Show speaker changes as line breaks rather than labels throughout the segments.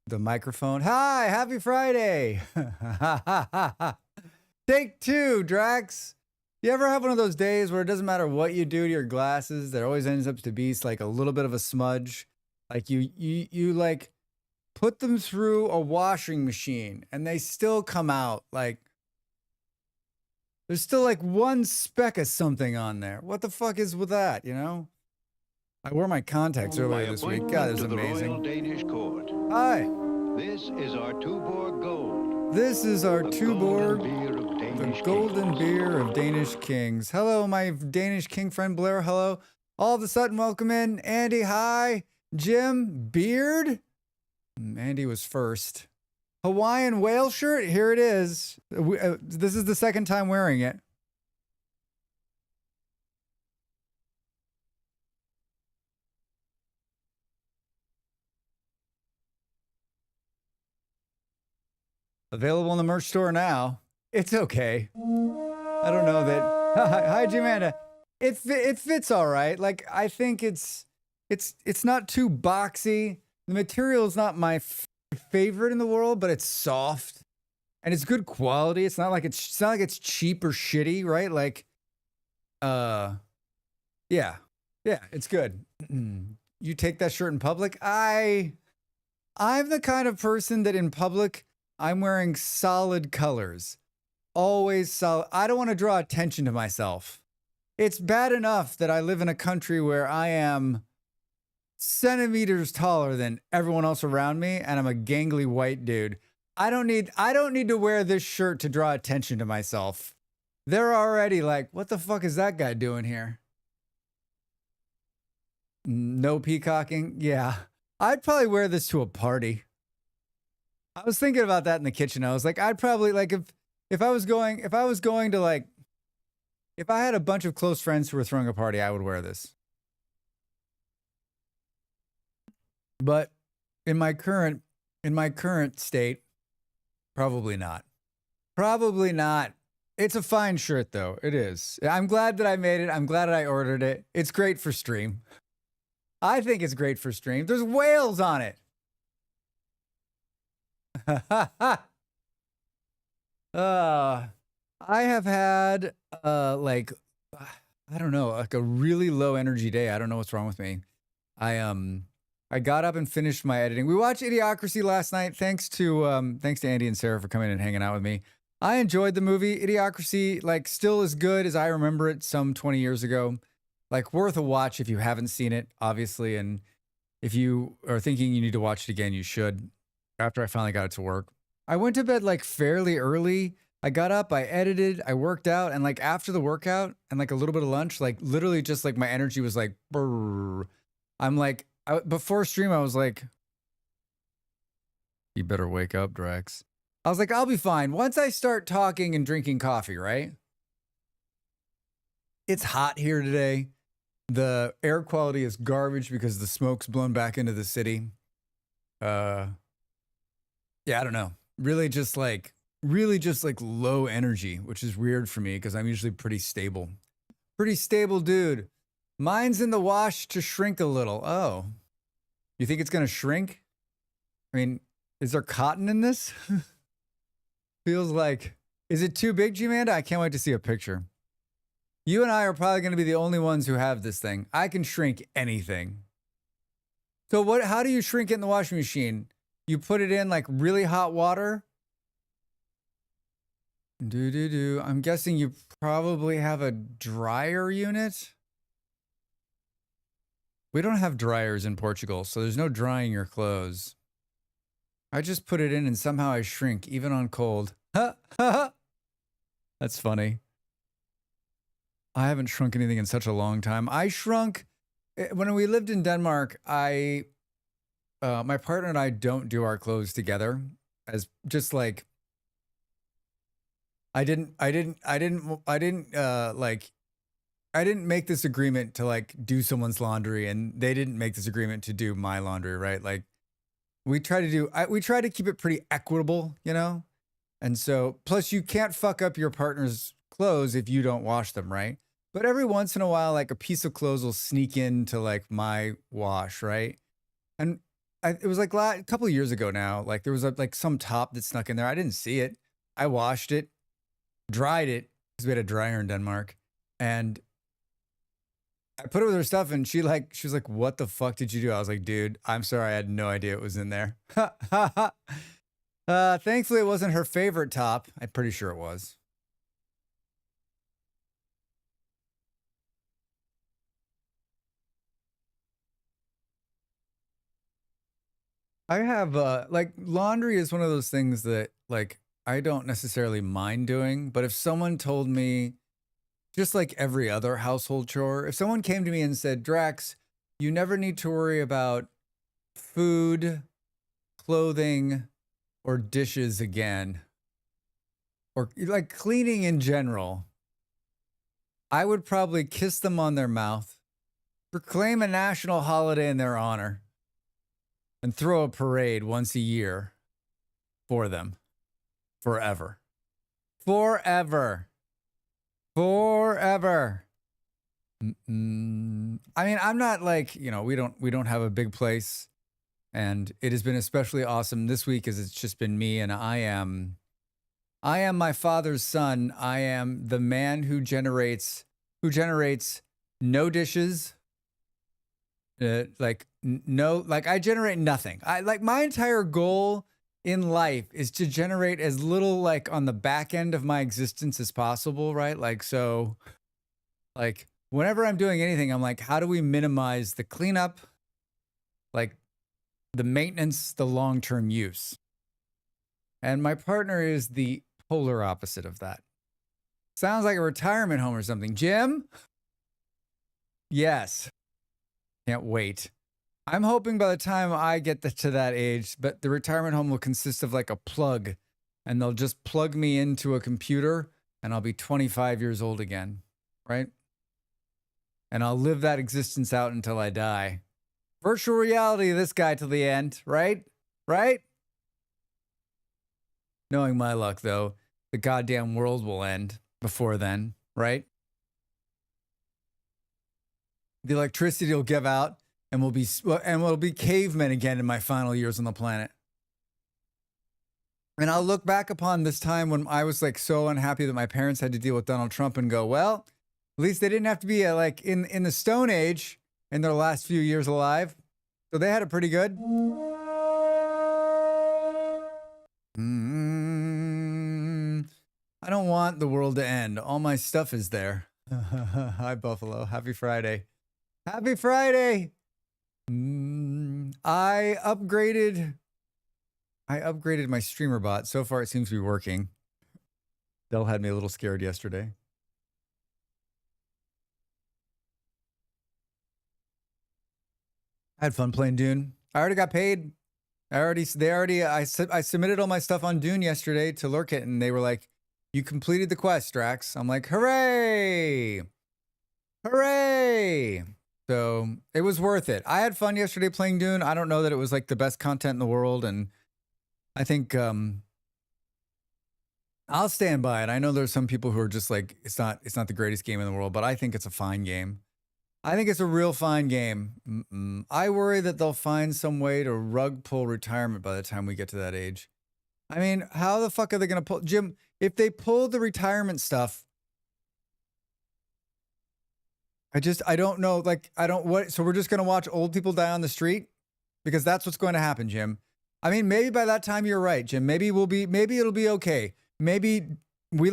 the microphone. Hi, happy Friday. Take two, Drax. You ever have one of those days where it doesn't matter what you do to your glasses, there always ends up to be like a little bit of a smudge? Like you like put them through a washing machine and they still come out like there's still like one speck of something on there. What the fuck is with that, you know? I wore my contacts earlier this week. God, this is amazing.
Royal Danish Court.
Hi.
This is our Tuborg Gold.
This is our
The
Tuborg,
golden beer of
the
Danish
golden
kings.
beer of Danish kings. Hello, my Danish king friend Blair. Hello. All of a sudden, welcome in Andy. Hi. Jim. Beard. Andy was first. Hawaiian whale shirt. Here it is. This is the second time wearing it. Available in the merch store now. It's okay. I don't know that. Hi, Jimanda. It fits all right. Like I think it's not too boxy. The material is not my favorite in the world, but it's soft and it's good quality. It's not like it's cheap or shitty, right? Like, yeah, it's good. You take that shirt in public. I'm the kind of person that in public I'm wearing solid colors. Always solid. I don't want to draw attention to myself. It's bad enough that I live in a country where I am centimeters taller than everyone else around me and I'm a gangly white dude. I don't need to wear this shirt to draw attention to myself. They're already like, what the fuck is that guy doing here? No peacocking? Yeah. I'd probably wear this to a party. I was thinking about that in the kitchen. I was like, I'd probably like if I was going to like, if I had a bunch of close friends who were throwing a party, I would wear this. But in my current state, probably not. Probably not. It's a fine shirt though. It is. I'm glad that I made it. I'm glad that I ordered it. It's great for stream. I think it's great for stream. There's whales on it. I have had like I don't know, like a really low energy day. I don't know what's wrong with me. I got up and finished my editing. We watched Idiocracy last night. Thanks to Andy and Sarah for coming and hanging out with me. I enjoyed the movie. Idiocracy, like, still as good as I remember it some 20 years ago. Like, worth a watch if you haven't seen it, obviously. And if you are thinking you need to watch it again, you should. After I finally got it to work, I went to bed like fairly early. I got up, I edited, I worked out, and like after the workout and like a little bit of lunch, like literally just like my energy was like, brrr. I'm like, before stream, I was like, you better wake up, Drax. I was like, I'll be fine. Once I start talking and drinking coffee, right? It's hot here today. The air quality is garbage because the smoke's blown back into the city. Yeah, I don't know. Really just like low energy, which is weird for me because I'm usually pretty stable. Pretty stable dude. Mine's in the wash to shrink a little. Oh, you think it's going to shrink? I mean, is there cotton in this? Feels like, is it too big, G-Manda? I can't wait to see a picture. You and I are probably going to be the only ones who have this thing. I can shrink anything. So how do you shrink it in the washing machine? You put it in like really hot water. I'm guessing you probably have a dryer unit. We don't have dryers in Portugal, so there's no drying your clothes. I just put it in and somehow I shrink, even on cold. That's funny. I haven't shrunk anything in such a long time. I shrunk when we lived in Denmark. My partner and I don't do our clothes together, as just like I didn't make this agreement to like do someone's laundry, and they didn't make this agreement to do my laundry, right? Like we try to keep it pretty equitable, you know? And so plus you can't fuck up your partner's clothes if you don't wash them, right? But every once in a while, like a piece of clothes will sneak into like my wash, right? And it was like a couple of years ago now. Like there was like some top that snuck in there. I didn't see it. I washed it, dried it because we had a dryer in Denmark, and I put it with her stuff, and she was like, "What the fuck did you do?" I was like, "Dude, I'm sorry. I had no idea it was in there." Thankfully, it wasn't her favorite top. I'm pretty sure it was. I have like laundry is one of those things that like I don't necessarily mind doing, but if someone told me just like every other household chore, if someone came to me and said, "Drax, you never need to worry about food, clothing, or dishes again, or like cleaning in general," I would probably kiss them on their mouth, proclaim a national holiday in their honor, and throw a parade once a year for them forever. Forever. Forever. I mean, I'm not like, we don't have a big place, and it has been especially awesome this week as it's just been me, and I am my father's son. I am the man who generates no dishes. I generate nothing. I like my entire goal in life is to generate as little like on the back end of my existence as possible, right? Like, so like whenever I'm doing anything, I'm like, how do we minimize the cleanup, like the maintenance, the long-term use? And my partner is the polar opposite of that. Sounds like a retirement home or something. Jim? Yes. Can't wait. I'm hoping by the time I get to that age, but the retirement home will consist of like a plug, and they'll just plug me into a computer, and I'll be 25 years old again, right? And I'll live that existence out until I die. Virtual reality, this guy till the end, right? Right? Knowing my luck, though, the goddamn world will end before then, right? The electricity will give out, and we'll be cavemen again in my final years on the planet. And I'll look back upon this time when I was like so unhappy that my parents had to deal with Donald Trump and go, well, at least they didn't have to be like in the Stone Age in their last few years alive. So they had it pretty good. I don't want the world to end. All my stuff is there. Hi, Buffalo. Happy Friday. Happy Friday. I upgraded my streamer bot. So far, it seems to be working. Dell had me a little scared yesterday. I had fun playing Dune. I already got paid. I submitted all my stuff on Dune yesterday to Lurkit, and they were like, "You completed the quest, Drax." I'm like, "Hooray! Hooray!" So it was worth it. I had fun yesterday playing Dune. I don't know that it was like the best content in the world, and I think I'll stand by it. I know there's some people who are just like, it's not the greatest game in the world, but I think it's a fine game. I think it's a real fine game. I worry that they'll find some way to rug pull retirement by the time we get to that age. I mean, how the fuck are they going to pull, Jim? If they pull the retirement stuff, I don't know. Like, so we're just going to watch old people die on the street? Because that's what's going to happen, Jim. I mean, maybe by that time you're right, Jim. Maybe it'll be okay. Maybe we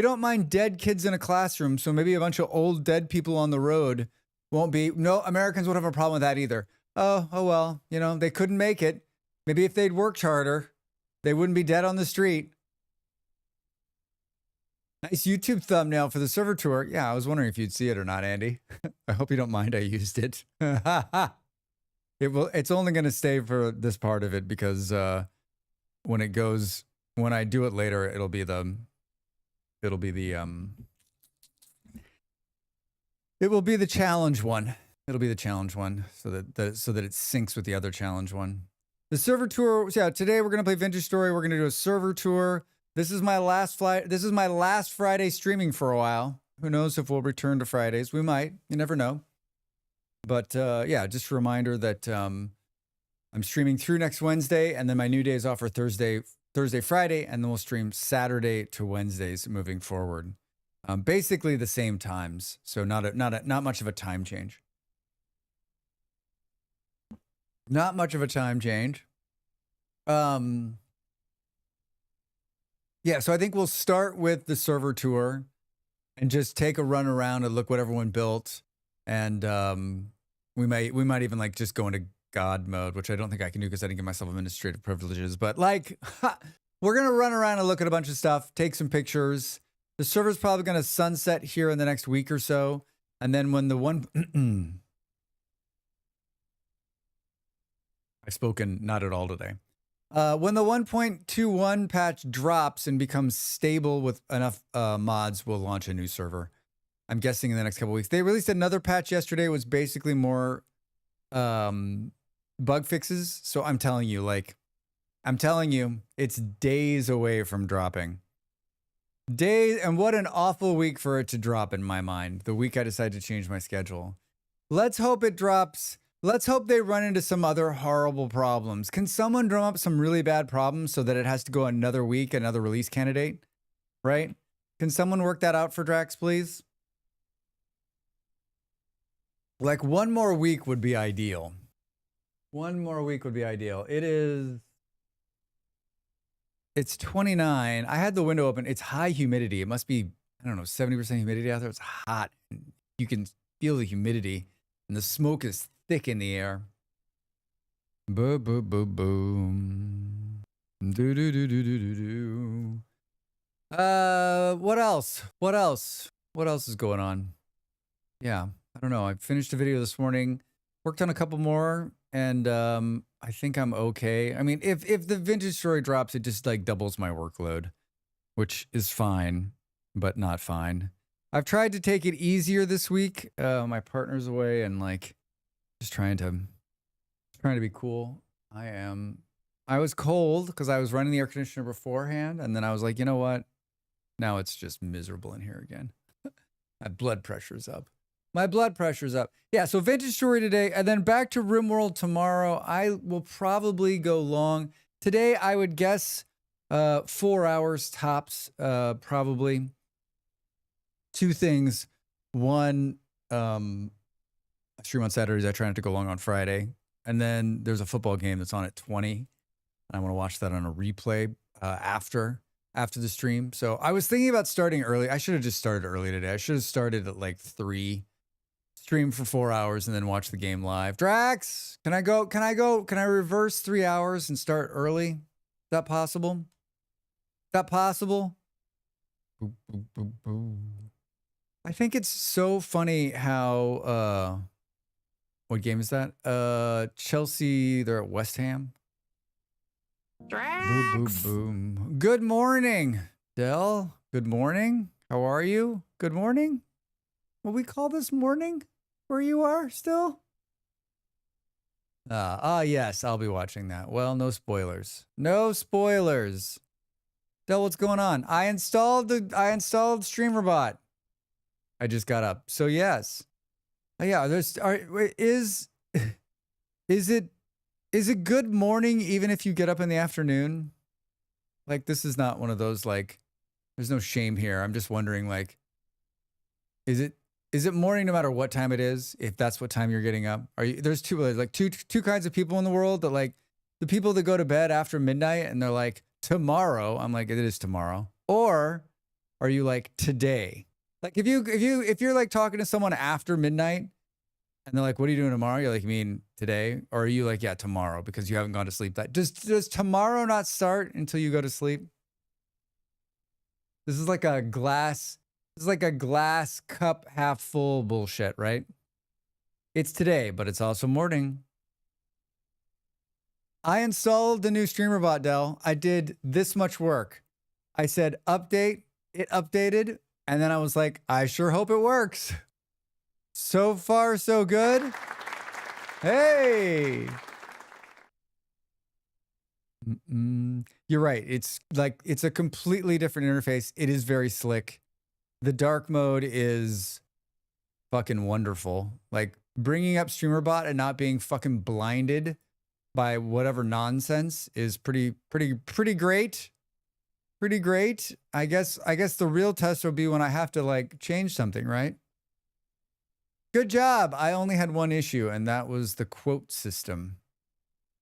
don't mind dead kids in a classroom. So maybe a bunch of old dead people on the road won't be, no, Americans won't have a problem with that either. Oh well, they couldn't make it. Maybe if they'd worked harder, they wouldn't be dead on the street. Nice YouTube thumbnail for the server tour. Yeah, I was wondering if you'd see it or not, Andy. I hope you don't mind I used it. It's only going to stay for this part of it because when I do it later, it'll be the challenge one. It'll be the challenge one so that it syncs with the other challenge one. The server tour. Yeah, today we're going to play Vintage Story. We're going to do a server tour. This is my last Friday streaming for a while. Who knows if we'll return to Fridays? We might. You never know. But yeah, just a reminder that I'm streaming through next Wednesday, and then my new days off are Thursday, Friday, and then we'll stream Saturday to Wednesdays moving forward. Basically the same times, so not much of a time change. Not much of a time change. Yeah, so I think we'll start with the server tour and just take a run around and look what everyone built, and we might even like just go into God mode, which I don't think I can do because I didn't give myself administrative privileges. But like, we're gonna run around and look at a bunch of stuff, take some pictures. The server's probably gonna sunset here in the next week or so, and then when the one I've spoken not at all today. When the 1.21 patch drops and becomes stable with enough mods, we'll launch a new server. I'm guessing in the next couple weeks. They released another patch yesterday. It was basically more bug fixes. So I'm telling you, it's days away from dropping. Days, and what an awful week for it to drop in my mind. The week I decided to change my schedule. Let's hope it drops. Let's hope they run into some other horrible problems. Can someone drum up some really bad problems so that it has to go another week, another release candidate? Right? Can someone work that out for Drax, please? Like one more week would be ideal. One more week would be ideal. It's 29. I had the window open. It's high humidity. It must be, I don't know, 70% humidity out there. It's hot. You can feel the humidity, and the smoke is thick in the air. Boom, boom, boom, boom. Do, do, do, do, do, do, do. What else? What else is going on? Yeah, I don't know. I finished a video this morning, worked on a couple more, and I think I'm okay. I mean, if the vintage story drops, it just like doubles my workload, which is fine, but not fine. I've tried to take it easier this week. My partner's away, and like just trying to be cool. I was cold because I was running the air conditioner beforehand, and then I was like, you know what? Now it's just miserable in here again. My blood pressure's up. Yeah, so vintage story today, and then back to RimWorld tomorrow. I will probably go long. Today, I would guess 4 hours tops, probably. Two things. One, I stream on Saturdays. I try not to go long on Friday. And then there's a football game that's on at 20. And I want to watch that on a replay after the stream. So I was thinking about starting early. I should have just started early today. I should have started at like 3, stream for 4 hours, and then watch the game live. Drax, can I go? Can I reverse 3 hours and start early? Is that possible? Boop, boop, boop, boop. I think it's so funny how what game is that? Chelsea, they're at West Ham.
Drax.
Boom, boom, boom. Good morning, Del. Good morning. How are you? Good morning. What we call this morning where you are still? Yes, I'll be watching that. Well, no spoilers. No spoilers. Del, what's going on? I installed StreamerBot. I just got up. So yes. Yeah, is it good morning even if you get up in the afternoon? Like, this is not one of those, like, there's no shame here. I'm just wondering, like, is it morning no matter what time it is, if that's what time you're getting up? There's two kinds of people in the world, that like the people that go to bed after midnight and they're like, tomorrow. I'm like, it is tomorrow. Or are you like, today? Like if you're like talking to someone after midnight and they're like, what are you doing tomorrow? You're like, you mean today? Or are you like, yeah, tomorrow, because you haven't gone to sleep? Does tomorrow not start until you go to sleep? This is like a glass cup half full bullshit, right? It's today, but it's also morning. I installed the new StreamerBot, Del. I did this much work. I said update, it updated, and then I was like, I sure hope it works. So far, so good. Hey. You're right. It's a completely different interface. It is very slick. The dark mode is fucking wonderful. Like bringing up StreamerBot and not being fucking blinded by whatever nonsense is pretty great. Pretty great. I guess the real test will be when I have to like change something, right? Good job. I only had one issue, and that was the quote system.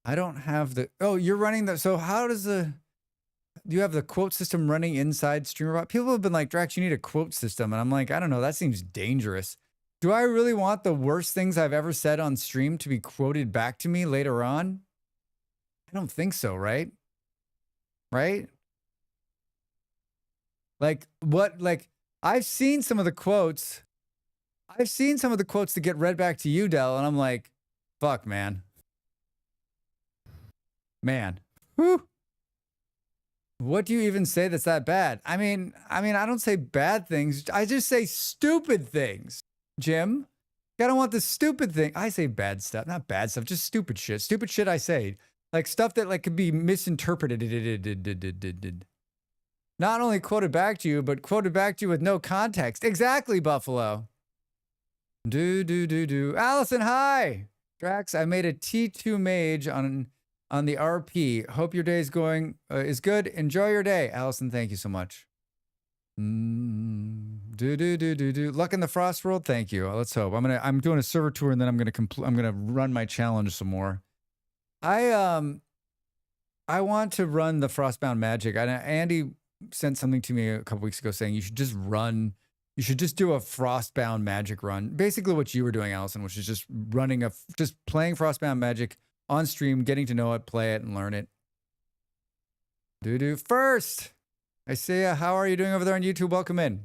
I don't have the, oh, you're running the, so how does do you have the quote system running inside StreamerBot? People have been like, Drax, you need a quote system. And I'm like, I don't know, that seems dangerous. Do I really want the worst things I've ever said on stream to be quoted back to me later on? I don't think so, right? Right? Like, what, like, I've seen some of the quotes. I've seen some of the quotes that get read back to you, Del, and I'm like, fuck, man. Man. Whew. What do you even say that's that bad? I mean, I don't say bad things. I just say stupid things, Jim. I don't want the stupid thing. I say bad stuff, not bad stuff, just stupid shit. Stupid shit I say. Like stuff that like could be misinterpreted. Not only quoted back to you, but quoted back to you with no context. Exactly, Buffalo. Allison, hi. Drax, I made a T2 mage on the RP. Hope your day is going is good. Enjoy your day. Allison, thank you so much. Luck in the Frost World. Thank you. Let's hope. I'm doing a server tour, and then I'm gonna run my challenge some more. I want to run the Frostbound Magic. Andy sent something to me a couple weeks ago saying you should just do a Frostbound Magic run. Basically what you were doing, Allison, which is just playing Frostbound Magic on stream, getting to know it, play it, and learn it. First, I say, how are you doing over there on YouTube? Welcome in.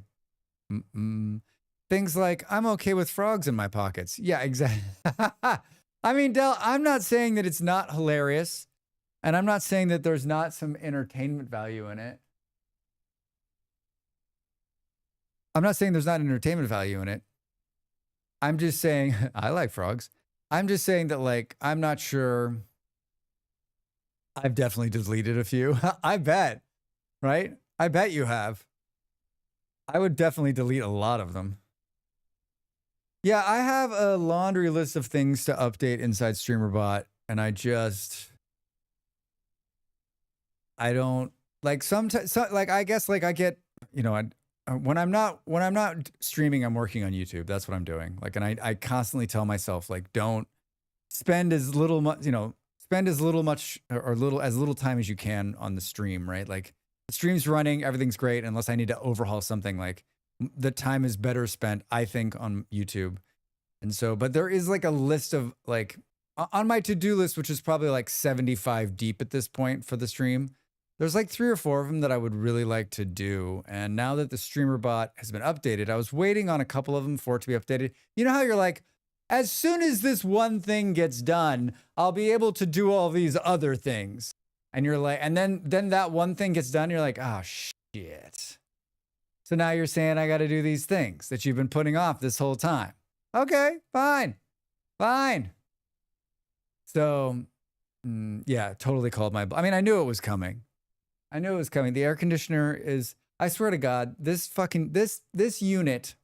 Things like, I'm okay with frogs in my pockets. Yeah, exactly. I mean, Del, I'm not saying that it's not hilarious, and I'm not saying that there's not some entertainment value in it. I'm not saying there's not entertainment value in it. I'm just saying, I like frogs. I'm just saying that, like, I'm not sure. I've definitely deleted a few. I bet, right? I bet you have. I would definitely delete a lot of them. Yeah, I have a laundry list of things to update inside StreamerBot, and I don't, like, sometimes, like, I guess, like, I get, you know, when I'm not streaming, I'm working on YouTube. That's what I'm doing. Like, and I constantly tell myself, like, don't spend as little time as you can on the stream, right? Like, the stream's running, everything's great, unless I need to overhaul something. Like, the time is better spent, I think, on YouTube. And so, but there is like a list of, like, on my to-do list, which is probably like 75 deep at this point for the stream. There's like 3 or 4 of them that I would really like to do. And now that the StreamerBot has been updated, I was waiting on a couple of them for it to be updated. You know how you're like, as soon as this one thing gets done, I'll be able to do all these other things. And you're like, and then that one thing gets done, you're like, oh shit. So now you're saying I got to do these things that you've been putting off this whole time. Okay, fine. So, yeah, totally called my, I mean, I knew it was coming. The air conditioner is, I swear to God, this unit,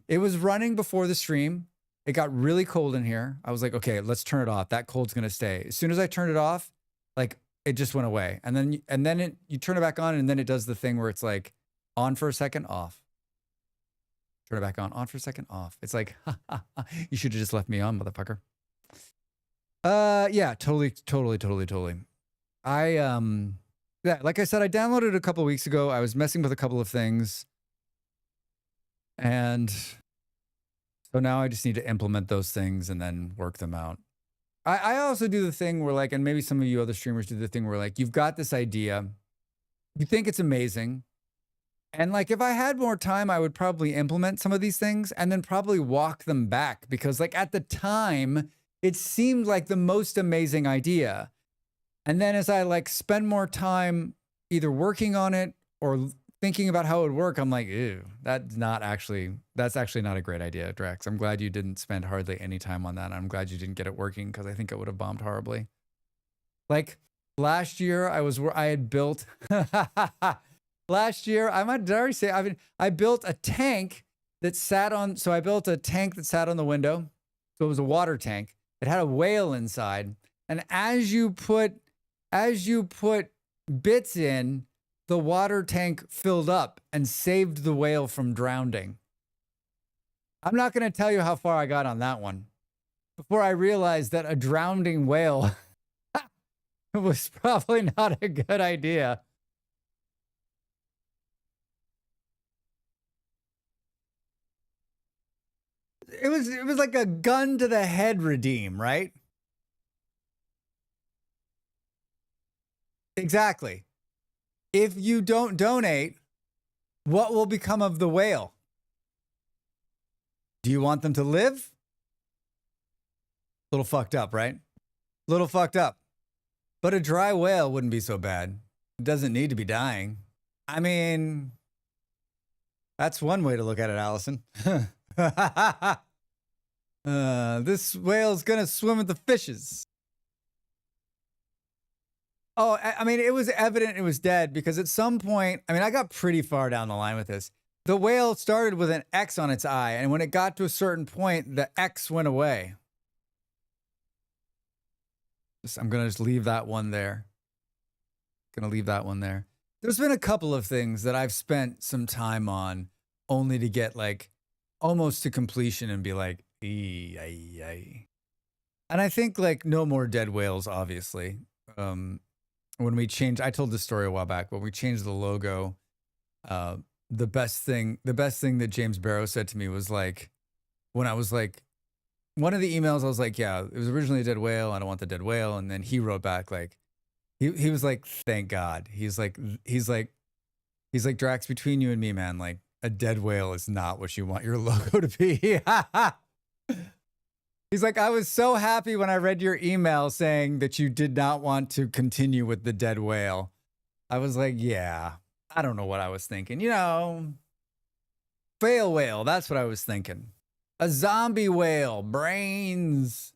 it was running before the stream. It got really cold in here. I was like, okay, let's turn it off. That cold's going to stay. As soon as I turned it off, like, it just went away. And then you turn it back on, and then it does the thing where it's like on for a second, off. Turn it back on for a second, off. It's like, you should have just left me on, motherfucker. Yeah, totally. Yeah, like I said, I downloaded it a couple of weeks ago. I was messing with a couple of things. And so now I just need to implement those things and then work them out. I also do the thing where, like, and maybe some of you other streamers do the thing where, like, you've got this idea, you think it's amazing. And, like, if I had more time, I would probably implement some of these things and then probably walk them back because, like, at the time, it seemed like the most amazing idea. And then as I, like, spend more time either working on it or thinking about how it would work, I'm like, ew, that's actually not a great idea, Drax. I'm glad you didn't spend hardly any time on that. I'm glad you didn't get it working because I think it would have bombed horribly. Like, last year, I had built, last year, did I already say, I built a tank that sat on, the window. So it was a water tank. It had a whale inside. And as you put bits in, the water tank filled up and saved the whale from drowning. I'm not going to tell you how far I got on that one before I realized that a drowning whale was probably not a good idea. It was like a gun to the head redeem, right? Exactly. If you don't donate, what will become of the whale? Do you want them to live? Little fucked up, right? Little fucked up. But a dry whale wouldn't be so bad. It doesn't need to be dying. I mean, that's one way to look at it, Allison. This whale's gonna swim with the fishes. Oh, I mean, it was evident it was dead because at some point, I mean, I got pretty far down the line with this. The whale started with an X on its eye, and when it got to a certain point, the X went away. I'm going to just leave that one there. Going to leave that one there. There's been a couple of things that I've spent some time on only to get like almost to completion and be like, and I think like no more dead whales, obviously. When we changed, I told this story a while back, when we changed the logo, the best thing that James Barrow said to me was like, when I was like, one of the emails, I was like, yeah, it was originally a dead whale. I don't want the dead whale. And then he wrote back like, he was like, thank God. He's like, Drax, between you and me, man, like a dead whale is not what you want your logo to be. He's like, I was so happy when I read your email saying that you did not want to continue with the dead whale. I was like, yeah, I don't know what I was thinking. You know, fail whale. That's what I was thinking. A zombie whale, brains.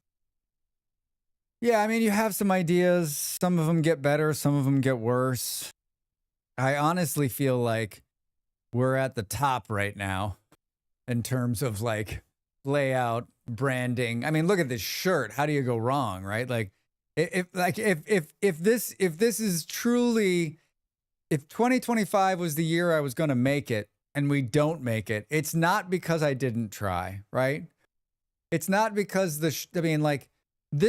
Yeah, I mean, you have some ideas. Some of them get better. Some of them get worse. I honestly feel like we're at the top right now in terms of like layout, branding. I mean, look at this shirt. How do you go wrong, right? Like, if this is truly, if 2025 was the year I was going to make it and we don't make it, it's not because I didn't try, right? It's not because this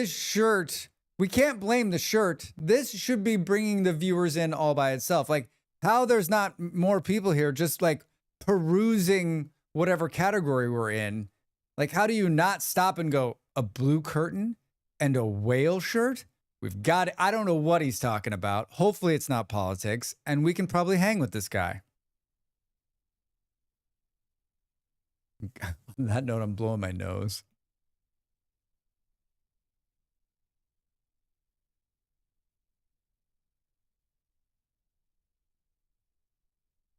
shirt, we can't blame the shirt. This should be bringing the viewers in all by itself. Like, how there's not more people here just like perusing whatever category we're in. Like, how do you not stop and go, a blue curtain and a whale shirt? We've got it. I don't know what he's talking about. Hopefully it's not politics, and we can probably hang with this guy. On that note, I'm blowing my nose.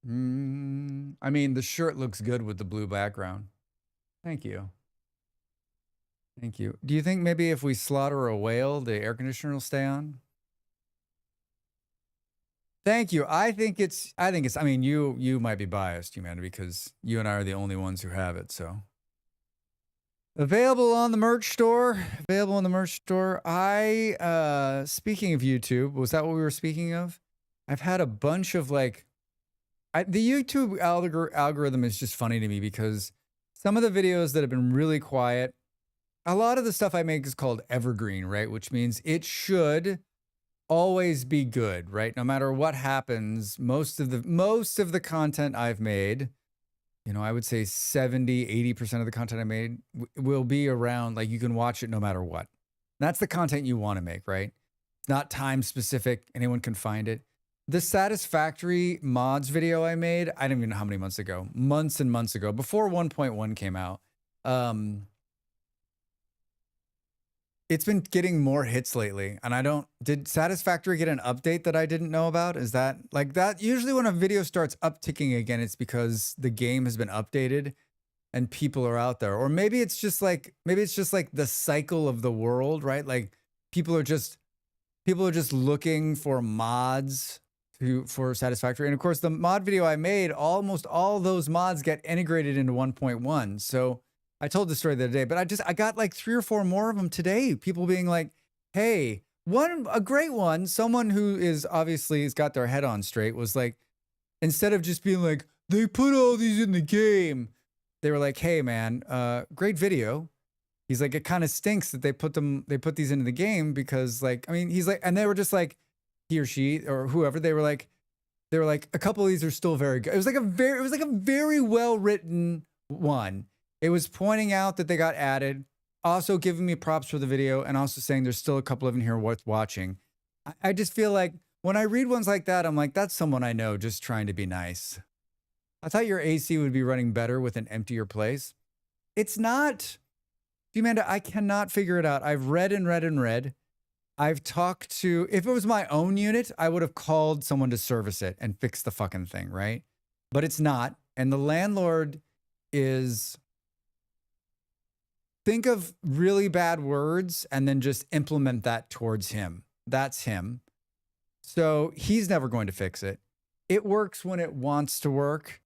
I mean, the shirt looks good with the blue background. Thank you. Thank you. Do you think maybe if we slaughter a whale, the air conditioner will stay on? Thank you. I think it's, I mean, you might be biased, humanity, because you and I are the only ones who have it, so. Available on the merch store. Available on the merch store. Speaking of YouTube, was that what we were speaking of? I've had a bunch of like, the YouTube algorithm is just funny to me because some of the videos that have been really quiet, a lot of the stuff I make is called evergreen, right? Which means it should always be good, right? No matter what happens, most of the content I've made, you know, I would say 70-80% of the content I made will be around, like, you can watch it no matter what. That's the content you want to make, right? It's not time specific. Anyone can find it. The Satisfactory mods video I made, I don't even know how many months ago, months and months ago, before 1.1 came out. It's been getting more hits lately, and did Satisfactory get an update that I didn't know about? Is that like that? Usually when a video starts upticking again, it's because the game has been updated and people are out there. Or maybe it's just like the cycle of the world, right? Like people are just looking for mods for Satisfactory. And of course, the mod video I made, almost all those mods get integrated into 1.1. So I told the story the other day, but I got like 3 or 4 more of them today. People being like, hey, a great one, someone who is obviously has got their head on straight was like, instead of just being like, they put all these in the game, they were like, hey man, great video. He's like, it kind of stinks that they put these into the game because like, I mean, he's like, and they were just like, he or she or whoever, they were like, a couple of these are still very good. It was like a very well written one. It was pointing out that they got added, also giving me props for the video, and also saying there's still a couple of in here worth watching. I just feel like when I read ones like that, I'm like, that's someone I know just trying to be nice. I thought your AC would be running better with an emptier place. It's not. Amanda, I cannot figure it out. I've read and read and read. I've talked to, if it was my own unit, I would have called someone to service it and fix the fucking thing, right? But it's not. And the landlord is, think of really bad words and then just implement that towards him. That's him. So he's never going to fix it. It works when it wants to work.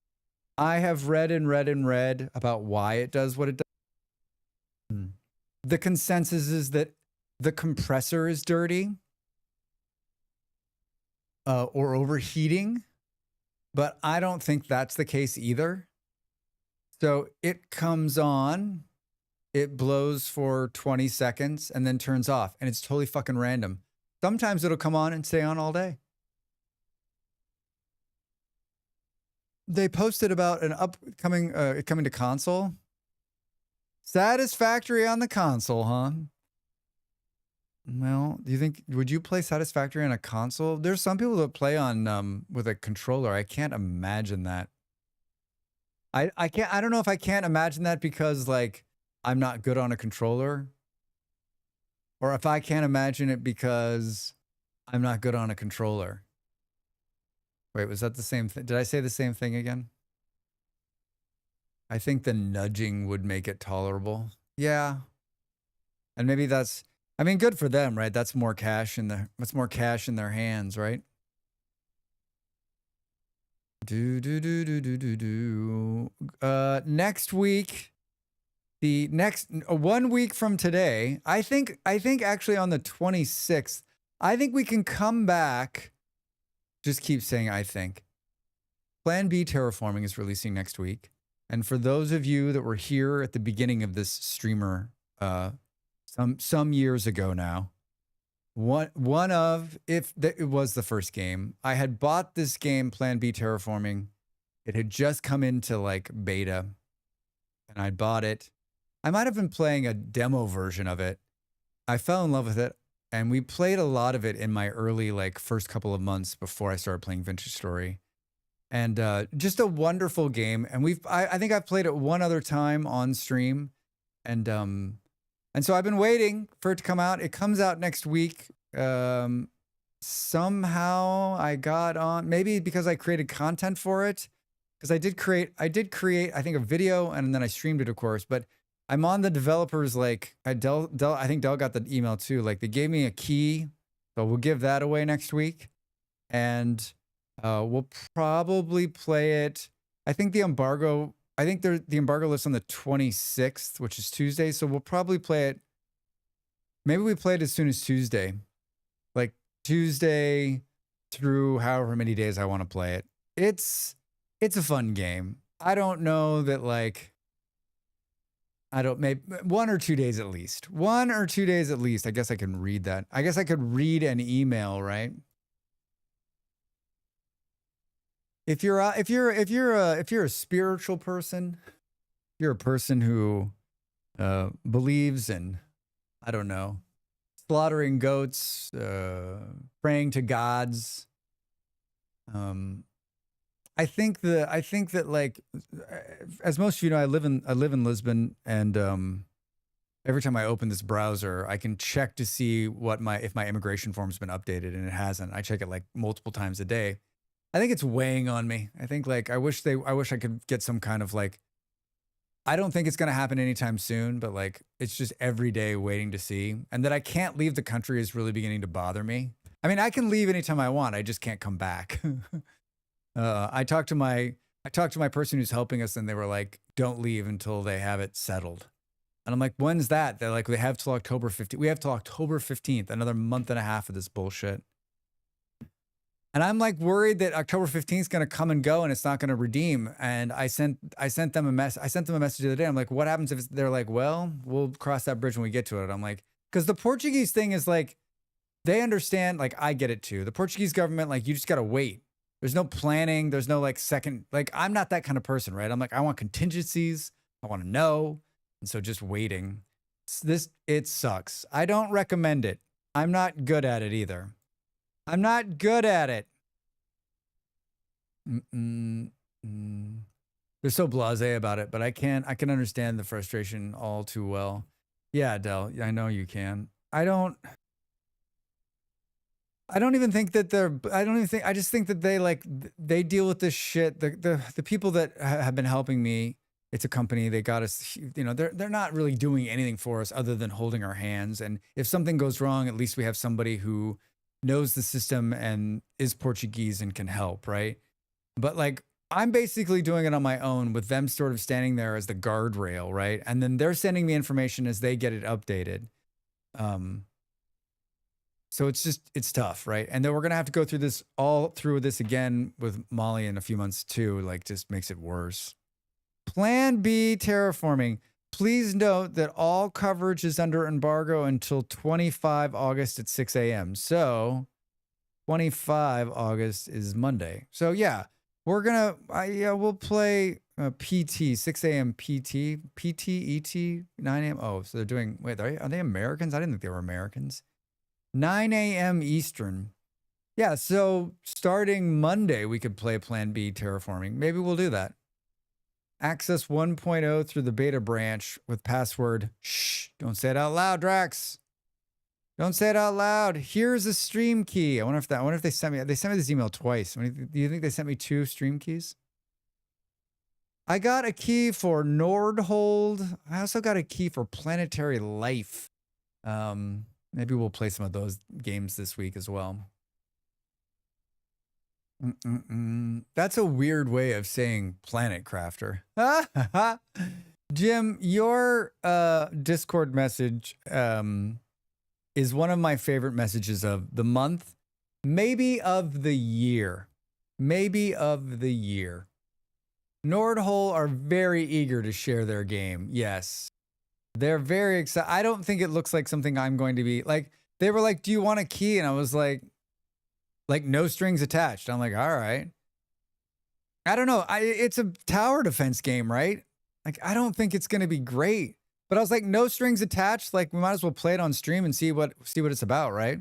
I have read and read and read about why it does what it does. The consensus is that the compressor is dirty or overheating, but I don't think that's the case either. So it comes on, it blows for 20 seconds and then turns off, and it's totally fucking random. Sometimes it'll come on and stay on all day. They posted about an upcoming coming to console. Satisfactory on the console, huh? Well, do you think, would you play Satisfactory on a console? There's some people that play on with a controller. I can't imagine that. I don't know if I can't imagine that because like I'm not good on a controller, or if I can't imagine it because I'm not good on a controller. Wait, was that the same thing? Did I say the same thing again? I think the nudging would make it tolerable. Yeah. And maybe that's, I mean, good for them, right? That's more cash in their hands, right? Next week, the next 1 week from today, I think actually on the 26th, I think we can come back. Just keep saying, I think. Plan B Terraforming is releasing next week. And for those of you that were here at the beginning of this streamer, some years ago now, it was the first game. I had bought this game, Plan B Terraforming. It had just come into like beta, and I bought it. I might have been playing a demo version of it. I fell in love with it, and we played a lot of it in my early like first couple of months before I started playing Vintage Story. And just a wonderful game. And I think I've played it one other time on stream. And so I've been waiting for it to come out. It comes out next week. Somehow I got on, maybe because I created content for it. Because I did create, I think a video, and then I streamed it, of course. But I'm on the developers, like I think Dell got the email too. Like they gave me a key. So we'll give that away next week. And we'll probably play it. I think the embargo lifts on the 26th, which is Tuesday. So we'll probably play it. Maybe we play it as soon as Tuesday, like Tuesday through however many days I want to play it. It's a fun game. I don't know that like, maybe 1 or 2 days at least. 1 or 2 days at least. I guess I can read that. I guess I could read an email, right? If you're a spiritual person, you're a person who believes in, I don't know, slaughtering goats, praying to gods. I think that like, as most of you know, I live in Lisbon, and every time I open this browser, I can check to see if my immigration form's been updated, and it hasn't. I check it like multiple times a day. I think it's weighing on me. I think like I wish I could get some kind of like, I don't think it's going to happen anytime soon, but like it's just every day waiting to see. And that I can't leave the country is really beginning to bother me. I mean, I can leave anytime I want. I just can't come back. I talked to my person who's helping us, and they were like, don't leave until they have it settled. And I'm like, when's that? They're like, they have till October 15th. We have till October 15th, another month and a half of this bullshit. And I'm like worried that October 15th is going to come and go and it's not going to redeem. And I sent them a message the other day. I'm like, what happens if they're like, well, we'll cross that bridge when we get to it. I'm like, because the Portuguese thing is like, they understand, like, I get it too. The Portuguese government, like, you just got to wait. There's no planning. There's no like second, like, I'm not that kind of person, right? I'm like, I want contingencies. I want to know. And so just waiting. It sucks. I don't recommend it. I'm not good at it either. I'm not good at it. They're so blasé about it, but I can understand the frustration all too well. Yeah, Adele, I know you can. I don't even think that I just think that they deal with this shit. The people that have been helping me, it's a company, they got us, they're not really doing anything for us other than holding our hands. And if something goes wrong, at least we have somebody who knows the system and is Portuguese and can help, right? But like, I'm basically doing it on my own with them sort of standing there as the guardrail, right? And then they're sending me information as they get it updated. So it's tough, right? And then we're going to have to go through this again with Molly in a few months too, like just makes it worse. Plan B terraforming. Please note that all coverage is under embargo until 25 August at 6 a.m. So 25 August is Monday. So yeah, we'll play PT, 6 a.m. PT, ET, 9 a.m. Oh, so they're doing, wait, are they Americans? I didn't think they were Americans. 9 a.m. Eastern. Yeah, so starting Monday, we could play Plan B terraforming. Maybe we'll do that. Access 1.0 through the beta branch with password. Shh, don't say it out loud, Drax. Don't say it out loud. Here's a stream key. I wonder if they sent me this email twice. Do you think they sent me 2 stream keys? I got a key for Nordhold. I also got a key for Planetary Life. Maybe we'll play some of those games this week as well. That's a weird way of saying Planet Crafter. Jim, your Discord message is one of my favorite messages of the month, maybe of the year. Nordhole are very eager to share their game. Yes. They're very excited. I don't think it looks like something I'm going to be like. They were like, do you want a key? And I was like no strings attached. I'm like, all right. I don't know. It's a tower defense game, right? Like, I don't think it's going to be great. But I was like, no strings attached. Like, we might as well play it on stream and see what it's about, right?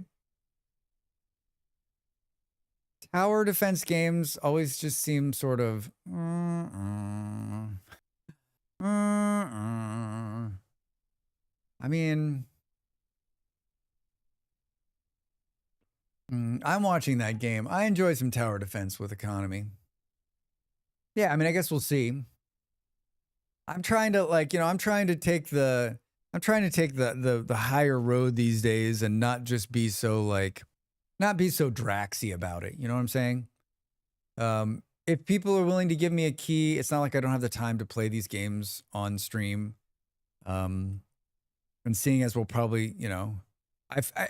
Tower defense games always just seem sort of. I mean, I'm watching that game. I enjoy some tower defense with economy. Yeah, I mean, I guess we'll see. I'm trying to take the higher road these days and not just be so Draxy about it. You know what I'm saying? If people are willing to give me a key, it's not like I don't have the time to play these games on stream. And seeing as we'll probably,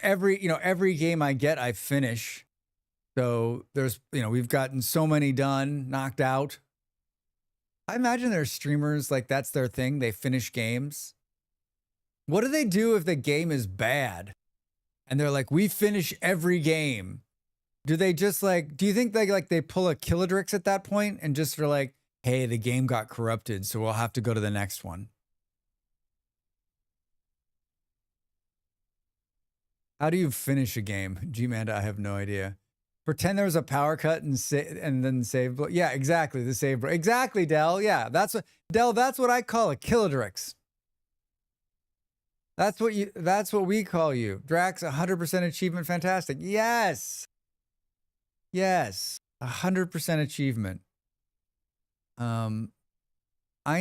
every game I get, I finish. So there's, we've gotten so many done, knocked out. I imagine there's streamers like that's their thing. They finish games. What do they do if the game is bad? And they're like, we finish every game. Do they just do you think they pull a Killadrix at that point and just are like, hey, the game got corrupted, so we'll have to go to the next one? How do you finish a game? G-Manda, I have no idea. Pretend there was a power cut and then save. Yeah, exactly. The save. Exactly, Del. Yeah, that's what I call a Killadrix. That's what we call you. Drax, 100% achievement. Fantastic. Yes. 100% achievement. I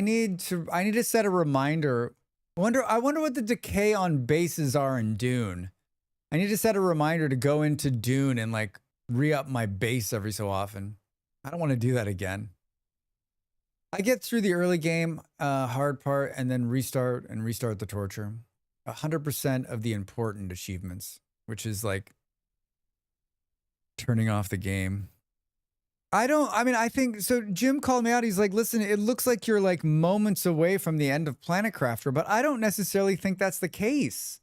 need to set a reminder. I wonder what the decay on bases are in Dune. I need to set a reminder to go into Dune and re-up my base every so often. I don't want to do that again. I get through the early game, hard part, and then restart the torture. 100% of the important achievements, which is like turning off the game. I think so. Jim called me out. He's like, listen, it looks like you're like moments away from the end of Planet Crafter, but I don't necessarily think that's the case.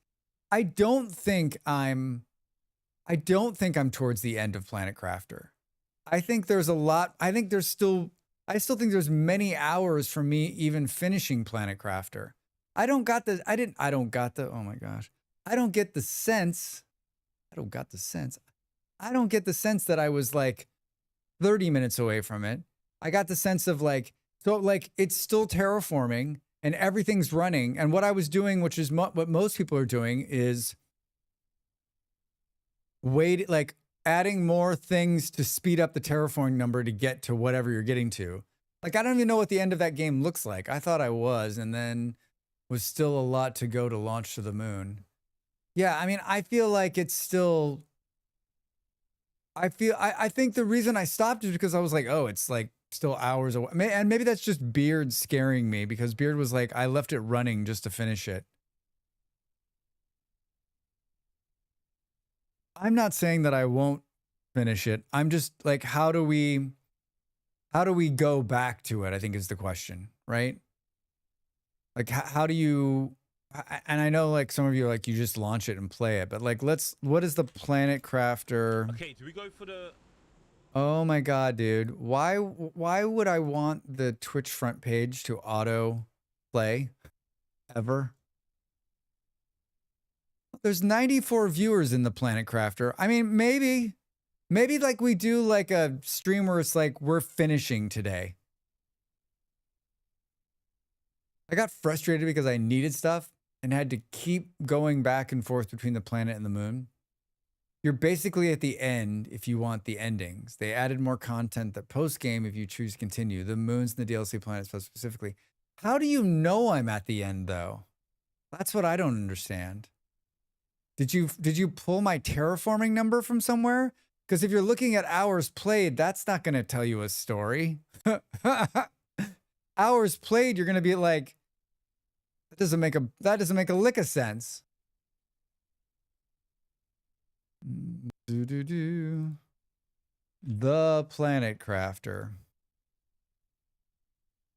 I don't think I'm towards the end of Planet Crafter. I think there's a lot. I still think there's many hours for me even finishing Planet Crafter. I don't get the sense that I was like 30 minutes away from it. I got the sense of like it's still terraforming and everything's running. And what I was doing, which is what most people are doing, is adding more things to speed up the terraforming number to get to whatever you're getting to. Like, I don't even know what the end of that game looks like. I thought I was, and then was still a lot to go to launch to the moon. Yeah, I mean, I feel like it's still... I think the reason I stopped is because I was like, oh, it's like still hours away. And maybe that's just Beard scaring me, because Beard was like, I left it running just to finish it. I'm not saying that I won't finish it. I'm just like, how do we go back to it, I think is the question, right? Like, how do you... And I know, like, some of you are like, you just launch it and play it, but like, what is the Planet Crafter?
Okay, do we go for the...
Oh my God, dude. Why would I want the Twitch front page to auto play ever? There's 94 viewers in the Planet Crafter. I mean, maybe like we do like a stream where it's like, we're finishing today. I got frustrated because I needed stuff and had to keep going back and forth between the planet and the moon. You're basically at the end if you want the endings. They added more content that post-game if you choose to continue. The moons and the DLC planets specifically. How do you know I'm at the end, though? That's what I don't understand. Did you pull my terraforming number from somewhere? Because if you're looking at hours played, that's not going to tell you a story. Hours played, you're going to be like, that doesn't make a lick of sense. The Planet Crafter.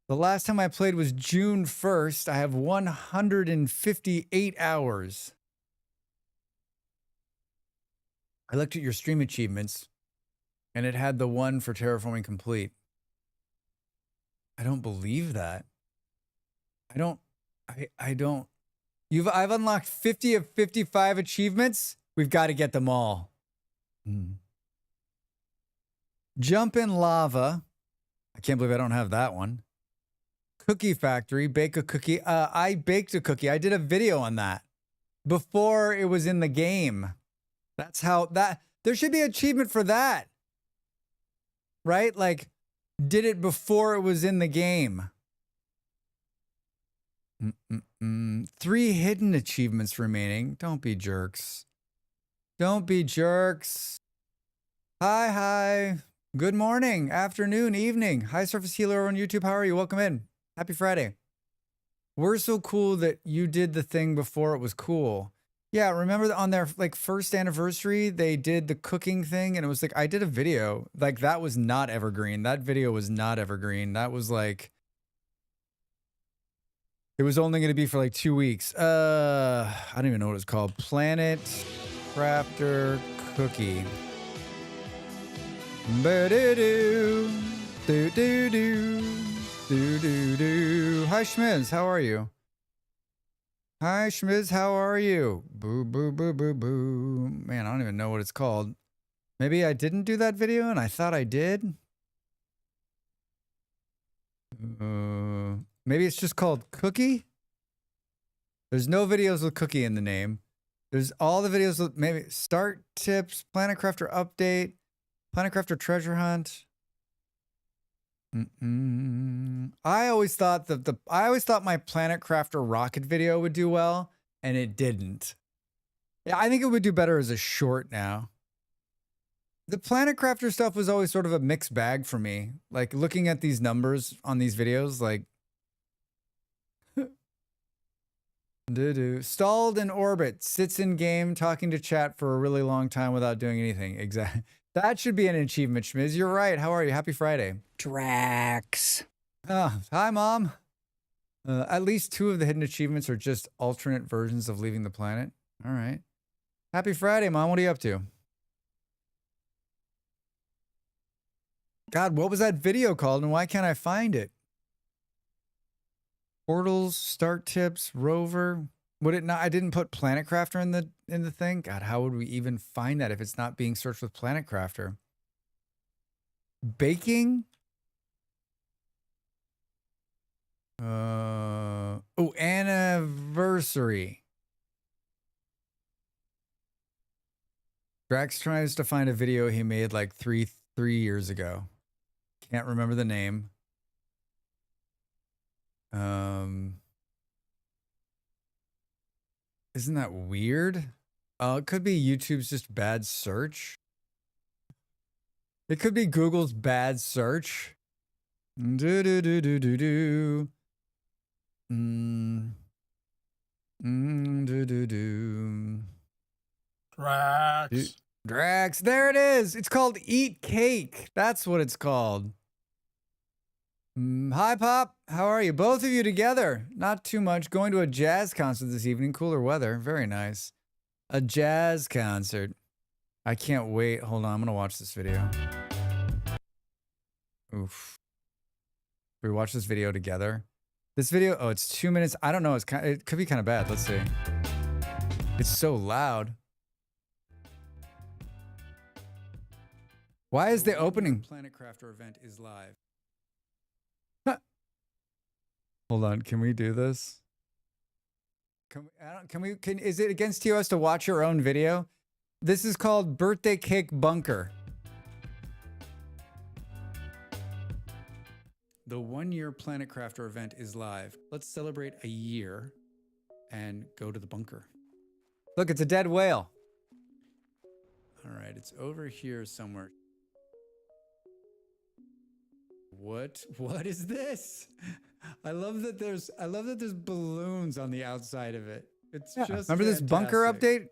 The last time I played was June 1st. I have 158 hours. I looked at your stream achievements, and it had the one for terraforming complete. I don't believe that. I don't. I've unlocked 50 of 55 achievements. We've got to get them all. Jump in lava. I can't believe I don't have that one. Cookie factory, bake a cookie. I baked a cookie. I did a video on that before it was in the game. That's how that, there should be an achievement for that. Right? Like, did it before it was in the game. 3 hidden achievements remaining. Don't be jerks. Don't be jerks. Hi. Good morning, afternoon, evening. Hi, Surface Healer on YouTube. How are you? Welcome in. Happy Friday. We're so cool that you did the thing before it was cool. Yeah, remember on their like first anniversary, they did the cooking thing, and it was like, I did a video. Like, that was not evergreen. That video was not evergreen. That was like, it was only going to be for like 2 weeks. I don't even know what it's called. Planet Crafter Cookie. Ba-do-do. Do-do-do. Do-do-do. Hi, Schmiz. How are you? Hi, Schmiz. How are you? Boo, boo, boo, boo, boo. Man, I don't even know what it's called. Maybe I didn't do that video and I thought I did. Maybe it's just called Cookie. There's no videos with Cookie in the name. There's all the videos with maybe Start Tips, Planet Crafter Update, Planet Crafter Treasure Hunt. I always thought my Planet Crafter Rocket video would do well, and it didn't. Yeah, I think it would do better as a short now. The Planet Crafter stuff was always sort of a mixed bag for me. Like looking at these numbers on these videos, like stalled in orbit, sits in game, talking to chat for a really long time without doing anything. Exactly. That should be an achievement, Schmiz. You're right. How are you? Happy Friday.
Drax.
Oh, hi, Mom. At least 2 of the hidden achievements are just alternate versions of leaving the planet. All right. Happy Friday, Mom. What are you up to? God, what was that video called and why can't I find it? Portals, start tips, rover. Would it not? I didn't put Planet Crafter in the thing. God, how would we even find that if it's not being searched with Planet Crafter? Baking? Oh, anniversary. Drax tries to find a video he made like three years ago. Can't remember the name. Isn't that weird? It could be YouTube's just bad search. It could be Google's bad search. Do do do do do do. Do do do.
Drax.
Drax, there it is. It's called Eat Cake. That's what it's called. Hi, Pop. How are you? Both of you together. Not too much. Going to a jazz concert this evening. Cooler weather. Very nice. A jazz concert. I can't wait. Hold on. I'm going to watch this video. Oof. We watch this video together. This video, oh, it's 2 minutes. I don't know. It could be kind of bad. Let's see. It's so loud. Why is the opening? Planet Crafter event is live. Hold on, can we do this? Is it against TOS to watch your own video? This is called Birthday Cake Bunker. The 1-year Planet Crafter event is live. Let's celebrate a year and go to the bunker. Look, it's a dead whale. All right, it's over here somewhere. What is this? I love that there's balloons on the outside of it. It's just remember this bunker update?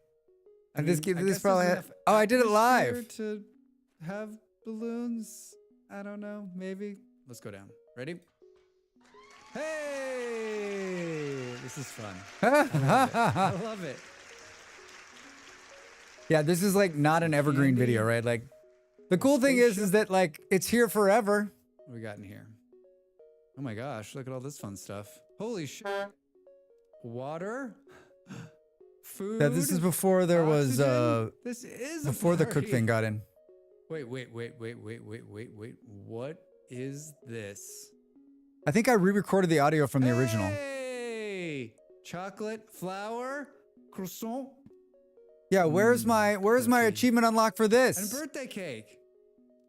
I
this
guess
probably
there's enough
I did it live.
atmosphere to have balloons. I don't know, maybe.
Let's go down. Ready? Hey! This is fun. I love it. Yeah, this is like not an evergreen video, right? Like the cool thing is that like it's here forever. What we got in here? Oh my gosh, look at all this fun stuff. Holy shit. Water? Food? Yeah, this is before there was
This is
before the cook thing got in.
Wait. What is this?
I think I re-recorded the audio from the original.
Hey! Chocolate, flour, croissant,
Yeah, where's my achievement unlock for this?
and birthday cake.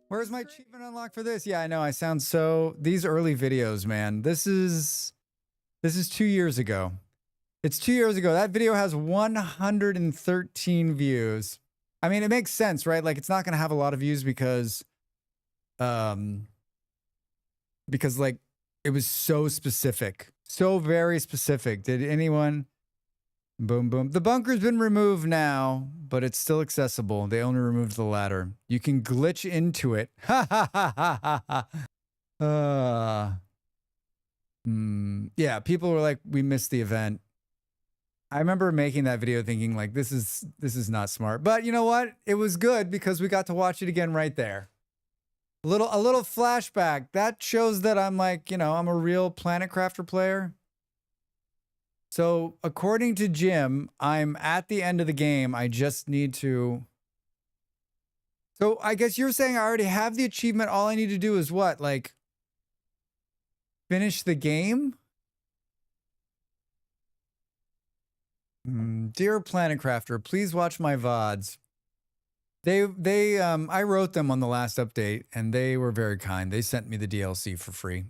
Where's my achievement unlock for this? Yeah, I know. I sound so... These early videos, man. This is 2 years ago. It's 2 years ago. That video has 113 views. I mean, it makes sense, right? Like, it's not going to have a lot of views because like, it was so specific. So very specific. Did anyone... Boom, boom. The bunker's been removed now, but it's still accessible. They only removed the ladder. You can glitch into it. Ha ha ha ha ha. Yeah, people were like, we missed the event. I remember making that video thinking like, this is not smart. But you know what? It was good because we got to watch it again right there. A little flashback. That shows that I'm like, you know, I'm a real Planet Crafter player. So according to Jim, I'm at the end of the game. I just need to... So I guess you're saying I already have the achievement. All I need to do is what? Like, finish the game? Dear Planet Crafter, please watch my VODs. I wrote them on the last update, and they were very kind. They sent me the DLC for free.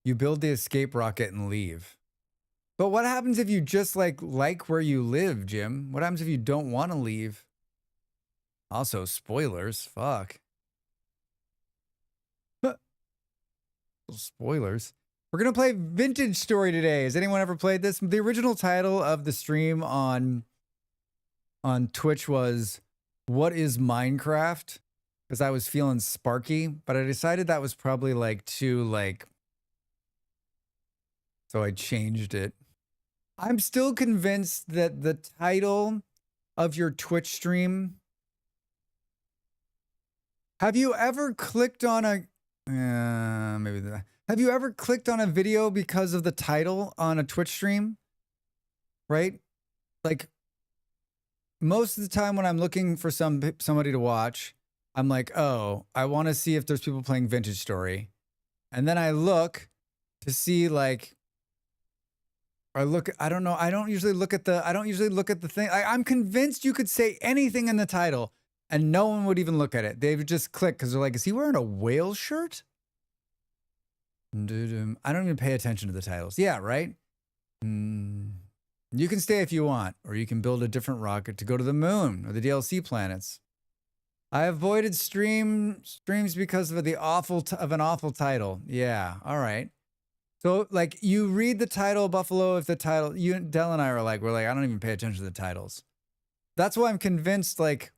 You build the escape rocket and leave. But what happens if you just like where you live, Jim? What happens if you don't want to leave? Also, spoilers. Fuck. Spoilers. We're going to play Vintage Story today. Has anyone ever played this? The original title of the stream on Twitch was What is Minecraft? Because I was feeling sparky, but I decided that was probably like too like, so I changed it. I'm still convinced that the title of your Twitch stream, have you ever clicked on a, have you ever clicked on a video because of the title on a Twitch stream? Right? Like, most of the time when I'm looking for somebody to watch, I'm like, oh, I want to see if there's people playing Vintage Story. And then I look to see like, I don't know. I don't usually look at the thing. I'm convinced you could say anything in the title and no one would even look at it. They would just click because they're like, is he wearing a whale shirt? I don't even pay attention to the titles. Yeah, right? You can stay if you want, or you can build a different rocket to go to the moon or the DLC planets. I avoided streams because of an awful title. Yeah, all right. So, like, you read the title, Buffalo, if the title, Del and I are like, we're like, I don't even pay attention to the titles. That's why I'm convinced, like,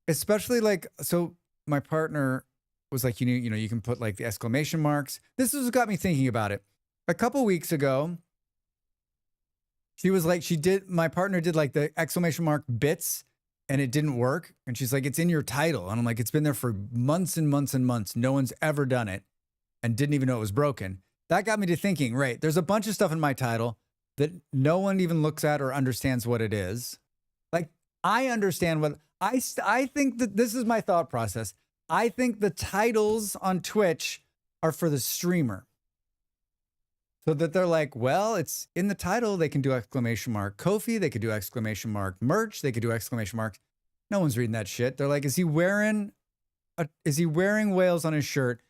especially, like, so my partner was like, you know, you can put, like, the exclamation marks. This is what got me thinking about it. A couple weeks ago, she was like, my partner did, like, the exclamation mark bits, and it didn't work. And she's like, it's in your title. And I'm like, it's been there for months and months and months. No one's ever done it and didn't even know it was broken. That got me to thinking, right, there's a bunch of stuff in my title that no one even looks at or understands what it is. Like, I understand what, I think that this is my thought process. I think the titles on Twitch are for the streamer. So that they're like, well, it's in the title, they can do exclamation mark Kofi, they could do exclamation mark merch, they could do exclamation marks. No one's reading that shit. They're like, is he wearing whales on his shirt?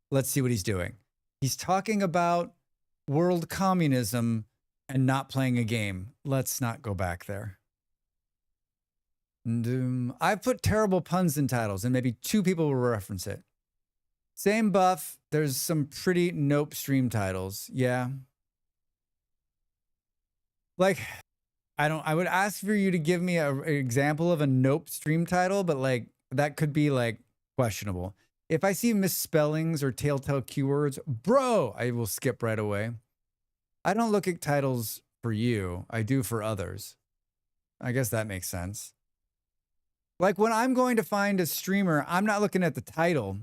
Let's see what he's doing. He's talking about world communism and not playing a game. Let's not go back there. I've put terrible puns in titles and maybe 2 people will reference it. Same buff. There's some pretty nope stream titles. Yeah. Like, I would ask for you to give me an example of a nope stream title, but like, that could be like questionable. If I see misspellings or telltale keywords, bro, I will skip right away. I don't look at titles for you. I do for others. I guess that makes sense. Like when I'm going to find a streamer, I'm not looking at the title.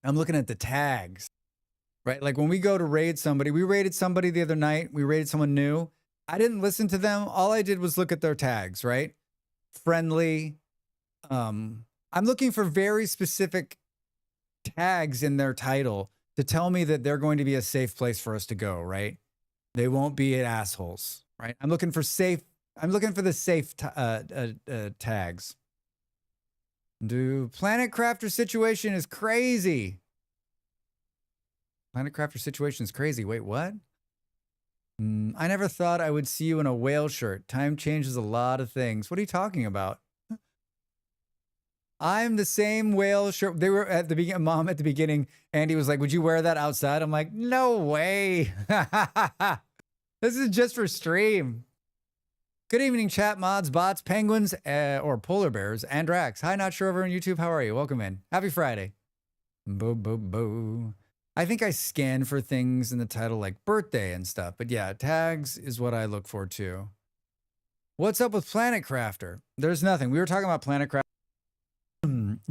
I'm looking at the tags, right? Like when we go to raid somebody, we raided somebody the other night. We raided someone new. I didn't listen to them. All I did was look at their tags, right? Friendly. I'm looking for very specific tags in their title to tell me that they're going to be a safe place for us to go, right? They won't be assholes, right? I'm looking for the safe tags. Planet Crafter situation is crazy. Planet Crafter situation is crazy. Wait, what? I never thought I would see you in a whale shirt. Time changes a lot of things. What are you talking about? I'm the same whale shirt. They were at the beginning, Mom at the beginning. Andy was like, would you wear that outside? I'm like, no way. This is just for stream. Good evening, chat, mods, bots, penguins, or polar bears, and Drax. Hi, not sure over on YouTube. How are you? Welcome in. Happy Friday. Boo, boo, boo. I think I scan for things in the title like birthday and stuff. But yeah, tags is what I look for too. What's up with Planet Crafter? There's nothing. We were talking about Planet Crafter.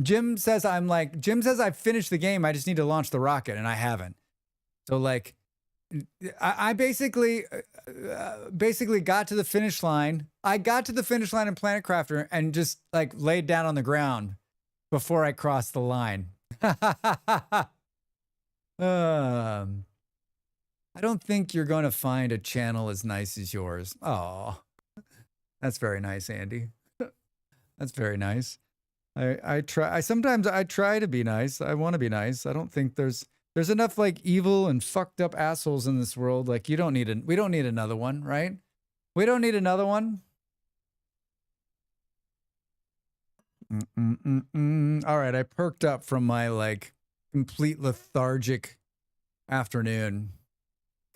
Jim says I've finished the game. I just need to launch the rocket, and I haven't. So like, I basically got to the finish line. I got to the finish line in Planet Crafter and just like laid down on the ground before I crossed the line. I don't think you're going to find a channel as nice as yours. Oh, that's very nice, Andy. That's very nice. Sometimes I try to be nice. I want to be nice. I don't think there's enough like evil and fucked up assholes in this world. Like we don't need another one, right? We don't need another one. All right, I perked up from my like complete lethargic afternoon.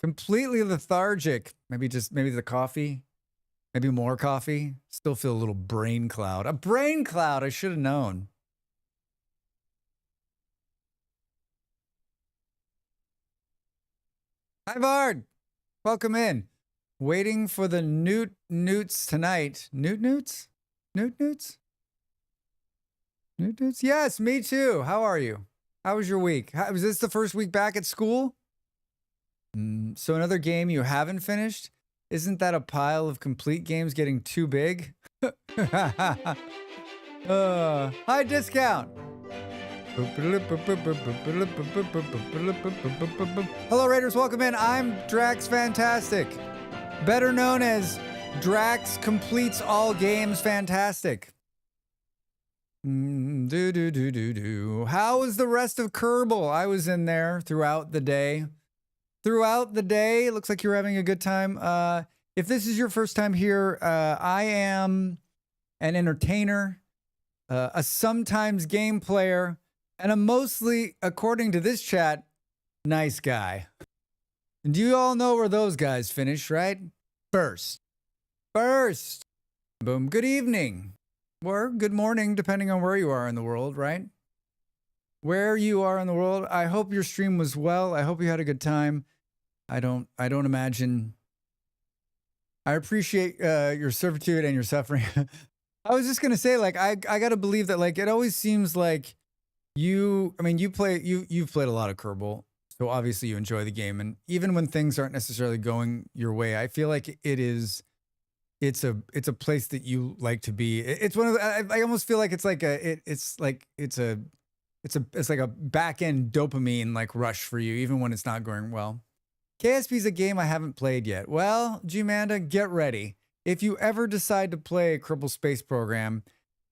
Completely lethargic. Maybe the coffee. Maybe more coffee. Still feel a little brain cloud. A brain cloud. I should have known. Hi, Vard. Welcome in. Waiting for the newts tonight. Newts? Newts? Yes, me too. How are you? How was your week? Was this the first week back at school? So another game you haven't finished? Isn't that a pile of complete games getting too big? High discount. Hello, Raiders. Welcome in. I'm Drax Fantastic, better known as Drax Completes All Games Fantastic. How was the rest of Kerbal? I was in there throughout the day. It looks like you're having a good time. If this is your first time here, I am an entertainer, a sometimes game player, and a mostly, according to this chat, nice guy. And do you all know where those guys finish, right? First. Boom. Good evening. Or good morning, depending on where you are in the world, right? Where you are in the world. I hope your stream was well. I hope you had a good time. I don't imagine. I appreciate your servitude and your suffering. I was just gonna say, like, I gotta believe that, like, it always seems like you've played a lot of Kerbal, so obviously you enjoy the game, and even when things aren't necessarily going your way, I feel like it's a place that you like to be. It's one of the, I almost feel like it's like it's like a back end dopamine like rush for you, even when it's not going well. KSP is a game I haven't played yet. Well, G-Manda, get ready. If you ever decide to play a Kerbal Space Program,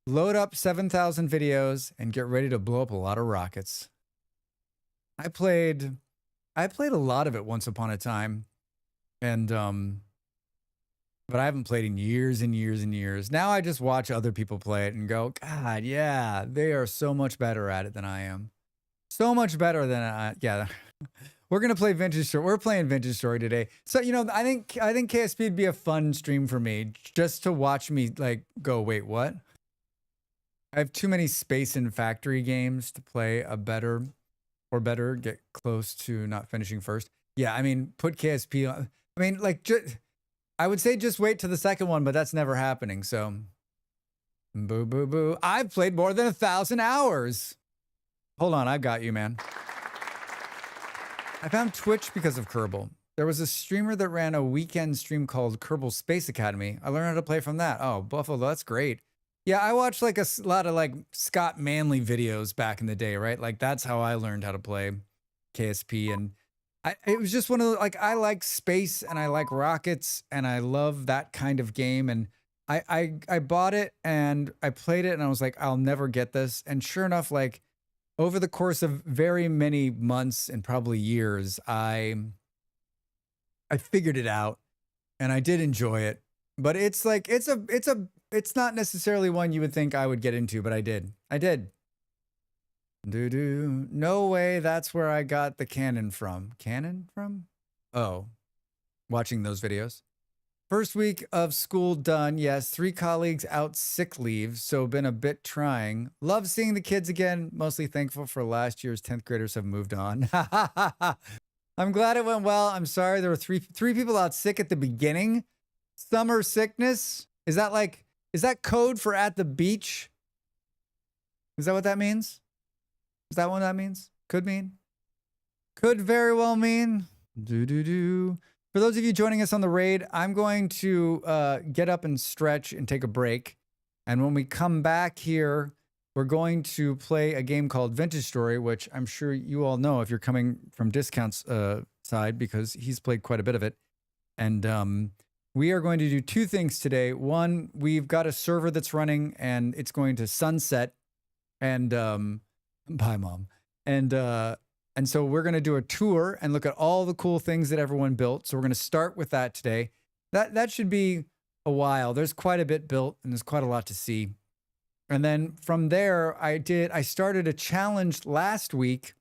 load up 7,000 videos and get ready to blow up a lot of rockets. I played a lot of it once upon a time, and but I haven't played in years and years and years. Now I just watch other people play it and go, God, yeah, they are so much better at it than I am. So much better than yeah. We're gonna play Vintage Story. We're playing Vintage Story today. So I think KSP would be a fun stream for me, just to watch me like go, wait, what? I have too many space and factory games to play get close to not finishing first. Yeah, I mean, put KSP on. I mean, like, I would say just wait to the second one, but that's never happening. So, boo. I've played more than 1,000 hours. Hold on, I've got you, man. I found Twitch because of Kerbal. There was a streamer that ran a weekend stream called Kerbal Space Academy. I learned how to play from that. Oh, Buffalo, that's great. Yeah, I watched like a lot of like Scott Manley videos back in the day, right? Like that's how I learned how to play KSP. And it was just one of the, like, I like space and I like rockets and I love that kind of game. And I bought it and I played it and I was like, I'll never get this. And sure enough, like, over the course of very many months and probably years, I figured it out and I did enjoy it. But it's like it's not necessarily one you would think I would get into, but I did. No way, that's where I got the canon from. Oh, watching those videos. First week of school done. Yes, 3 colleagues out sick leave, so been a bit trying. Love seeing the kids again. Mostly thankful for last year's 10th graders have moved on. I'm glad it went well. I'm sorry there were three people out sick at the beginning. Summer sickness. Is that code for at the beach? Is that what that means? Is that what that means? Could mean. Could very well mean. For those of you joining us on the raid, I'm going to get up and stretch and take a break. And when we come back here, we're going to play a game called Vintage Story, which I'm sure you all know if you're coming from Discount's side, because he's played quite a bit of it. And we are going to do 2 things today. One, we've got a server that's running and it's going to sunset. And bye, Mom. And so we're going to do a tour and look at all the cool things that everyone built. So we're going to start with that today. That should be a while. There's quite a bit built and there's quite a lot to see. And then from there, I started a challenge last week,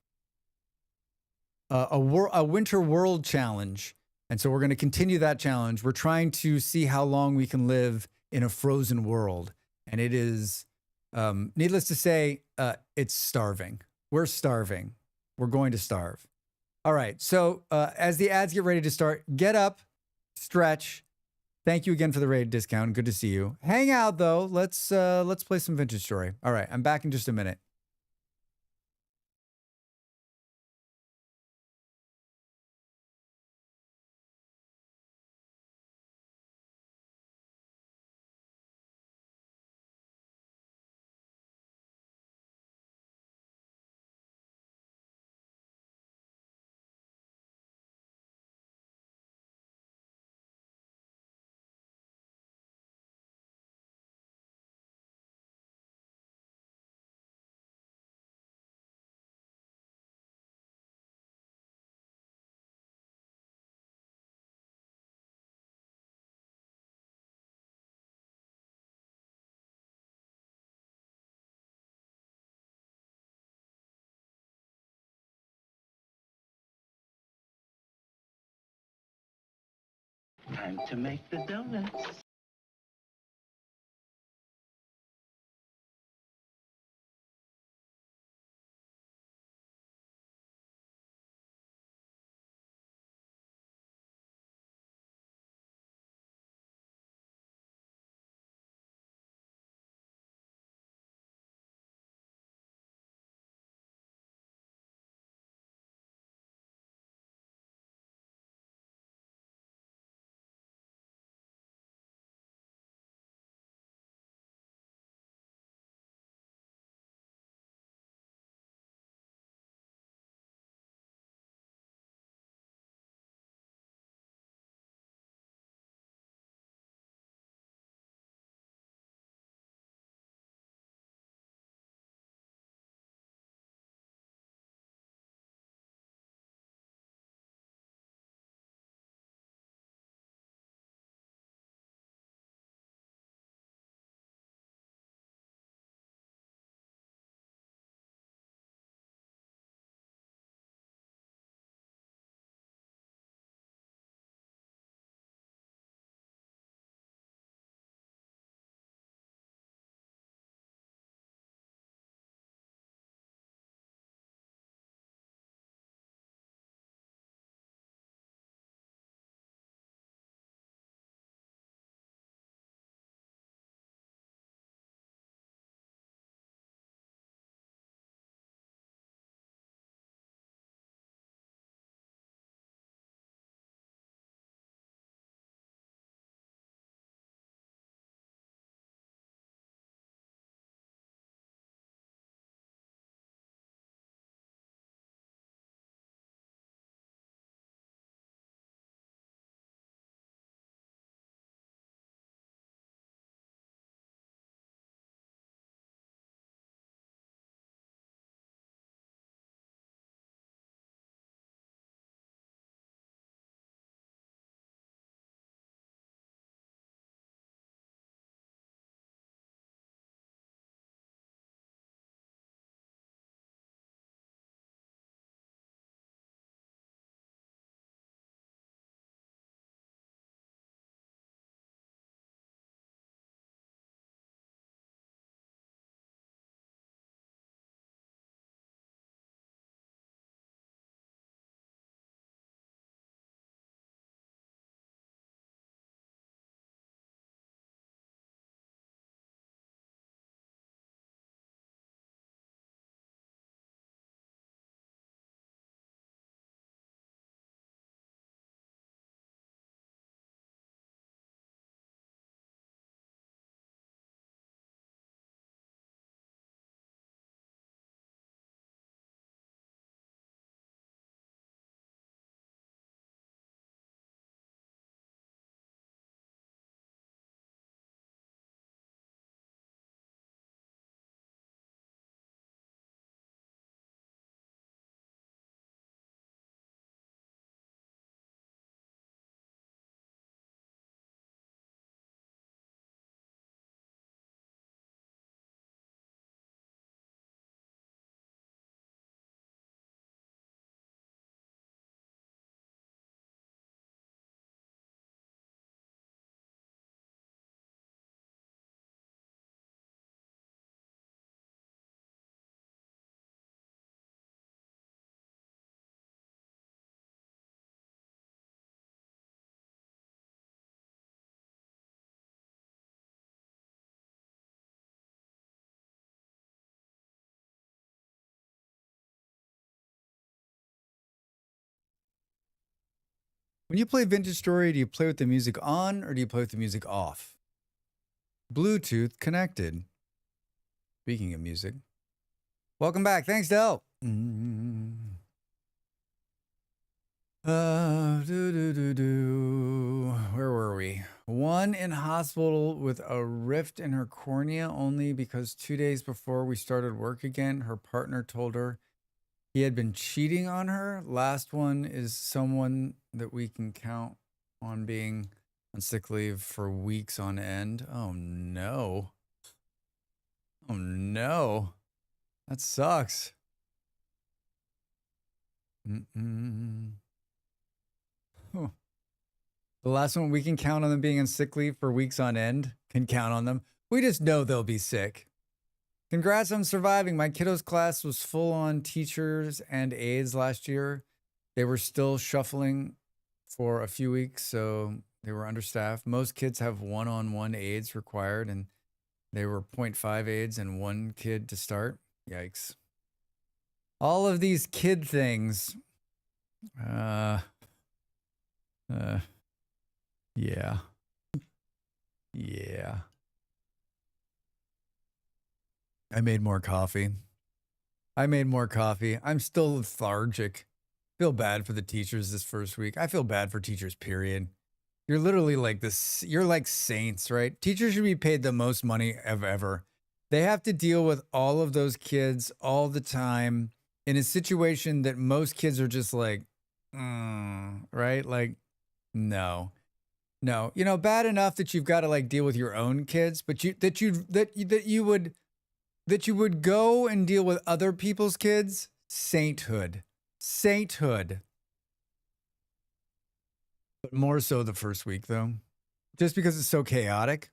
a winter world challenge. And so we're going to continue that challenge. We're trying to see how long we can live in a frozen world. And it is, needless to say, it's starving. We're starving. We're going to starve. All right. So as the ads get ready to start, get up, stretch. Thank you again for the raid discount. Good to see you. Hang out though. Let's play some Vintage Story. All right. I'm back in just a minute.
Time to make the donuts.
When you play Vintage Story, do you play with the music on or do you play with the music off? Bluetooth connected. Speaking of music. Welcome back. Thanks, Del. Where were we? One in hospital with a rift in her cornea only because 2 days before we started work again, her partner told her he had been cheating on her. Last one is someone that we can count on being on sick leave for weeks on end. Oh no. Oh no. That sucks. Huh. The last one we can count on them being on sick leave for weeks on end. Can count on them. We just know they'll be sick. Congrats on surviving. My kiddo's class was full on teachers and aides last year. They were still shuffling for a few weeks, so they were understaffed. Most kids have one-on-one aides required, and they were 0.5 aides and one kid to start. Yikes. All of these kid things. Yeah. Yeah. I made more coffee. I'm still lethargic. Feel bad for the teachers this first week. I feel bad for teachers, period. You're literally like this. You're like saints, right? Teachers should be paid the most money of ever. They have to deal with all of those kids all the time in a situation that most kids are just like, right? Like, no. You know, bad enough that you've got to like deal with your own kids, but you would go and deal with other people's kids. Sainthood. But more so the first week, though, just because it's so chaotic.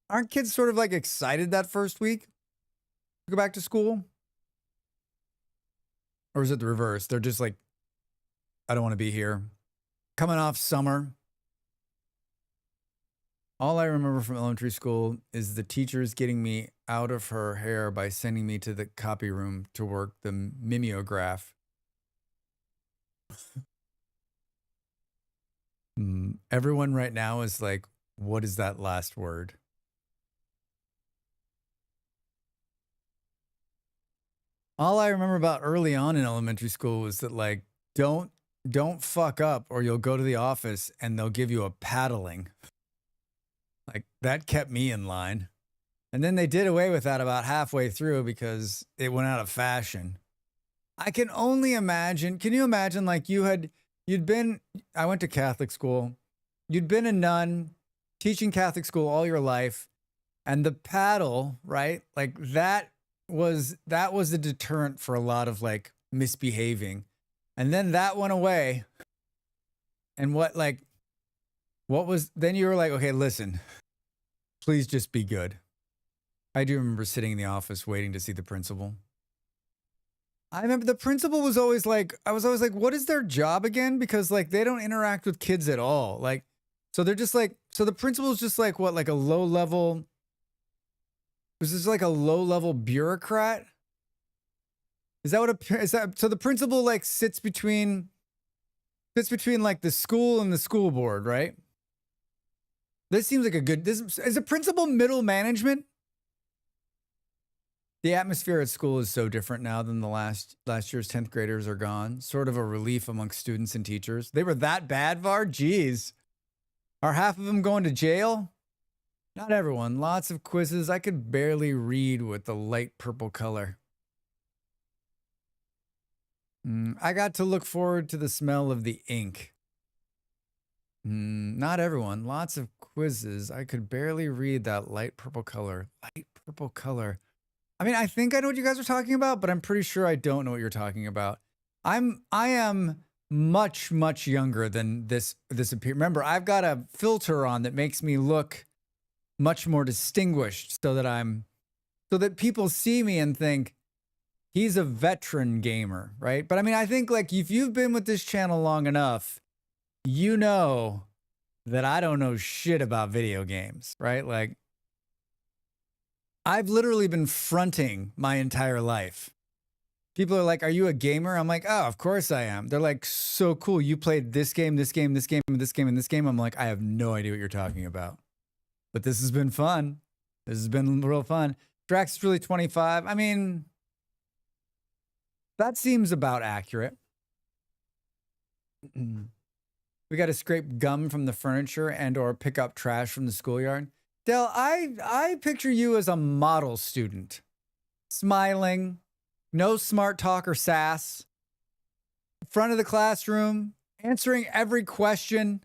Aren't kids sort of like excited that first week to go back to school? Or is it the reverse? They're just like, I don't want to be here. Coming off summer. All I remember from elementary school is the teachers getting me out of her hair by sending me to the copy room to work the mimeograph. Everyone right now is like, what is that last word? All I remember about early on in elementary school was that like, don't fuck up or you'll go to the office and they'll give you a paddling. Like that kept me in line. And then they did away with that about halfway through because it went out of fashion. I can only imagine. Can you imagine like I went to Catholic school. You'd been a nun teaching Catholic school all your life. And the paddle, right? Like that was a deterrent for a lot of like misbehaving. And then that went away. And then you were like, okay, listen, please just be good. I do remember sitting in the office waiting to see the principal. I remember the principal was always like, I was always like, what is their job again? Because like, they don't interact with kids at all. Like, so they're just like, so the principal's just like what, like a low level, was this like a low level bureaucrat? Is that so the principal like sits between like the school and the school board, right? This seems like is a principal middle management? The atmosphere at school is so different now than the last year's 10th graders are gone. Sort of a relief amongst students and teachers. They were that bad, Var? Jeez. Are half of them going to jail? Not everyone. Lots of quizzes. I could barely read with the light purple color. I got to look forward to the smell of the ink. Not everyone. Lots of quizzes. I could barely read that light purple color. Light purple color. I mean, I think I know what you guys are talking about, but I'm pretty sure I don't know what you're talking about. I am much, much younger than this appear. Remember, I've got a filter on that makes me look much more distinguished so that people see me and think he's a veteran gamer, right? But I mean, I think like if you've been with this channel long enough, you know that I don't know shit about video games, right? Like I've literally been fronting my entire life. People are like, are you a gamer? I'm like, oh, of course I am. They're like, so cool. You played this game, this game, this game, this game, and this game. I'm like, I have no idea what you're talking about. But this has been fun. This has been real fun. Drax is really 25. I mean, that seems about accurate. We got to scrape gum from the furniture and or pick up trash from the schoolyard. Del, I picture you as a model student. Smiling, no smart talk or sass. Front of the classroom, answering every question.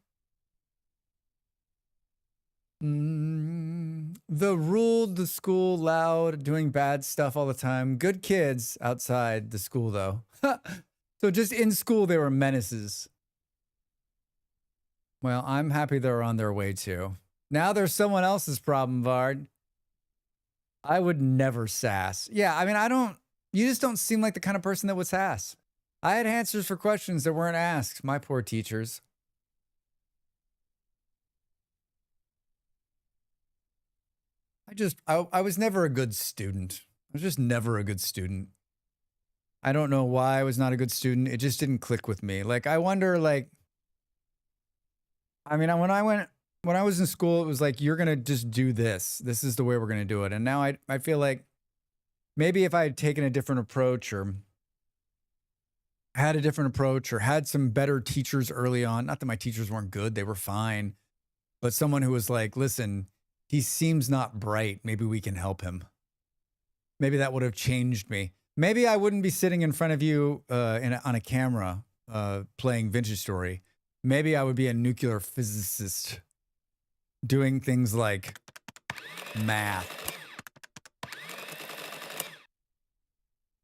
The ruled the school loud, doing bad stuff all the time. Good kids outside the school, though. So just in school, they were menaces. Well, I'm happy they're on their way, too. Now there's someone else's problem, Vard. I would never sass. Yeah, I mean, you just don't seem like the kind of person that would sass. I had answers for questions that weren't asked. My poor teachers. I was never a good student. I was just never a good student. I don't know why I was not a good student. It just didn't click with me. Like, I wonder, like, I mean, when I was in school, it was like, you're going to just do this. This is the way we're going to do it. And now I feel like maybe if I had taken a different approach or had a different approach or had some better teachers early on, not that my teachers weren't good, they were fine, but someone who was like, listen, he seems not bright. Maybe we can help him. Maybe that would have changed me. Maybe I wouldn't be sitting in front of you on a camera playing Vintage Story. Maybe I would be a nuclear physicist doing things like math.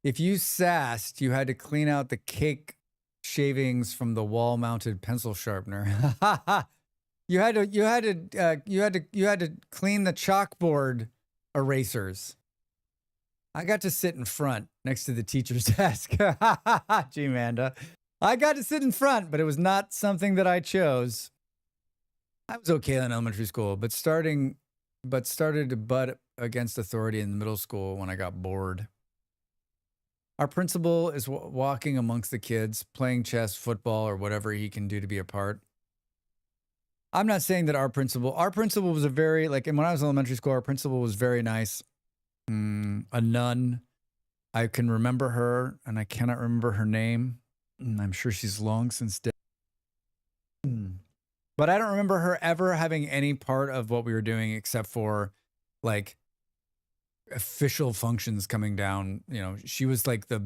If you sassed, you had to clean out the cake shavings from the wall-mounted pencil sharpener. You had to clean the chalkboard erasers. I got to sit in front next to the teacher's desk. Gee, Amanda. I got to sit in front, but it was not something that I chose. I was okay in elementary school, but started to butt against authority in middle school when I got bored. Our principal is walking amongst the kids, playing chess, football, or whatever he can do to be a part. I'm not saying that our principal was a very, like, and when I was in elementary school, our principal was very nice. A nun. I can remember her, and I cannot remember her name. I'm sure she's long since dead. But I don't remember her ever having any part of what we were doing except for, like, official functions coming down. You know, she was like the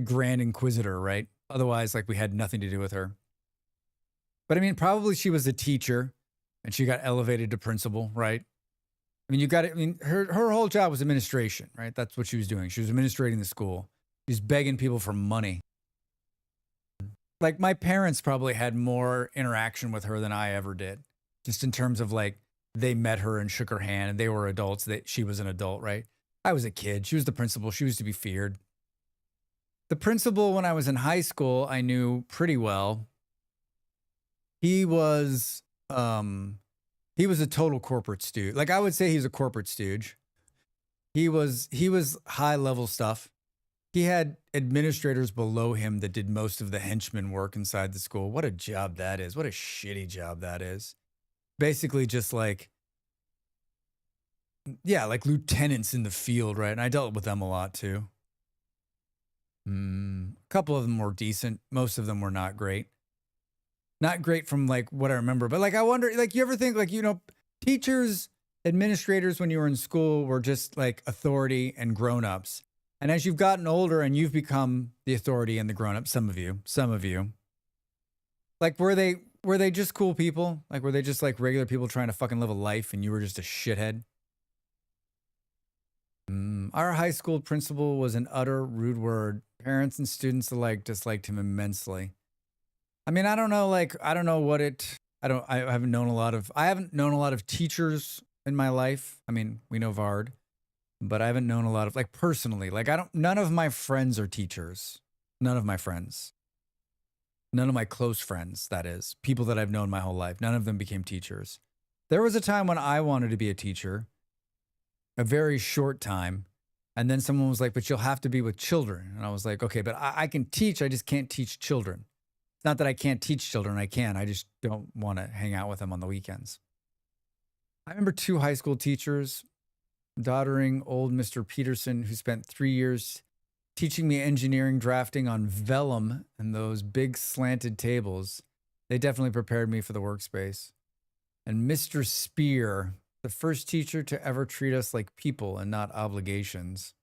Grand Inquisitor, right? Otherwise, like, we had nothing to do with her. But I mean, probably she was a teacher and she got elevated to principal, right? I mean, her whole job was administration, right? That's what she was doing. She was administrating the school. She was begging people for money. Like, my parents probably had more interaction with her than I ever did. Just in terms of, like, they met her and shook her hand and they were adults. She was an adult, right? I was a kid. She was the principal. She was to be feared. The principal, when I was in high school, I knew pretty well. He was a total corporate stooge. Like, I would say he's a corporate stooge. He was high level stuff. He had administrators below him that did most of the henchman work inside the school. What a job that is. What a shitty job that is. Basically just like, yeah, like lieutenants in the field, right? And I dealt with them a lot too. A couple of them were decent. Most of them were not great. Not great from, like, what I remember, but, like, I wonder, like, you ever think, like, you know, teachers, administrators when you were in school were just, like, authority and grown-ups. And as you've gotten older and you've become the authority and the grown-up, some of you, like, were they just cool people? Like, were they just, like, regular people trying to fucking live a life and you were just a shithead? Our high school principal was an utter rude word. Parents and students alike disliked him immensely. I mean, I don't know what I haven't known a lot of teachers in my life. I mean, we know Vard, but I haven't known a lot of, like, personally, like, none of my friends are teachers. None of my friends. None of my close friends, that is, people that I've known my whole life. None of them became teachers. There was a time when I wanted to be a teacher, a very short time. And then someone was like, but you'll have to be with children. And I was like, okay, but I can teach. I just can't teach children. It's not that I can't teach children. I can. I just don't want to hang out with them on the weekends. I remember 2 high school teachers, doddering old Mr. Peterson, who spent 3 years teaching me engineering drafting on vellum and those big slanted tables. They definitely prepared me for the workspace. And Mr. Spear, the first teacher to ever treat us like people and not obligations.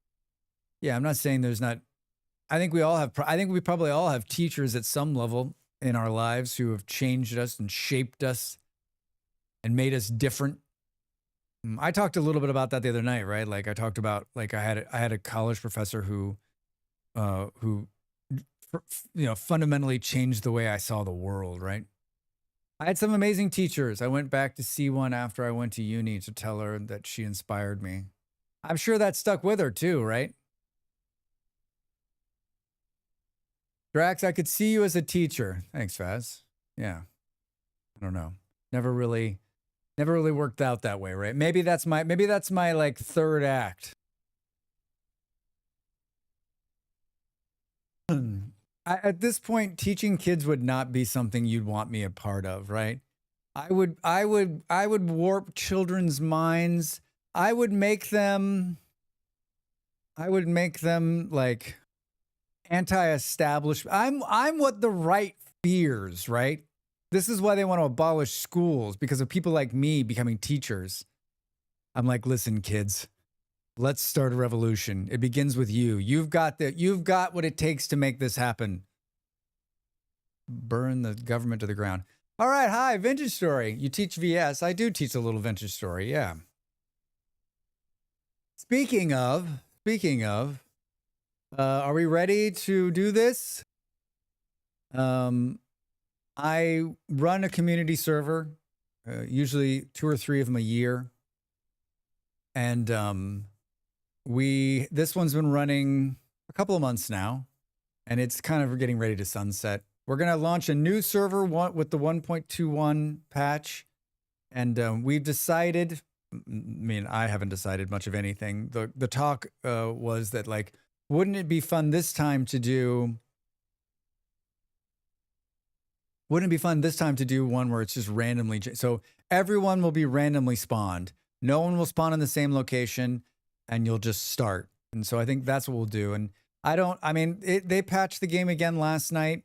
Yeah, I'm not saying there's not. I think we probably all have teachers at some level in our lives who have changed us and shaped us and made us different. I talked a little bit about that the other night, right? Like I talked about, like I had a college professor who fundamentally changed the way I saw the world, right? I had some amazing teachers. I went back to see one after I went to uni to tell her that she inspired me. I'm sure that stuck with her too, right? Drax, I could see you as a teacher. Thanks, Faz. Yeah. I don't know. Never really worked out that way, right? Maybe that's my like third act. At this point, teaching kids would not be something you'd want me a part of, right? I would warp children's minds. I would make them like anti-establishment. I'm what the right fears, right? This is why they want to abolish schools, because of people like me becoming teachers. I'm like, listen, kids, let's start a revolution. It begins with you. You've got what it takes to make this happen. Burn the government to the ground. All right. Hi, Vintage Story. You teach VS. I do teach a little Vintage Story. Yeah. Speaking of, are we ready to do this? I run a community server, usually 2 or 3 of them a year. And this one's been running a couple of months now, and it's kind of getting ready to sunset. We're going to launch a new server with the 1.21 patch. And we've decided, I haven't decided much of anything. The talk was that, like, wouldn't it be fun this time to do one where it's just randomly, so everyone will be randomly spawned. No one will spawn in the same location, and you'll just start. And so I think that's what we'll do. And they patched the game again last night.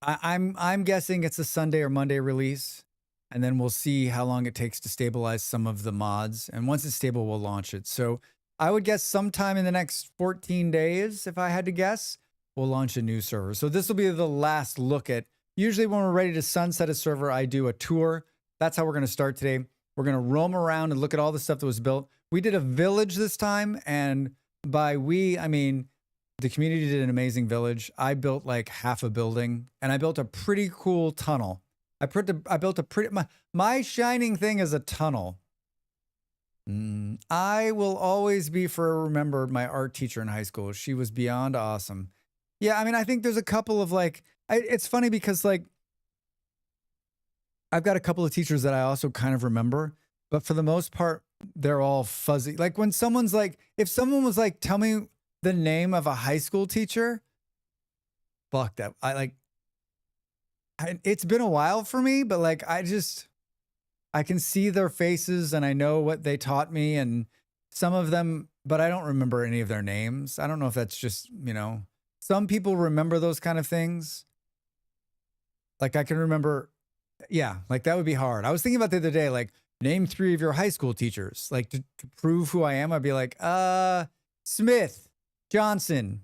I'm guessing it's a Sunday or Monday release, and then we'll see how long it takes to stabilize some of the mods. And once it's stable, we'll launch it. So I would guess sometime in the next 14 days, if I had to guess, we'll launch a new server. So this will be the last look at. Usually when we're ready to sunset a server, I do a tour. That's how we're going to start today. We're going to roam around and look at all the stuff that was built. We did a village this time, and by we, I mean the community did an amazing village. I built like half a building, and I built a pretty cool tunnel. I built a pretty, my shining thing is a tunnel. I will always be remembered my art teacher in high school. She was beyond awesome. Yeah, I think there's a couple of like, it's funny because like I've got a couple of teachers that I also kind of remember, but for the most part, they're all fuzzy. Like when someone's like, if someone was like, tell me the name of a high school teacher, fuck that. It's been a while for me, but like, I can see their faces and I know what they taught me, and some of them, but I don't remember any of their names. I don't know if that's just, some people remember those kind of things. Like I can remember, yeah, like that would be hard. I was thinking about the other day, like name 3 of your high school teachers, like to prove who I am. I'd be like, Smith, Johnson.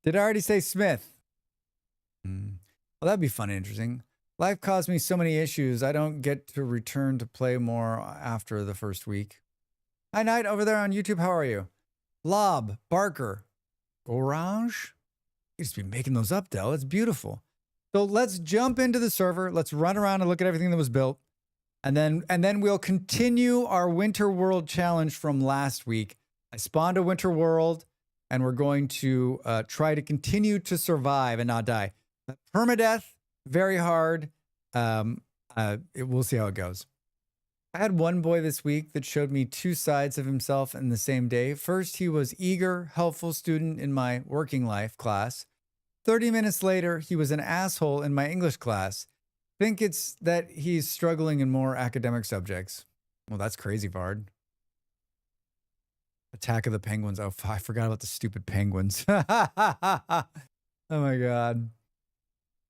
Did I already say Smith? Well, that'd be fun and interesting. Life caused me so many issues. I don't get to return to play more after the first week. Hi, Knight, over there on YouTube. How are you? Lob, Barker, Orange. You just be making those up, Del. It's beautiful. So let's jump into the server. Let's run around and look at everything that was built. And then we'll continue our Winter World challenge from last week. I spawned a Winter World, and we're going to try to continue to survive and not die. Permadeath, very hard. We'll see how it goes. I had one boy this week that showed me two sides of himself in the same day. First, he was eager, helpful student in my working life class. 30 minutes later, he was an asshole in my English class. Think it's that he's struggling in more academic subjects. Well, that's crazy, Vard. Attack of the Penguins. Oh, I forgot about the stupid penguins. Oh my God.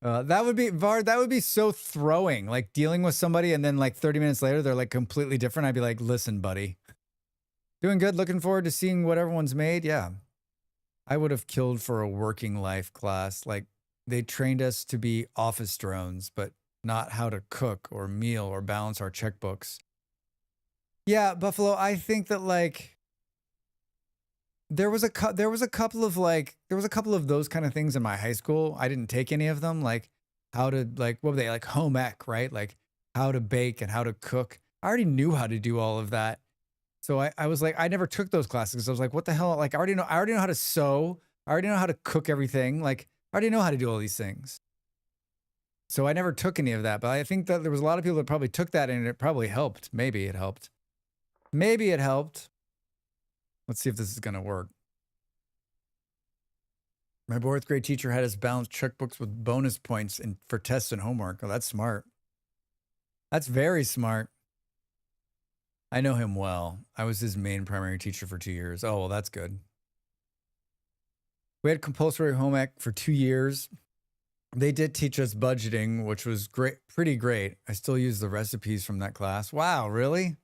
That would be, Vard, that would be so throwing, like dealing with somebody and then like 30 minutes later, they're like completely different. I'd be like, listen, buddy. Doing good. Looking forward to seeing what everyone's made. Yeah. I would have killed for a working life class. Like they trained us to be office drones, but not how to cook or meal or balance our checkbooks. Yeah, Buffalo, I think that like there was a couple of those kind of things in my high school. I didn't take any of them, like how to like what were they like home ec, right? Like how to bake and how to cook. I already knew how to do all of that. So I was like, I never took those classes because I was like, what the hell? Like I already know how to sew. I already know how to cook everything. Like I already know how to do all these things. So I never took any of that. But I think that there was a lot of people that probably took that and it probably helped. Maybe it helped. Maybe it helped. Let's see if this is going to work. My fourth grade teacher had us balance checkbooks with bonus points for tests and homework. Oh, that's smart. That's very smart. I know him well. I was his main primary teacher for 2 years. Oh, well, that's good. We had compulsory home ec for 2 years. They did teach us budgeting, which was great, pretty great. I still use the recipes from that class. Wow, really?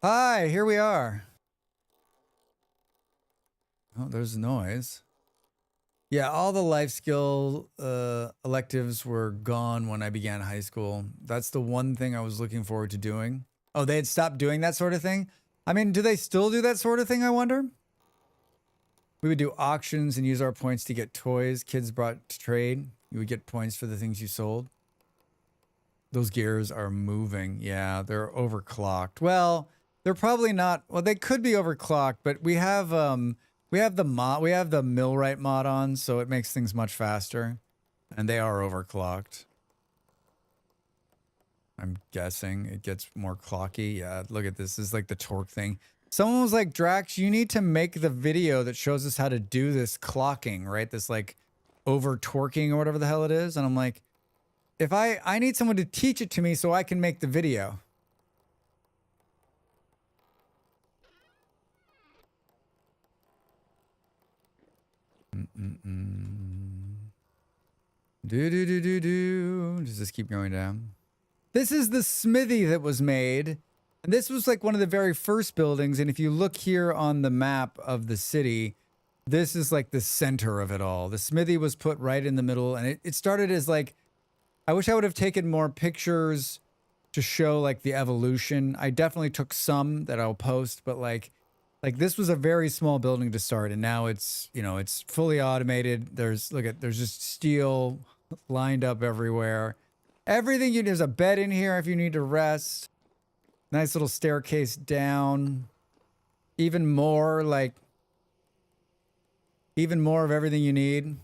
Hi, here we are. Oh, there's noise. Yeah, all the life skill electives were gone when I began high school. That's the one thing I was looking forward to doing. Oh, they had stopped doing that sort of thing? I mean, do they still do that sort of thing, I wonder? We would do auctions and use our points to get toys kids brought to trade. You would get points for the things you sold. Those gears are moving. Yeah, they're overclocked. Well, they're probably not. Well, they could be overclocked, but we have the millwright mod on, so it makes things much faster. And they are overclocked. I'm guessing it gets more clocky. Yeah, look at this. This is like the torque thing. Someone was like, Drax, you need to make the video that shows us how to do this clocking, right? This like over torquing or whatever the hell it is. And I'm like, if I need someone to teach it to me so I can make the video. Does this keep going down? This is the smithy that was made. And this was like one of the very first buildings. And if you look here on the map of the city, this is like the center of it all. The smithy was put right in the middle. And it started as like, I wish I would have taken more pictures to show like the evolution. I definitely took some that I'll post, but like this was a very small building to start. And now it's, you know, it's fully automated. There's just steel lined up everywhere. Everything there's a bed in here if you need to rest. Nice little staircase down. Even more of everything you need.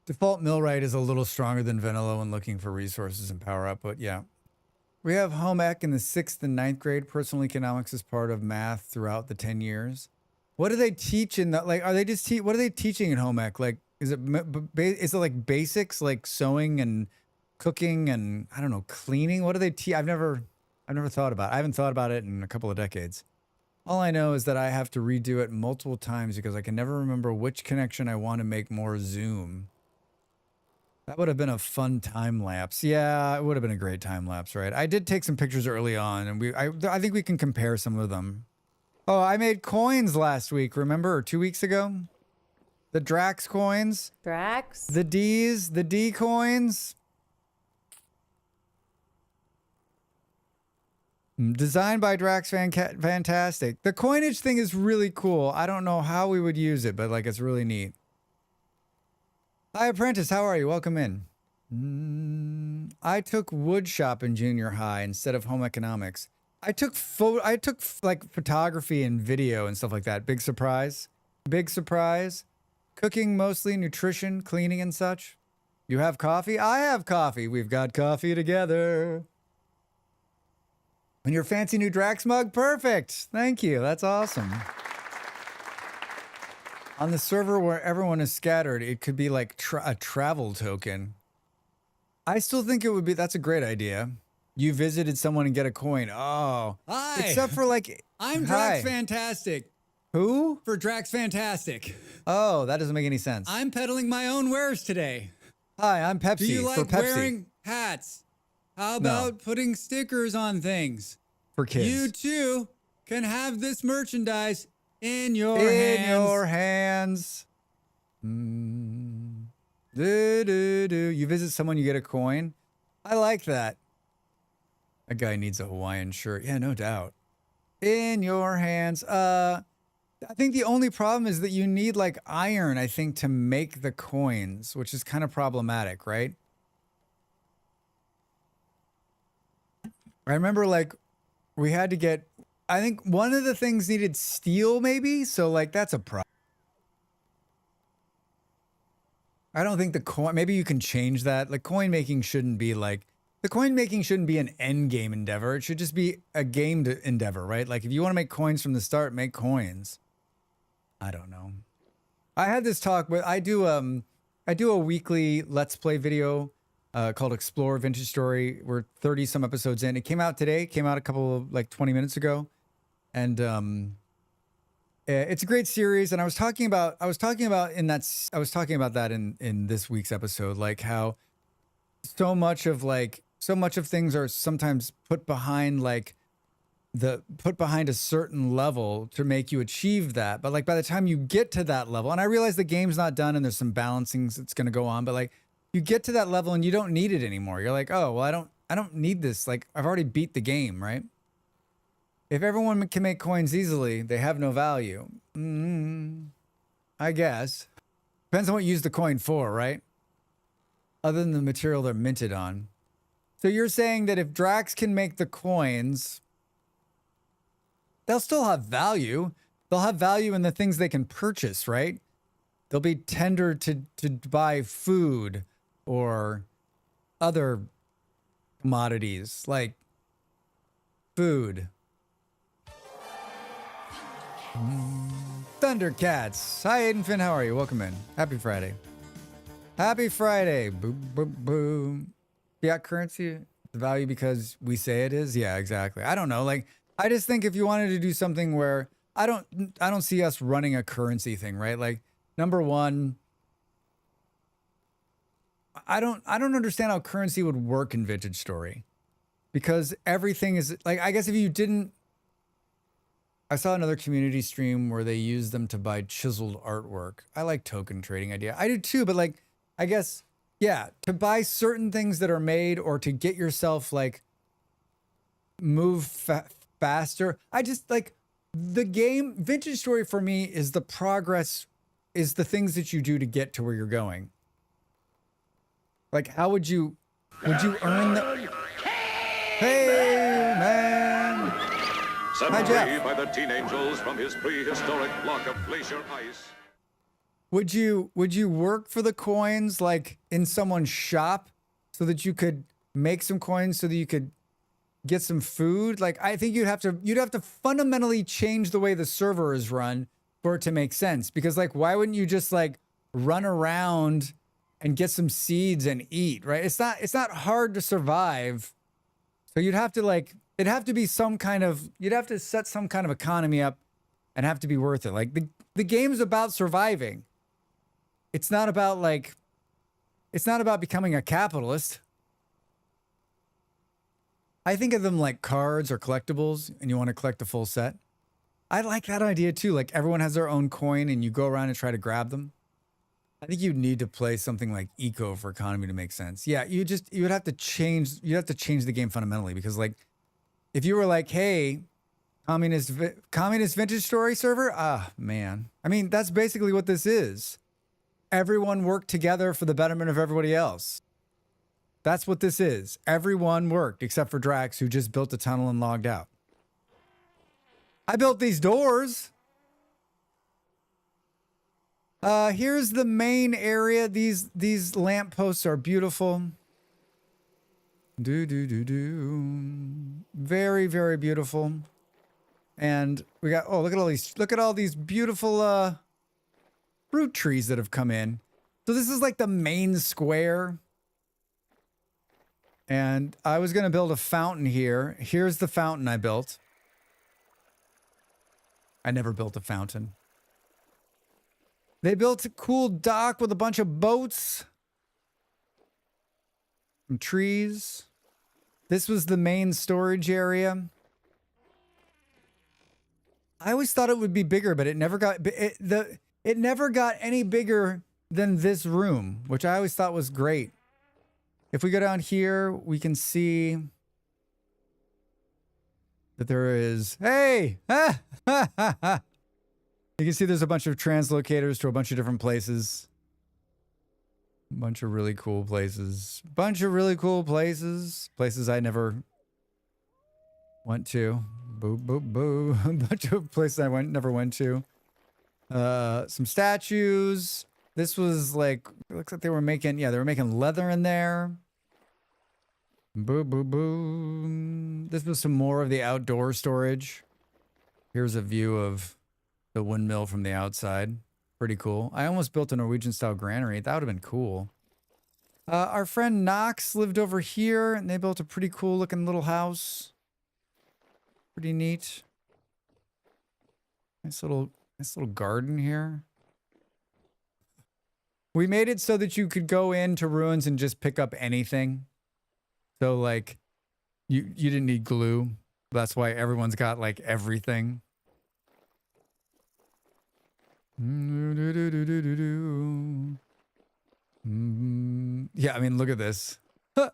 Default millwright is a little stronger than vanilla when looking for resources and power output. Yeah. We have home ec in the 6th and 9th grade. Personal economics is part of math throughout the 10 years. What do they teach in that? Like, are they just what are they teaching in home ec? Like, is it like basics like sewing and cooking and I don't know, cleaning? What do they teach? I've never thought about it. I haven't thought about it in a couple of decades. All I know is that I have to redo it multiple times because I can never remember which connection I want to make more zoom. That would have been a fun time lapse. Yeah, it would have been a great time lapse, right? I did take some pictures early on, and I think we can compare some of them. Oh, I made coins last week, remember? Or 2 weeks ago? The Drax coins.
Drax?
The D coins. Designed by Drax Fantastic. The coinage thing is really cool. I don't know how we would use it, but like it's really neat. Hi, Apprentice. How are you? Welcome in. I took wood shop in junior high instead of home economics. I took like photography and video and stuff like that. Big surprise. Big surprise. Cooking mostly, nutrition, cleaning and such. You have coffee? I have coffee. We've got coffee together. And your fancy new Drax mug? Perfect. Thank you. That's awesome. On the server where everyone is scattered, it could be like a travel token. I still think it would be, that's a great idea. You visited someone and get a coin. Oh.
Hi.
Except for like,
I'm
hi.
Drax Fantastic.
Who?
For Drax Fantastic.
Oh, that doesn't make any sense.
I'm peddling my own wares today.
Hi, I'm Pepsi.
Do you
for
like
Pepsi.
wearing hats? How about putting stickers on things?
For kids.
You too can have this merchandise in your
in
hands.
your hands. You visit someone, you get a coin. I like that. That guy needs a Hawaiian shirt. Yeah, no doubt. In your hands. I think the only problem is that you need like iron, I think, to make the coins, which is kind of problematic, right? I remember like we had to get, I think one of the things needed steel maybe. So like that's a problem. I don't think the coin, maybe you can change that. Like coin making shouldn't be like, the coin making shouldn't be an end game endeavor. It should just be a game endeavor, right? Like if you want to make coins from the start, make coins. I don't know. I had this talk, but I do a weekly Let's Play video called Explore Vintage Story. We're 30 some episodes in. It came out today, came out a couple of like 20 minutes ago. And it's a great series. And I was talking about that in this week's episode, like how so much of things are sometimes put behind a certain level to make you achieve that. But like by the time you get to that level, and I realize the game's not done and there's some balancing that's going to go on, but like you get to that level and you don't need it anymore. You're like, oh, well, I don't need this. Like I've already beat the game, right? If everyone can make coins easily, they have no value. I guess. Depends on what you use the coin for, right? Other than the material they're minted on. So you're saying that if Drax can make the coins, they'll still have value. They'll have value in the things they can purchase, right? They'll be tender to buy food or other commodities like food. Thundercats. Hi, Aiden Finn. How are you? Welcome in. Happy Friday. Happy Friday. Boom, boom, boom. Fiat currency, the value because we say it is. Yeah, exactly. I don't know. Like, I just think if you wanted to do something where I don't see us running a currency thing, right? Like, number one, I don't understand how currency would work in Vintage Story because everything is like, I guess if you didn't, I saw another community stream where they used them to buy chiseled artwork. I like token trading idea. I do too, but like, I guess, yeah, to buy certain things that are made or to get yourself like move faster. I just like the game Vintage Story for me is the progress, is the things that you do to get to where you're going. Like, how would you earn the, hey man.
Set
Hi,
free
Jeff.
by the teen angels from his prehistoric block of glacier ice.
Would you work for the coins like in someone's shop so that you could make some coins so that you could get some food? Like I think you'd have to fundamentally change the way the server is run for it to make sense. Because like why wouldn't you just like run around and get some seeds and eat, right? It's not hard to survive. So you'd have to like it'd have to be some kind of you'd have to set some kind of economy up and have to be worth it. Like the game's about surviving. It's not about becoming a capitalist. I think of them like cards or collectibles and you want to collect the full set. I like that idea too. Like everyone has their own coin and you go around and try to grab them. I think you'd need to play something like eco for economy to make sense. Yeah, you would have to change the game fundamentally because like if you were like, hey, communist Vintage Story server, man. I mean, that's basically what this is. Everyone worked together for the betterment of everybody else. That's what this is. Everyone worked except for Drax, who just built a tunnel and logged out. I built these doors. Here's the main area. These lampposts are beautiful. Very, very beautiful. And we got, oh, look at all these beautiful fruit trees that have come in. So this is like the main square. And I was going to build a fountain here. Here's the fountain I built. I never built a fountain. They built a cool dock with a bunch of boats. Some trees. This was the main storage area. I always thought it would be bigger, but it never got it never got any bigger than this room, which I always thought was great. If we go down here, we can see that there is, hey, you can see there's a bunch of translocators to a bunch of different places. A bunch of really cool places. Bunch of really cool places. Places I never went to. Boo, boo, boo. A bunch of places I never went to. Some statues. This was like, looks like they were making, yeah, they were making leather in there. Boo, boo, boo. This was some more of the outdoor storage. Here's a view of the windmill from the outside. Pretty cool. I almost built a Norwegian-style granary. That would have been cool. Our friend Knox lived over here, and they built a pretty cool-looking little house. Pretty neat. Nice little garden here. We made it so that you could go into ruins and just pick up anything. So, like, you didn't need glue. That's why everyone's got, like, everything. Yeah, I mean, look at this. Look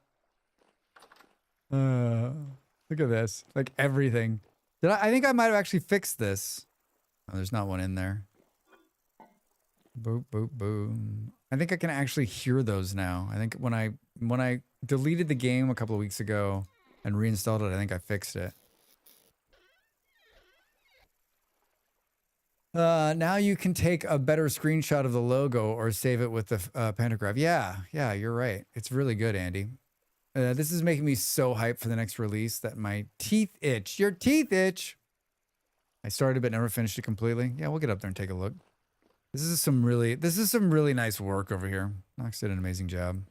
at this. Like, everything. I think I might have actually fixed this. Oh, there's not one in there. Boop, boop, boom. I think I can actually hear those now. I think when I deleted the game a couple of weeks ago and reinstalled it, I think I fixed it. Now you can take a better screenshot of the logo or save it with the pantograph. Yeah, you're right. It's really good, Andy. This is making me so hyped for the next release that my teeth itch. Your teeth itch! I started but never finished it completely. Yeah, we'll get up there and take a look. This is some really nice work over here. Knox did an amazing job.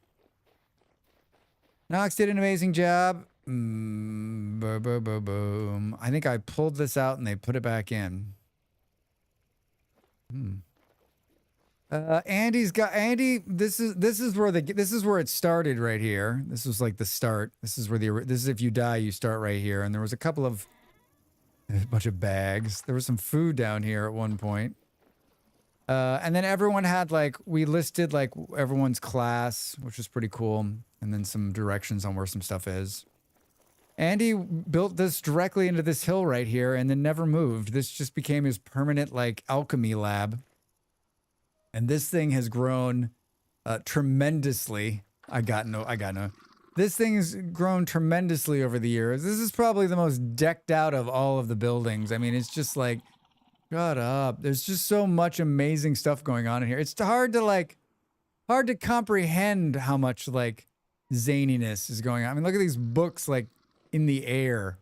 Boom, boom, boom, boom. I think I pulled this out and they put it back in. Andy. This is where it started right here. This was like the start. This is if you die, you start right here. And there was a bunch of bags. There was some food down here at one point. And then everyone had we listed everyone's class, which was pretty cool. And then some directions on where some stuff is. Andy built this directly into this hill right here and then never moved. This just became his permanent alchemy lab. And this thing has grown tremendously. This thing has grown tremendously over the years. This is probably the most decked out of all of the buildings. I mean, it's just like, shut up. There's just so much amazing stuff going on in here. It's hard to comprehend how much zaniness is going on. I mean, look at these books in the air.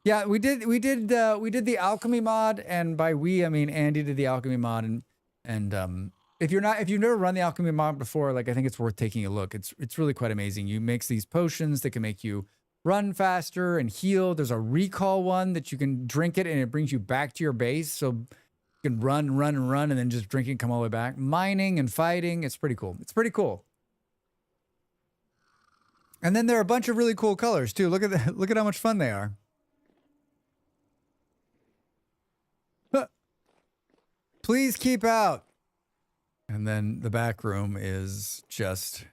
Yeah, we did the alchemy mod, and by we I mean Andy did the alchemy mod, and if you've never run the alchemy mod before, I think it's worth taking a look. It's really quite amazing. You mix these potions that can make you run faster and heal. There's a recall one that you can drink it and it brings you back to your base, so you can run, and then just drink it and come all the way back. Mining and fighting, it's pretty cool. And then there are a bunch of really cool colors too. Look at how much fun they are. Please keep out. And then the back room is just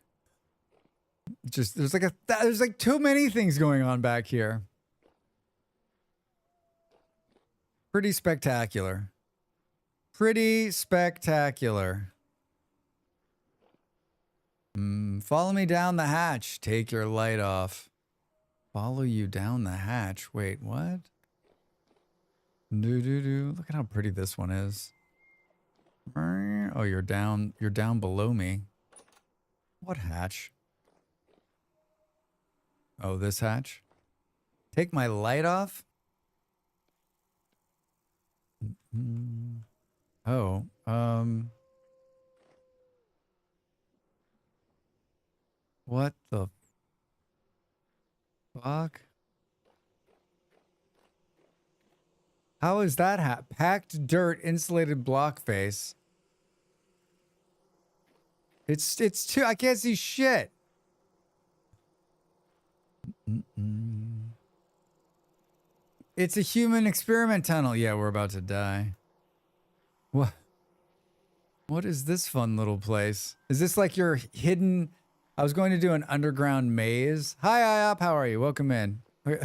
there's too many things going on back here. Pretty spectacular. Follow me down the hatch. Take your light off. Follow you down the hatch. Wait, what? Look at how pretty this one is. Oh, you're down below me. What hatch? Oh, this hatch? Take my light off? Oh, what the fuck? How is that packed dirt, insulated block face? It's too, I can't see shit. It's a human experiment tunnel. Yeah, we're about to die. What is this fun little place? Is this like your hidden? I was going to do an underground maze. Hi, IOP. How are you? Welcome in. Look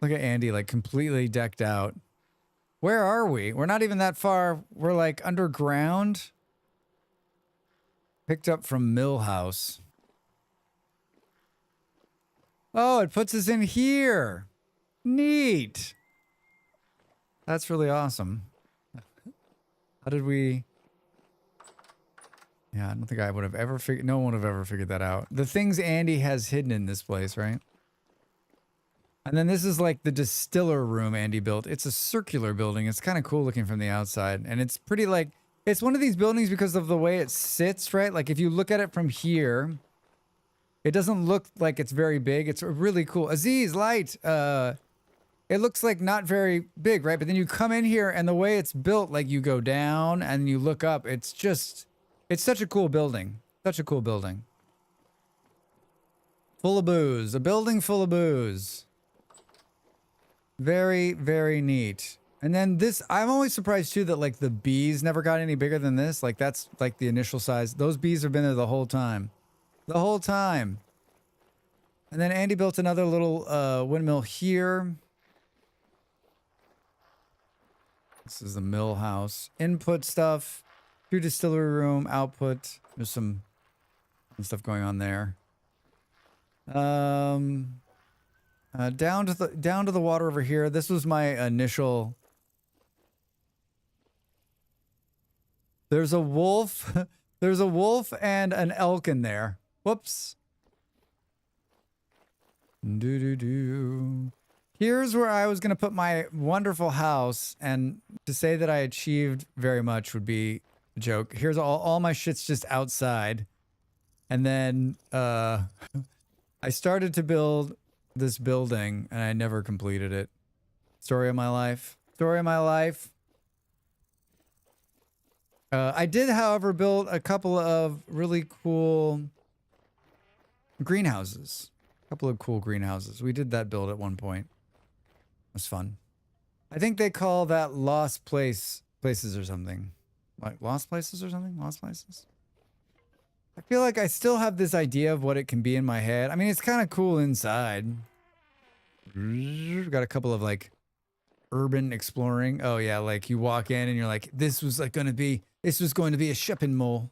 at Andy, like completely decked out. Where are we? We're not even that far. We're like underground. Picked up from Millhouse. Oh, it puts us in here. Neat. That's really awesome. How did we... Yeah, I don't think I would have ever figured... No one would have ever figured that out. The things Andy has hidden in this place, right? And then this is like the distiller room Andy built. It's a circular building. It's kind of cool looking from the outside. And it's pretty like... It's one of these buildings because of the way it sits, right? Like if you look at it from here, it doesn't look like it's very big. It's really cool. Aziz, light. It looks like not very big, right? But then you come in here and the way it's built, like you go down and you look up, it's just... It's such a cool building. Such a cool building. Full of booze. A building full of booze. Very, very neat. And then this, I'm always surprised too that like the bees never got any bigger than this. Like that's like the initial size. Those bees have been there the whole time. The whole time. And then Andy built another little windmill here. This is the mill house. Input stuff. 2 distillery room, output. There's some stuff going on there. Down to the water over here. This was my initial. There's a wolf. There's a wolf and an elk in there. Whoops. Here's where I was gonna put my wonderful house, and to say that I achieved very much would be a joke. Here's all my shit's just outside. And then I started to build this building and I never completed it. Story of my life. Story of my life. I did, however, build a couple of really cool greenhouses. A couple of cool greenhouses. We did that build at one point. It was fun. I think they call that lost places or something. Like lost places or something? Lost places? I feel like I still have this idea of what it can be in my head. I mean, it's kind of cool inside. Got a couple of like urban exploring. Oh yeah, like you walk in and you're like, this was going to be a shopping mall.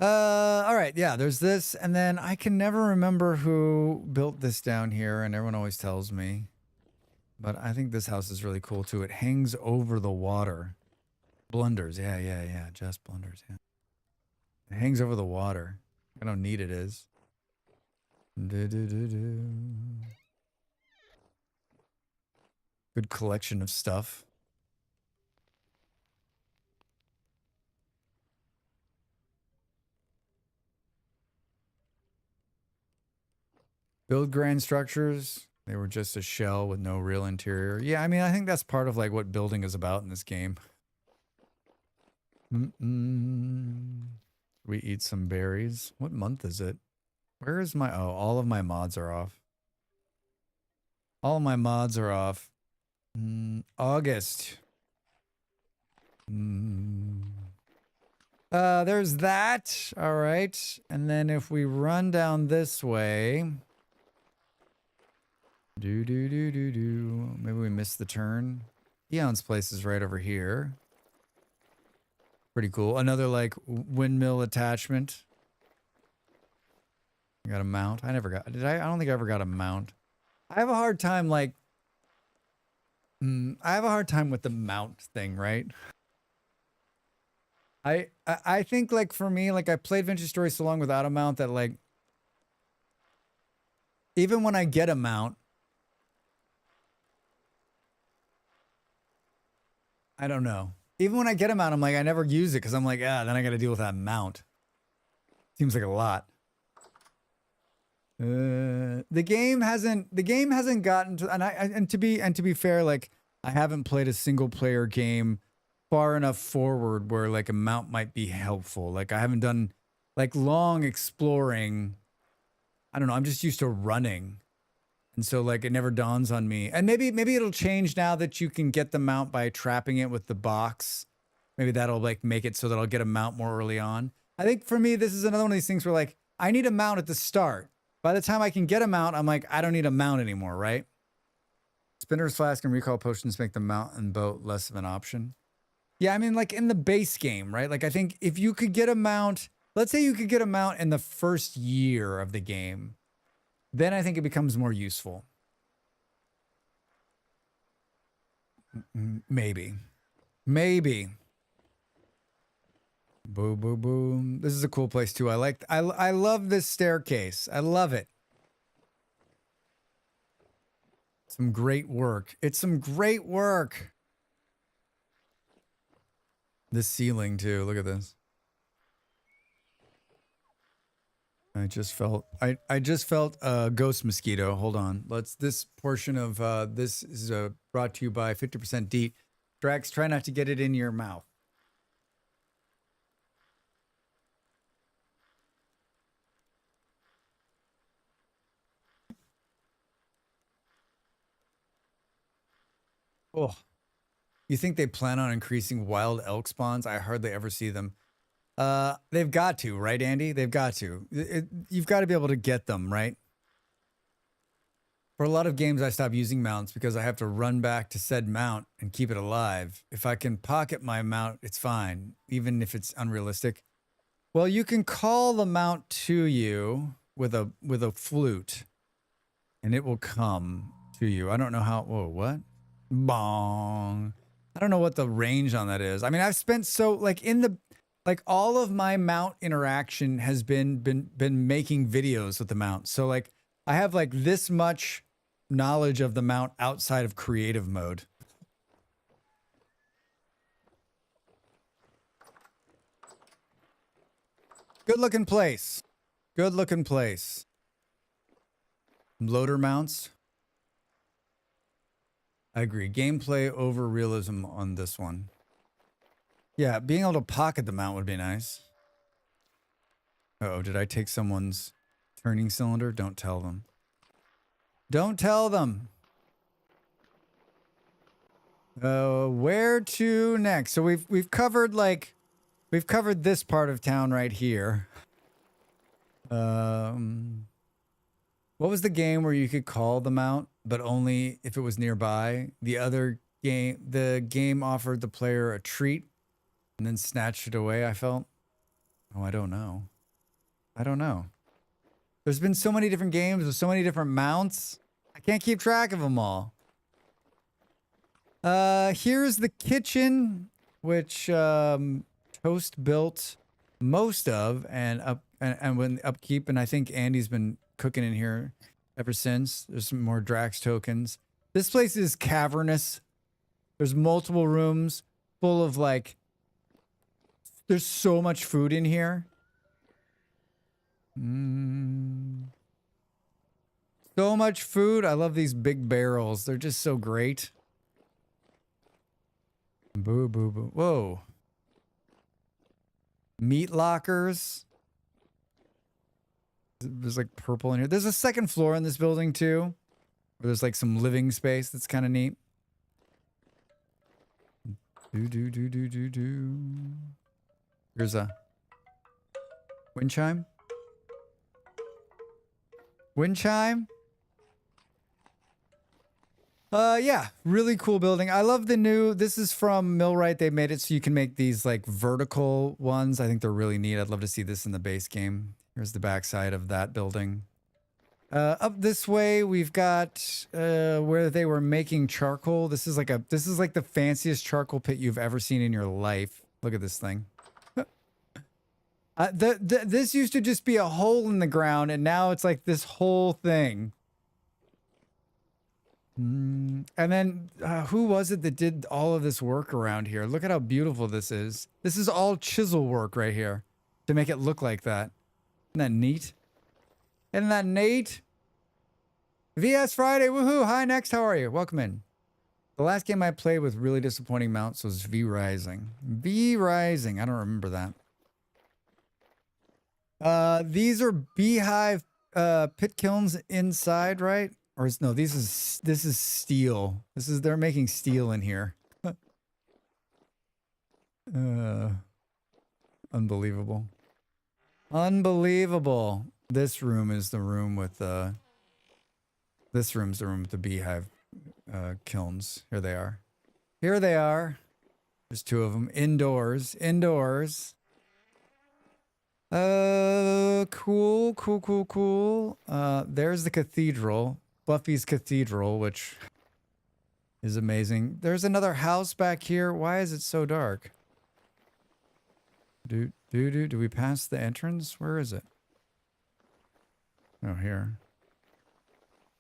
All right, yeah, there's this, and then I can never remember who built this down here, and everyone always tells me. But I think this house is really cool too. It hangs over the water. Blunders, yeah, just blunders, yeah. It hangs over the water. Look how neat it is. Good collection of stuff. Build grand structures. They were just a shell with no real interior. Yeah, I mean, I think that's part of like what building is about in this game. We eat some berries. What month is it? Where is my... Oh, all of my mods are off. All of my mods are off. August. There's that. All right. And then if we run down this way... Maybe we missed the turn. Eon's place is right over here. Pretty cool. Another like windmill attachment. got a mount. I never got. Did I? I don't think I ever got a mount. I have a hard time like. I have a hard time with the mount thing, right? I think like for me, like I played Vintage Story so long without a mount that like even when I get a mount, I don't know. Even when I get a mount, I'm like I never use it because I'm like, then I got to deal with that mount. Seems like a lot. The game hasn't gotten to, and to be fair, like I haven't played a single player game far enough forward where like a mount might be helpful. Like I haven't done like long exploring. I don't know. I'm just used to running. And so like it never dawns on me. And maybe it'll change now that you can get the mount by trapping it with the box. Maybe that'll like make it so that I'll get a mount more early on. I think for me, this is another one of these things where like I need a mount at the start. By the time I can get a mount, I'm like, I don't need a mount anymore, right? Spinner's Flask and Recall Potions make the mount and boat less of an option. Yeah, I mean, like in the base game, right? Like I think if you could get a mount, let's say you could get a mount in the first year of the game, then I think it becomes more useful. Maybe. Boo, boo, boo. This is a cool place too. I love this staircase. I love it. Some great work. It's some great work. This ceiling too. Look at this. I just felt a ghost mosquito. Hold on. This portion of this is brought to you by 50% DEET. Drax, try not to get it in your mouth. Oh, you think they plan on increasing wild elk spawns? I hardly ever see them. They've got to, right, Andy? They've got to. You've got to be able to get them, right? For a lot of games, I stop using mounts because I have to run back to said mount and keep it alive. If I can pocket my mount, it's fine, even if it's unrealistic. Well, you can call the mount to you with a flute, and it will come to you. I don't know how. Whoa, what? Bong. I don't know what the range on that is. I mean, I've spent so like all of my mount interaction has been making videos with the mount. So like I have like this much knowledge of the mount outside of creative mode. Good looking place. Good looking place. Loader mounts. I agree. Gameplay over realism on this one. Yeah, being able to pocket the mount would be nice. Uh-oh, did I take someone's turning cylinder? Don't tell them. Don't tell them. Where to next? So we've covered this part of town right here. What was the game where you could call the mount, but only if it was nearby? The game offered the player a treat and then snatched it away, I felt. Oh, I don't know. There's been so many different games with so many different mounts. I can't keep track of them all. Here's the kitchen, which Toast built most of and when upkeep, and I think Andy's been cooking in here ever since. There's some more Drax tokens. This place is cavernous. There's multiple rooms full of like, there's so much food in here. So much food. I love these big barrels. They're just so great. Boo, boo, boo. Whoa. Meat lockers. There's like purple in here. There's a second floor in this building too, where there's like some living space that's kind of neat. Here's a wind chime. Wind chime. Yeah, really cool building. I love the new, this is from Millwright. They made it so you can make these like vertical ones. I think they're really neat. I'd love to see this in the base game. Here's the backside of that building. Up this way, we've got where they were making charcoal. This is like the fanciest charcoal pit you've ever seen in your life. Look at this thing. This used to just be a hole in the ground, and now it's like this whole thing. And then who was it that did all of this work around here? Look at how beautiful this is. This is all chisel work right here to make it look like that. Isn't that neat? Isn't that neat? VS Friday, woohoo! Hi, Next, how are you? Welcome in. The last game I played with really disappointing mounts was V Rising. V Rising, I don't remember that. These are beehive pit kilns inside, right? Or is, no, this is steel. They're making steel in here. Unbelievable. Unbelievable. This room is the room with the beehive kilns. Here they are. Here they are. There's two of them. Indoors. Indoors. Cool. There's the cathedral. Buffy's Cathedral, which is amazing. There's another house back here. Why is it so dark? Do we pass the entrance? Where is it? Oh, here.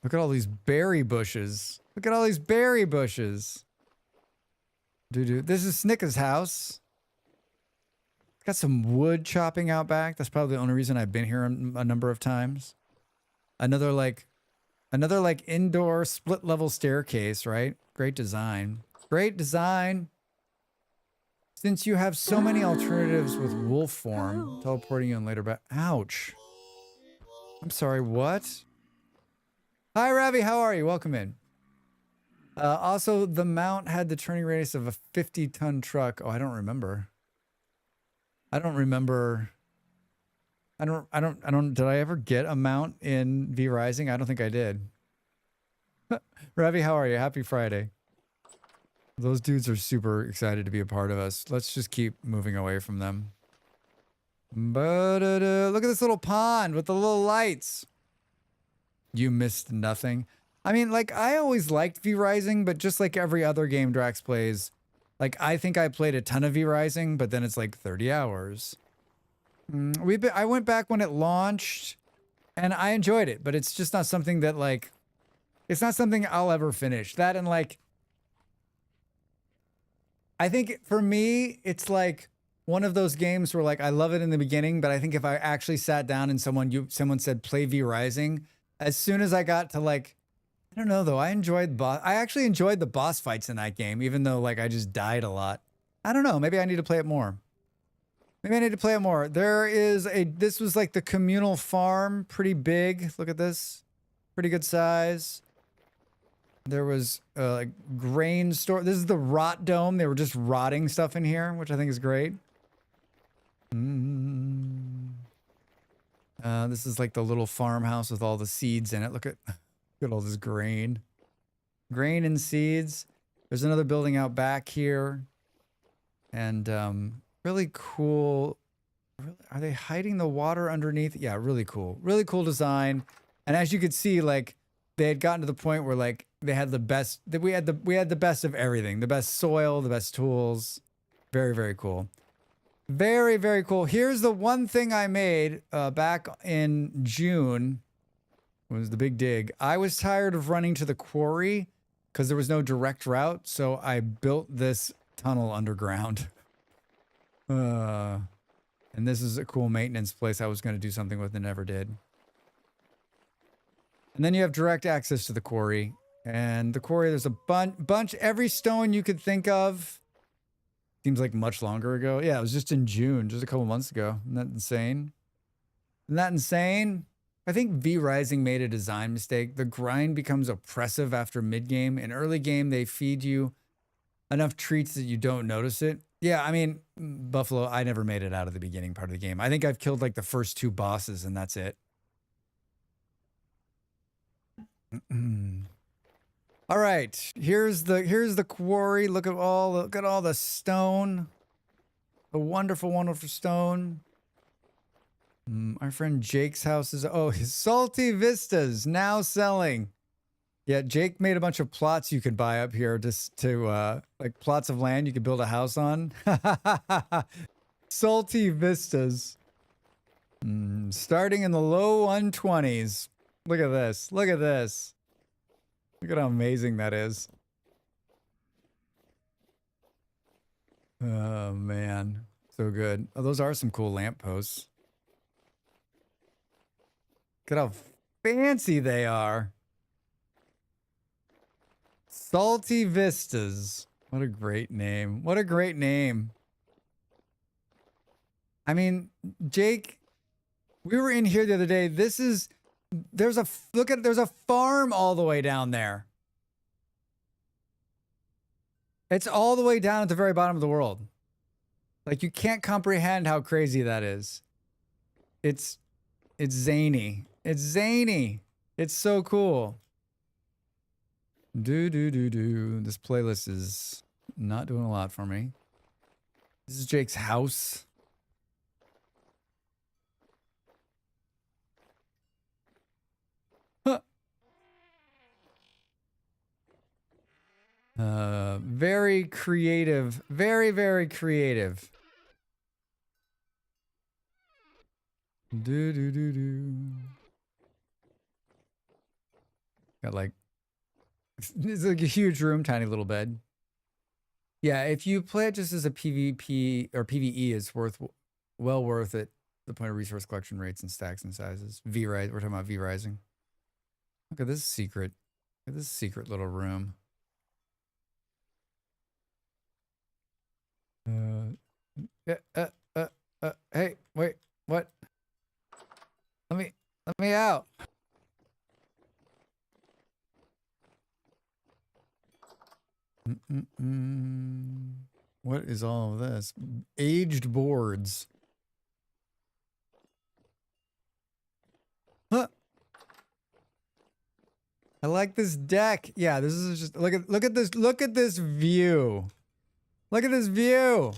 Look at all these berry bushes. Look at all these berry bushes. This is Snicka's house. Got some wood chopping out back. That's probably the only reason I've been here a number of times. Another indoor split level staircase, right? Great design. Great design. Since you have so many alternatives with wolf form, teleporting you in later back. Ouch. I'm sorry, what? Hi, Ravi, how are you? Welcome in. Also, the mount had the turning radius of a 50-ton truck. Oh, I don't remember. Did I ever get a mount in V Rising? I don't think I did. Ravi, how are you? Happy Friday. Those dudes are super excited to be a part of us. Let's just keep moving away from them. Look at this little pond with the little lights. You missed nothing. I mean, like, I always liked V Rising, but just like every other game Drax plays, like, I think I played a ton of V Rising, but then it's like 30 hours. I went back when it launched, and I enjoyed it, but it's just not something that, like, it's not something I'll ever finish. That and, like, I think for me, it's like one of those games where, like, I love it in the beginning, but I think if I actually sat down and someone said play V Rising, as soon as I got to, like, I don't know though, I actually enjoyed the boss fights in that game, even though, like, I just died a lot. I don't know, maybe I need to play it more. This was like the communal farm, pretty big. Look at this, pretty good size. There was like grain store. This is the rot dome. They were just rotting stuff in here, which I think is great. This is like the little farmhouse with all the seeds in it. Look at all this grain and seeds. There's another building out back here, and really cool. Are they hiding the water underneath? Yeah, really cool design. And as you could see, like, they had gotten to the point where, like, they had the best. We had the best of everything. The best soil, the best tools. Very, very cool. Very, very cool. Here's the one thing I made back in June. Was the big dig. I was tired of running to the quarry because there was no direct route, so I built this tunnel underground. And this is a cool maintenance place I was going to do something with and never did. And then you have direct access to the quarry. And the quarry, there's a bunch, every stone you could think of. Seems like much longer ago. Yeah, it was just in June, just a couple months ago. Isn't that insane? Isn't that insane? I think V Rising made a design mistake. The grind becomes oppressive after mid-game. In early game, they feed you enough treats that you don't notice it. Yeah, I mean, Buffalo, I never made it out of the beginning part of the game. I think I've killed like the first 2 bosses and that's it. All right, here's the quarry. Look at all the stone. The wonderful, wonderful stone. Our friend Jake's house is his Salty Vistas now selling. Yeah, Jake made a bunch of plots you could buy up here just to like plots of land you could build a house on. Salty Vistas. Starting in the low 120s. Look at this. Look at this. Look at how amazing that is. Oh, man. So good. Oh, those are some cool lampposts. Look at how fancy they are. Salty Vistas. What a great name. What a great name. I mean, Jake, we were in here the other day. There's a farm all the way down there. It's all the way down at the very bottom of the world. Like, you can't comprehend how crazy that is. It's zany. It's zany. It's so cool. This playlist is not doing a lot for me. This is Jake's house. Very creative. Very, very creative. Got like, it's like a huge room, tiny little bed. Yeah, if you play it just as a PvP or PvE, it's well worth it. The point of resource collection rates and stacks and sizes. V-Rise, we're talking about V-Rising. Look at this secret. Look at this secret little room. Hey, wait, what? Let me out. What is all of this? Aged boards. Huh. I like this deck. Yeah, this is just look at this view. Look at this view.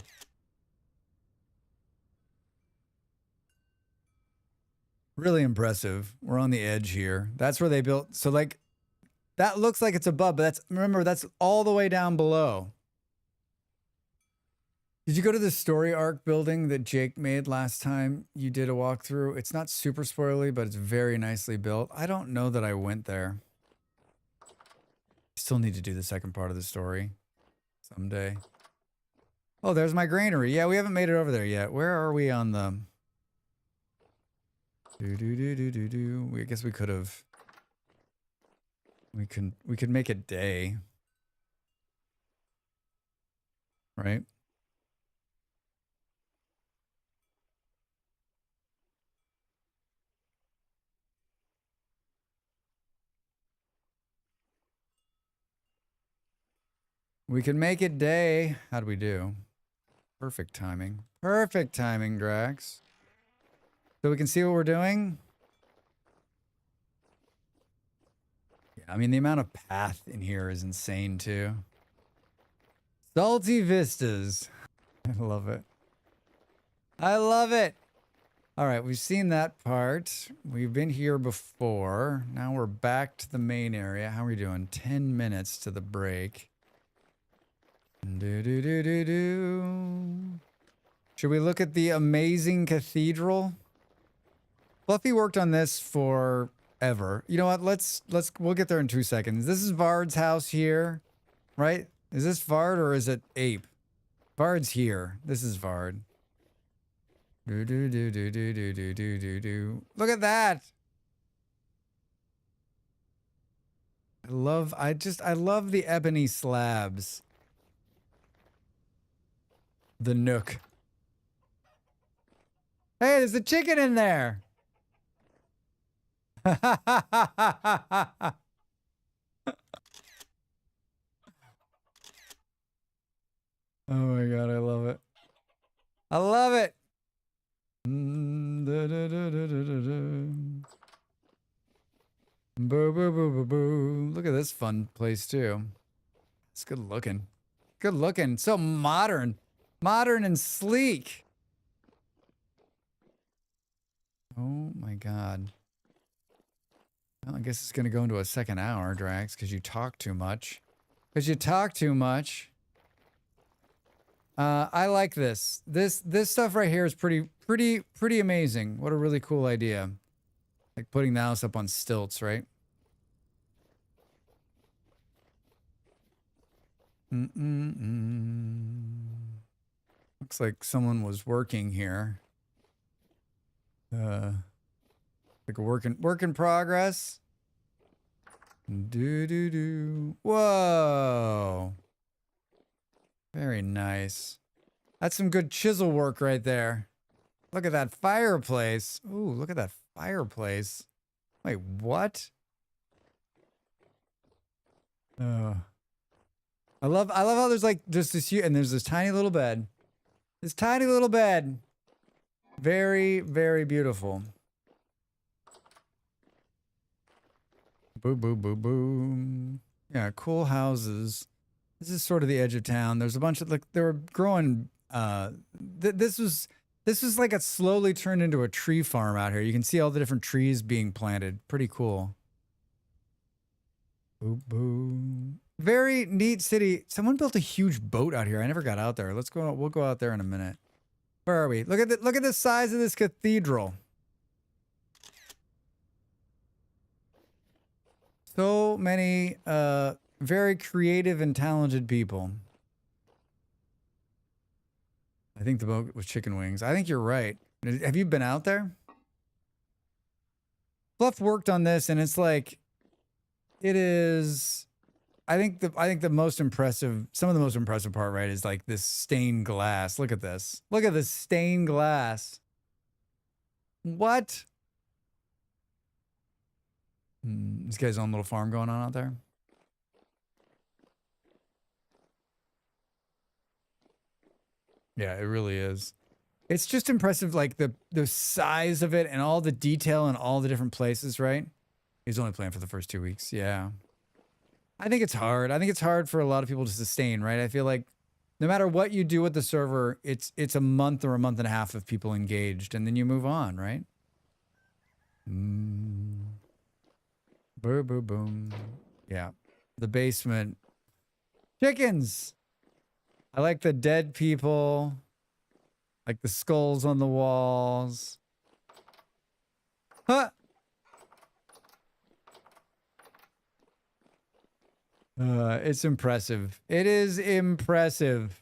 Really impressive. We're on the edge here. That's where they built. So like, that looks like it's above, but remember, that's all the way down below. Did you go to the story arc building that Jake made last time you did a walkthrough? It's not super spoilery, but it's very nicely built. I don't know that I went there. Still need to do the second part of the story someday. Oh, there's my granary. Yeah, we haven't made it over there yet. Where are we on the... I guess we could have... We could make it day. Right? We can make it day. How do we do? Perfect timing. Perfect timing, Drax. So we can see what we're doing. Yeah, I mean, the amount of path in here is insane, too. Salty Vistas. I love it. I love it. All right, we've seen that part. We've been here before. Now we're back to the main area. How are we doing? 10 minutes to the break. Should we look at the amazing cathedral? Fluffy worked on this forever. You know what? We'll get there in 2 seconds. This is Vard's house here, right? Is this Vard or is it Ape? Vard's here. This is Vard. Look at that. I love the ebony slabs. The nook. Hey, there's a chicken in there. Oh my God, I love it. I love it. Boo, boo, boo, boo, boo. Look at this fun place, too. It's good looking. Good looking. So modern. Modern and sleek. Oh, my God. Well, I guess it's going to go into a second hour, Drax, because you talk too much. Because you talk too much. I like this. This stuff right here is pretty amazing. What a really cool idea. Like putting the house up on stilts, right? Looks like someone was working here. Like a work in progress. Do. Whoa. Very nice. That's some good chisel work right there. Look at that fireplace. Ooh, look at that fireplace. Wait, what? I love how there's like just this huge, and there's this tiny little bed. This tiny little bed. Very, very beautiful. Boo, boo, boo, boo. Yeah, cool houses. This is sort of the edge of town. There's a bunch of, like, they were growing, this was like it slowly turned into a tree farm out here. You can see all the different trees being planted. Pretty cool. Boo, boo. Very neat city. Someone built a huge boat out here. I never got out there. Let's go. We'll go out there in a minute. Where are we? Look at the size of this cathedral. So many very creative and talented people. I think the boat was chicken wings. I think you're right. Have you been out there? Fluff worked on this, and it's like, it is. I think the most impressive, some of the most impressive part, right, is like this stained glass. Look at this. Look at this stained glass. What? This guy's own little farm going on out there. Yeah, it really is. It's just impressive, like the size of it and all the detail in all the different places, right? He's only playing for the first 2 weeks. Yeah. I think it's hard. I think it's hard for a lot of people to sustain, right? I feel like no matter what you do with the server, it's a month or a month and a half of people engaged, and then you move on, right? Boom, boom, boom. Yeah. The basement. Chickens! I like the dead people. Like the skulls on the walls. Huh! It's impressive. It is impressive.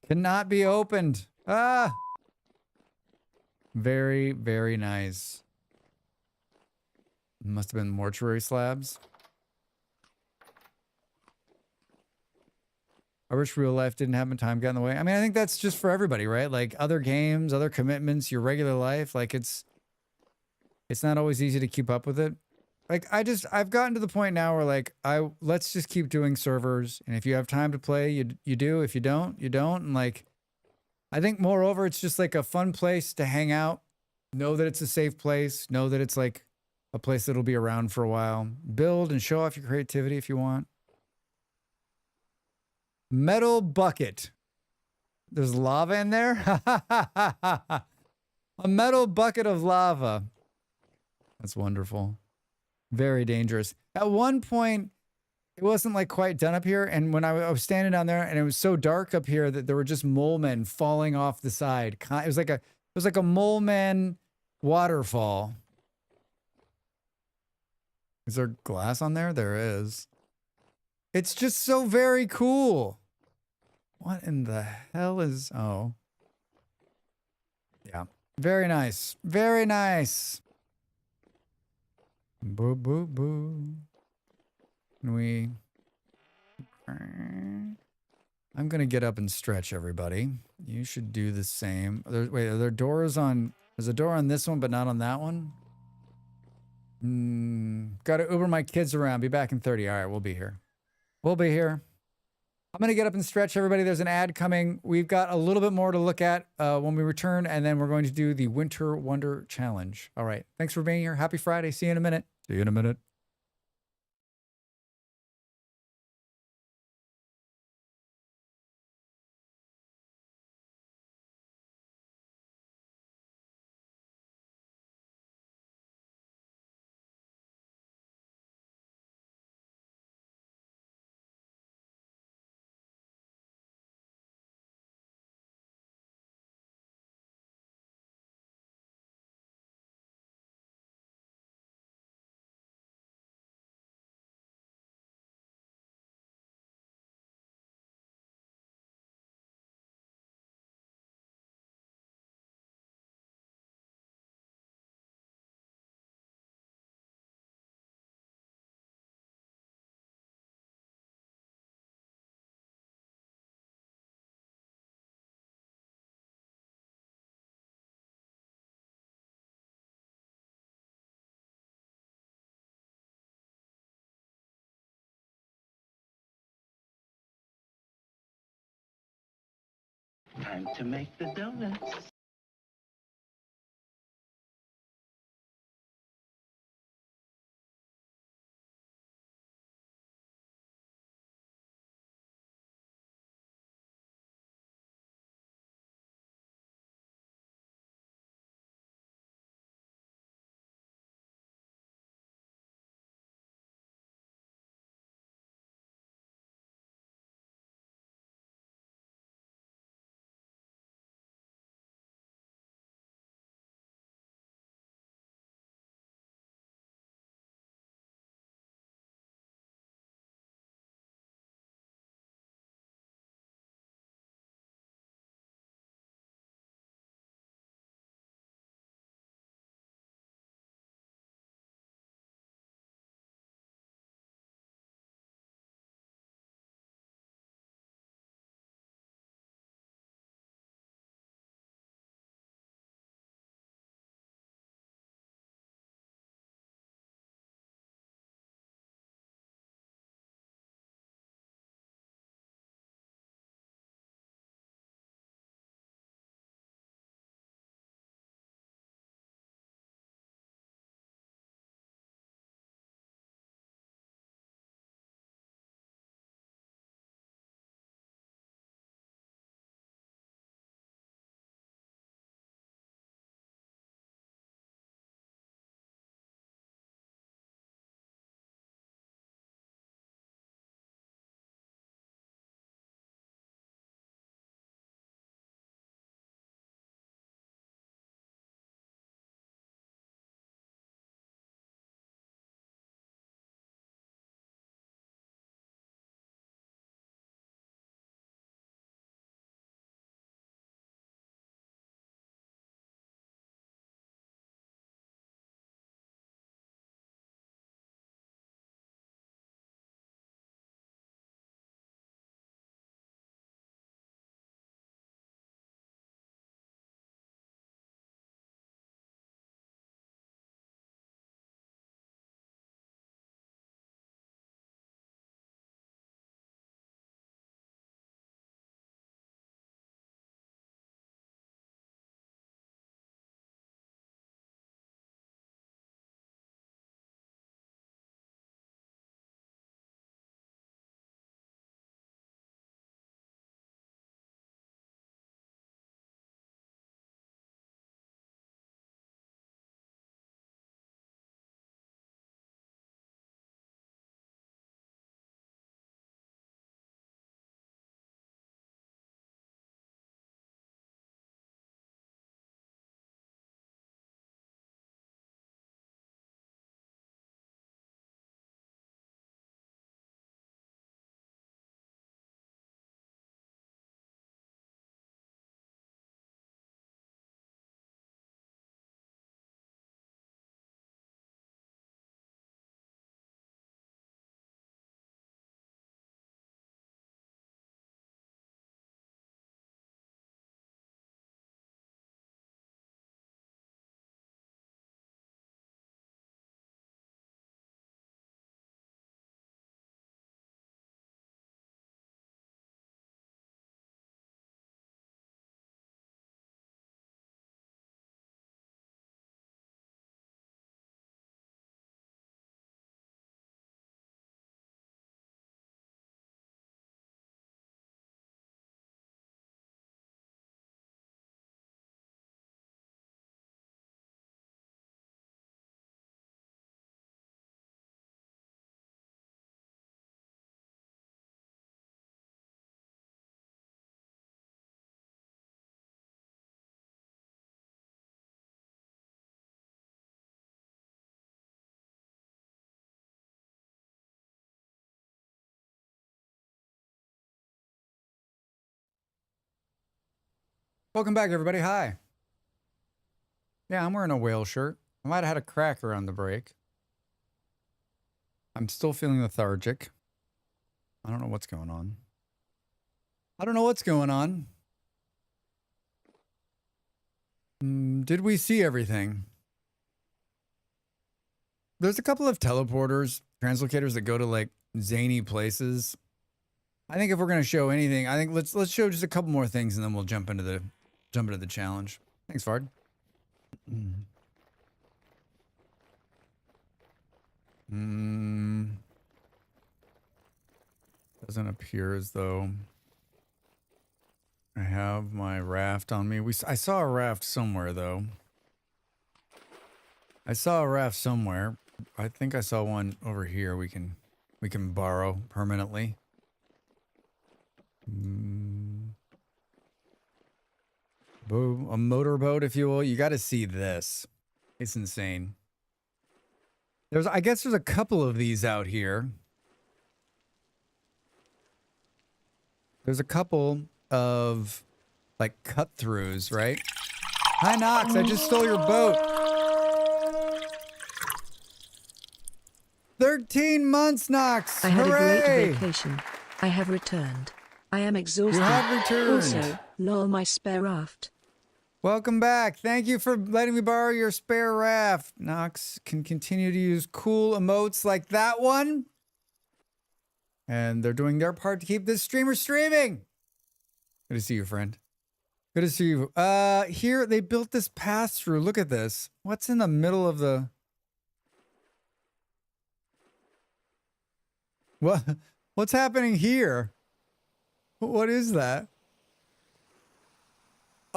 Cannot be opened. Ah! Very, very nice. Must have been mortuary slabs. I wish real life didn't happen. Time got in the way. I mean, I think that's just for everybody, right? Like other games, other commitments, your regular life. Like it's not always easy to keep up with it. Like I've gotten to the point now where like let's just keep doing servers. And if you have time to play, you do. If you don't, you don't. And like, I think moreover, it's just like a fun place to hang out. Know that it's a safe place. Know that it's like a place that'll be around for a while. Build and show off your creativity if you want. Metal bucket. There's lava in there? A metal bucket of lava. That's wonderful. Very dangerous. At one point, it wasn't like quite done up here. And when I was standing down there and it was so dark up here that there were just mole men falling off the side. It was like a mole man waterfall. Is there glass on there? There is. It's just so very cool. What in the hell is... Oh. Yeah. Very nice. Very nice. Boo, boo, boo. Can we... I'm going to get up and stretch, everybody. You should do the same. Wait, are there doors on... There's a door on this one, but not on that one? Got to Uber my kids around. Be back in 30. All right, we'll be here. We'll be here. I'm going to get up and stretch, everybody. There's an ad coming. We've got a little bit more to look at when we return, and then we're going to do the Winter Wonder Challenge. All right. Thanks for being here. Happy Friday. See you in a minute. See you in a minute.
Time to make the donuts.
Welcome back, everybody. Hi. Yeah, I'm wearing a whale shirt. I might have had a crack around the break. I'm still feeling lethargic. I don't know what's going on. Did we see everything? There's a couple of teleporters, translocators that go to like zany places. I think if we're gonna show anything, I think let's show just a couple more things and then we'll jump into the challenge. Thanks, Fard. Doesn't appear as though I have my raft on me. I saw a raft somewhere though. I think I saw one over here we can borrow permanently. A motorboat, if you will. You got to see this. It's insane. I guess there's a couple of these out here. There's a couple of like cut-throughs, right? Hi, Nox. I just stole your boat. 13 months, Nox.
I had
Hooray!
a great vacation. I have returned. I am exhausted.
You have returned.
Also, lol, my spare raft.
Welcome back. Thank you for letting me borrow your spare raft. Nox can continue to use cool emotes like that one. And they're doing their part to keep this streamer streaming. Good to see you, friend. Good to see you. Here, they built this pass-through. Look at this. What's in the middle of the... What's happening here? What is that?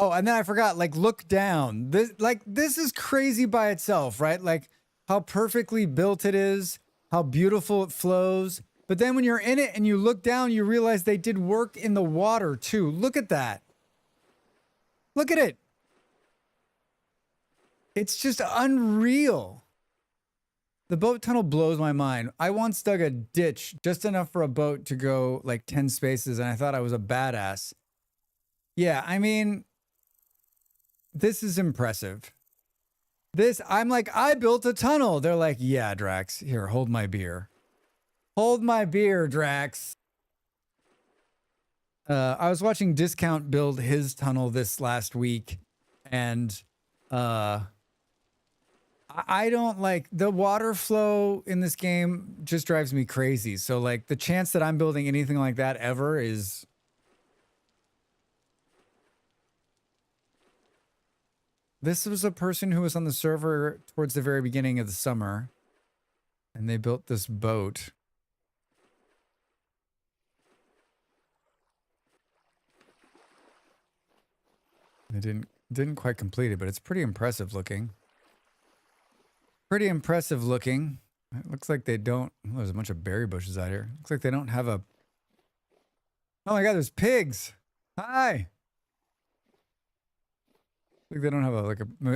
Oh, and then I forgot, like, look down. This is crazy by itself, right? Like, how perfectly built it is, how beautiful it flows. But then when you're in it and you look down, you realize they did work in the water, too. Look at that. Look at it. It's just unreal. The boat tunnel blows my mind. I once dug a ditch just enough for a boat to go, like, 10 spaces, and I thought I was a badass. Yeah, I mean... This is impressive. I'm like, I built a tunnel. They're like, yeah, Drax, here, hold my beer. Hold my beer, Drax. I was watching Discount build his tunnel this last week, and I don't like the water flow in this game just drives me crazy. So like the chance that I'm building anything like that ever is... This was a person who was on the server towards the very beginning of the summer, and they built this boat. They didn't quite complete it, but it's pretty impressive looking. Pretty impressive looking. It looks like they don't... Oh, there's a bunch of berry bushes out here. Looks like they don't have a... Oh my god, there's pigs! Hi! Like they don't have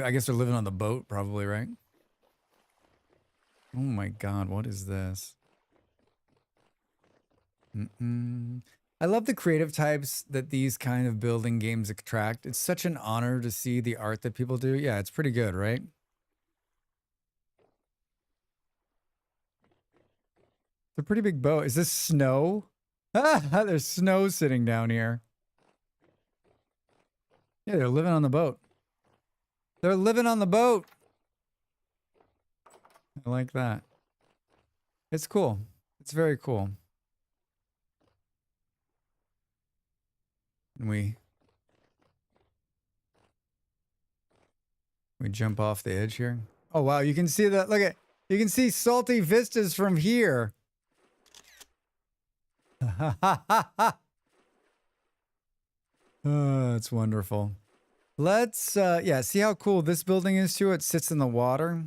I guess they're living on the boat, probably, right? Oh my god, what is this? I love the creative types that these kind of building games attract. It's such an honor to see the art that people do. Yeah, it's pretty good, right? It's a pretty big boat. Is this snow? Ah, there's snow sitting down here. Yeah, they're living on the boat. They're living on the boat. I like that. It's cool. It's very cool. And we jump off the edge here. Oh wow, you can see that. Look at, you can see salty vistas from here. Oh, that's wonderful. Let's, yeah, see how cool this building is too? It sits in the water.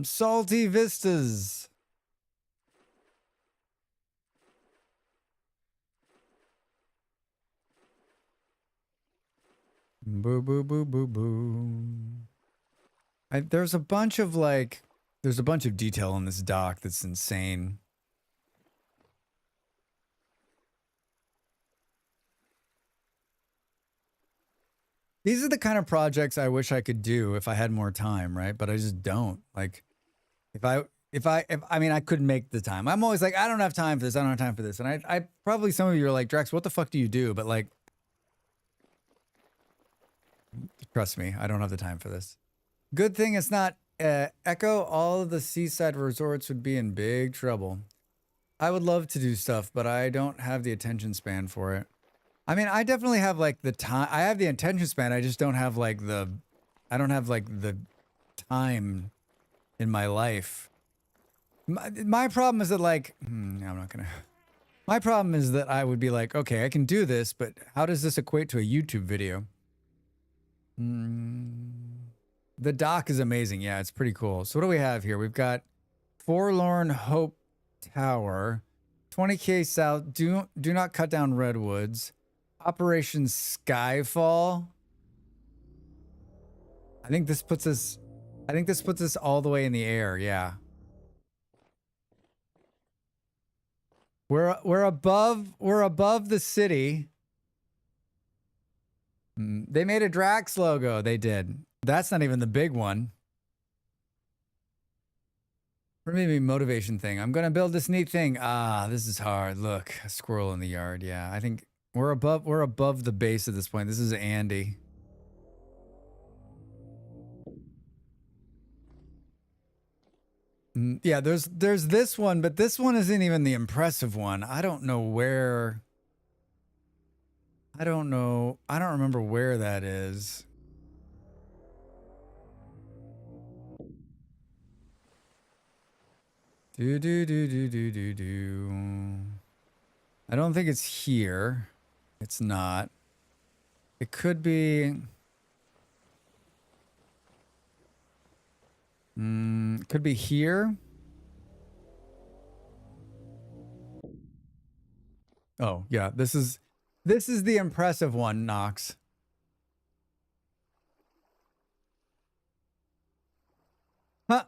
Salty vistas. Boo, boo, boo, boo, boo. There's a bunch of detail on this dock that's insane. These are the kind of projects I wish I could do if I had more time, right? But I just don't. Like, I mean, I couldn't make the time. I'm always like, I don't have time for this. I don't have time for this. And I probably some of you are like, Drex, what the fuck do you do? But like, trust me, I don't have the time for this. Good thing it's not Echo. All of the seaside resorts would be in big trouble. I would love to do stuff, but I don't have the attention span for it. I mean, I definitely have like the time. I have the attention span. I just don't have like the time in my life. My problem is that like, I'm not gonna. My problem is that I would be like, okay, I can do this, but how does this equate to a YouTube video? The dock is amazing. Yeah, it's pretty cool. So what do we have here? We've got Forlorn Hope Tower, 20K south. Do not cut down redwoods. Operation Skyfall. I think this puts us all the way in the air. Yeah. We're above the city. They made a Drax logo. They did. That's not even the big one. Or maybe a motivation thing. I'm gonna build this neat thing. Ah, this is hard. Look, a squirrel in the yard. Yeah, I think we're above the base at this point. This is Andy. Yeah, there's this one, but this one isn't even the impressive one. I don't know where. I don't know. I don't remember where that is. Do. I don't think it's here. It's not. It could be. Could be here. Oh, yeah. This is the impressive one, Knox. Huh.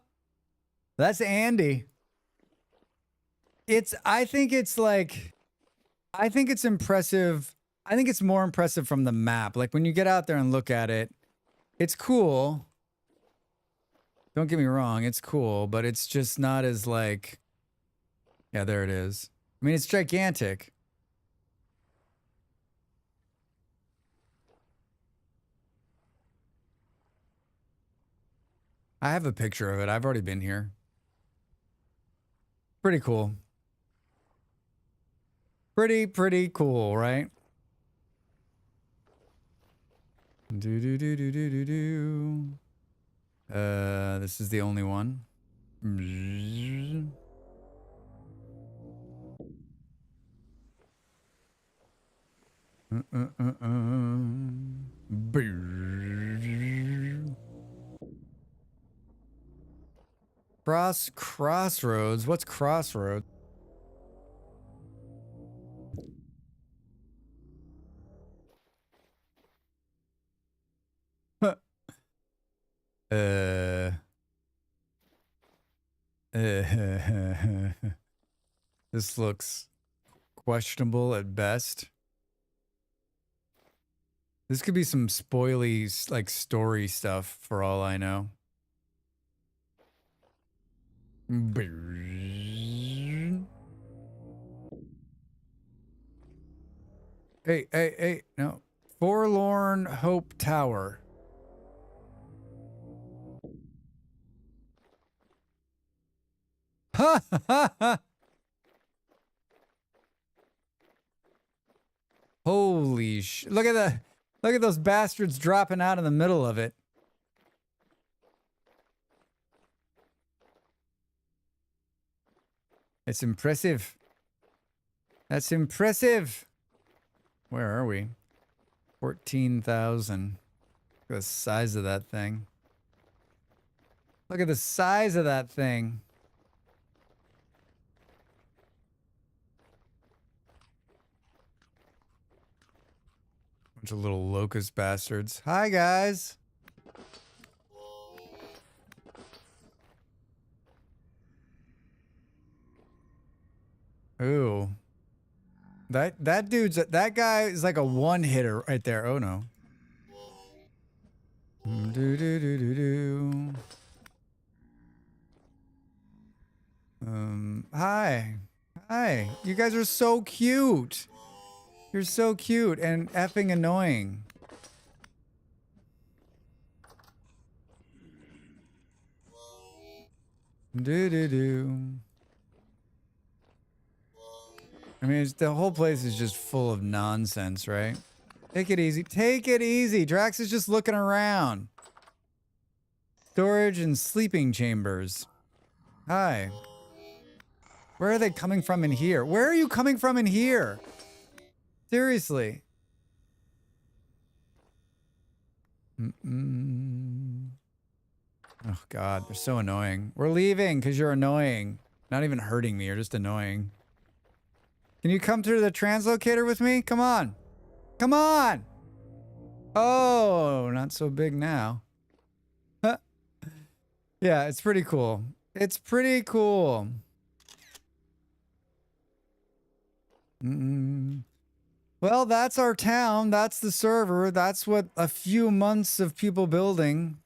That's Andy. I think it's impressive. I think it's more impressive from the map. Like when you get out there and look at it, it's cool. Don't get me wrong, it's cool, but it's just not as like, yeah, there it is. I mean, it's gigantic. I have a picture of it. I've already been here. Pretty cool. Pretty cool, right? Do. This is the only one. Crossroads. What's Crossroads? This looks questionable at best. This could be some spoily, like, story stuff for all I know. Hey, no. Forlorn Hope Tower. Ha ha ha! Holy sh! Look at those bastards dropping out in the middle of it. It's impressive. That's impressive. Where are we? 14,000. Look at the size of that thing. Look at the size of that thing. Bunch of little locust bastards. Hi, guys. Ooh. That guy is like a one-hitter right there. Oh, no. Do do do do do. Hi. Hi. You guys are so cute. You're so cute and effing annoying. Do do do. I mean, the whole place is just full of nonsense, right? Take it easy. Take it easy. Drax is just looking around. Storage and sleeping chambers. Hi. Where are they coming from in here? Where are you coming from in here? Seriously. Oh, God. They're so annoying. We're leaving because you're annoying. Not even hurting me. You're just annoying. Can you come through the translocator with me? Come on. Come on. Oh, not so big now. Yeah, it's pretty cool. It's pretty cool. Well, that's our town. That's the server. That's what a few months of people building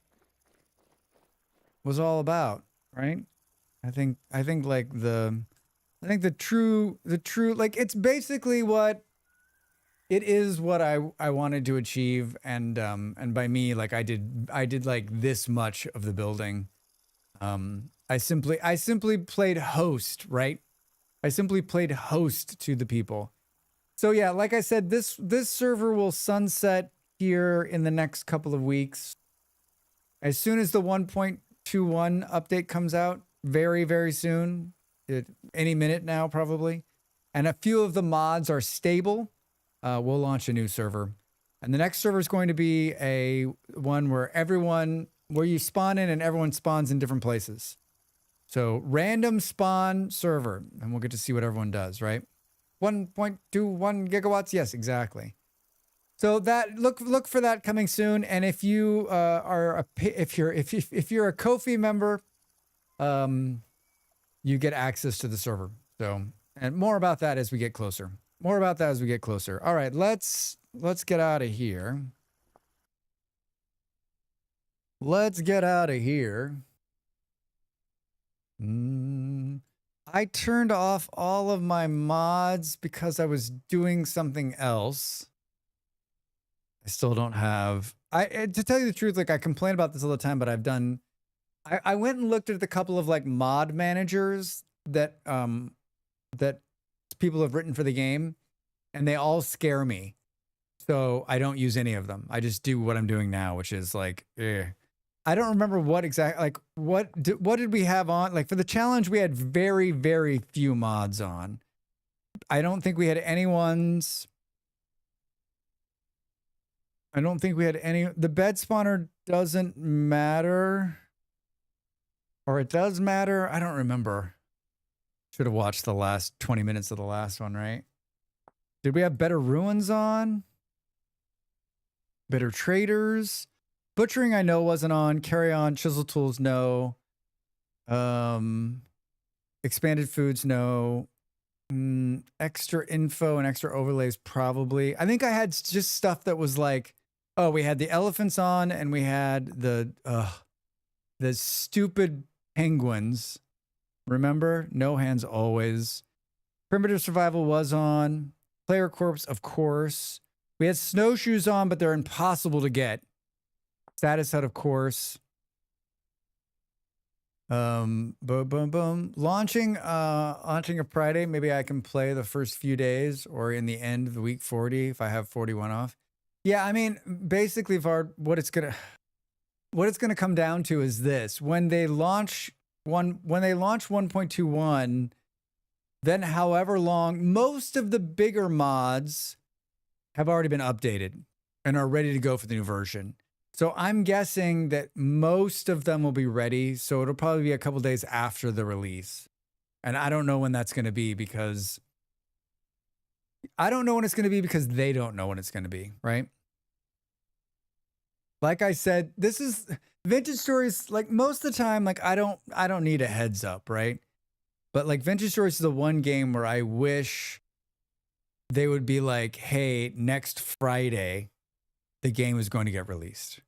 was all about, right? I think like the true like it's basically what it is what I wanted to achieve, and by me, like I did like this much of the building. I simply played host, right? I simply played host to the people. So yeah, like I said, this server will sunset here in the next couple of weeks. As soon as the 1.21 update comes out, very, very soon, any minute now probably, and a few of the mods are stable, we'll launch a new server. And the next server is going to be a one where you spawn in and everyone spawns in different places. So random spawn server, and we'll get to see what everyone does, right? 1.21 gigawatts. Yes, exactly. So that look for that coming soon. And if you if you're a Ko-fi member, you get access to the server. So, and more about that as we get closer. More about that as we get closer. All right, let's get out of here. Let's get out of here. I turned off all of my mods because I was doing something else. I still don't have... to tell you the truth, like I complain about this all the time, but I went and looked at the couple of like mod managers that that people have written for the game, and they all scare me. So I don't use any of them. I just do what I'm doing now, which is like, I don't remember what exactly, like what did we have on? Like for the challenge, we had very, very few mods on. I don't think we had anyone's. I don't think we had any. The bed spawner doesn't matter. Or it does matter. I don't remember. Should have watched the last 20 minutes of the last one, right? Did we have better ruins on? Better traders? Butchering, I know wasn't on. Carry on. Chisel tools, no. Expanded foods, no. Extra info and extra overlays, probably. I think I had just stuff that was like, oh, we had the elephants on, and we had the stupid penguins. Remember? No hands always. Primitive survival was on. Player corpse, of course. We had snowshoes on, but they're impossible to get. Status hut, of course. Boom, boom, boom. Launching a Friday. Maybe I can play the first few days or in the end of the week 40 if I have 41 off. Yeah, I mean, basically, Vard, what it's gonna come down to is this: when they launch 1.21, then however long, most of the bigger mods have already been updated and are ready to go for the new version. So I'm guessing that most of them will be ready. So it'll probably be a couple days after the release. And I don't know when that's going to be because they don't know when it's going to be, right? Like I said, this is Vintage Stories. Like most of the time, like I don't need a heads up, right? But like Vintage Stories is the one game where I wish they would be like, hey, next Friday, the game is going to get released.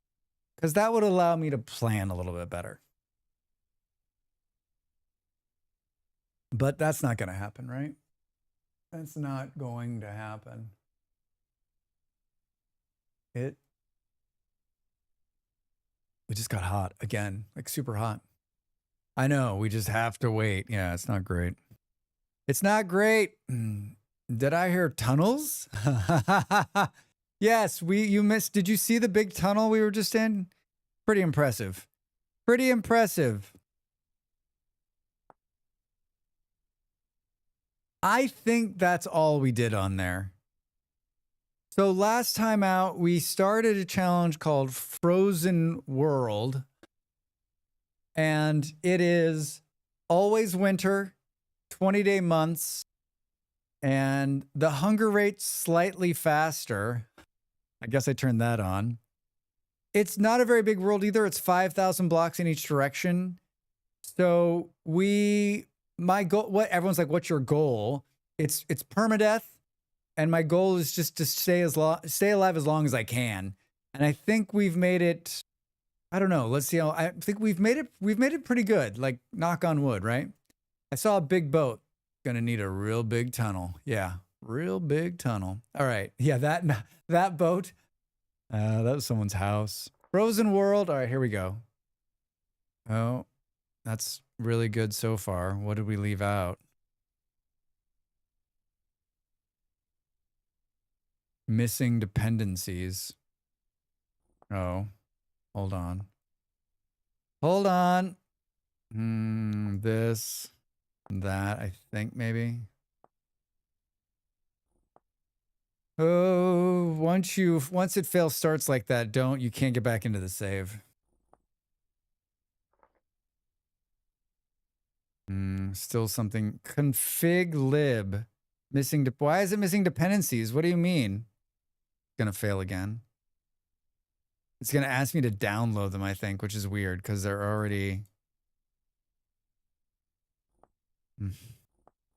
because that would allow me to plan a little bit better. But that's not going to happen, right? That's not going to happen. It just got hot again, like super hot. I know, we just have to wait. Yeah, it's not great. It's not great. Did I hear tunnels? Yes, you missed. Did you see the big tunnel we were just in? Pretty impressive. Pretty impressive. I think that's all we did on there. So last time out, we started a challenge called Frozen World. And it is always winter, 20-day months, and the hunger rate's slightly faster. I guess I turned that on. It's not a very big world either. It's 5,000 blocks in each direction. So my goal, what everyone's like, what's your goal? It's permadeath. And my goal is just to stay alive as long as I can. And I think we've made it, I don't know. Let's see how, I think we've made it pretty good. Like, knock on wood, right? I saw a big boat. Gonna need a real big tunnel. Yeah, real big tunnel. All right. Yeah, that boat, that was someone's house. Frozen World. All right, here we go. Oh, that's really good so far. What did we leave out? Missing dependencies. Oh, hold on. Hold on. This, that, I think maybe. Oh, once it fails starts like that, you can't get back into the save. Still something. Config lib. Why is it missing dependencies? What do you mean? Gonna fail again. It's gonna ask me to download them, I think, which is weird because they're already.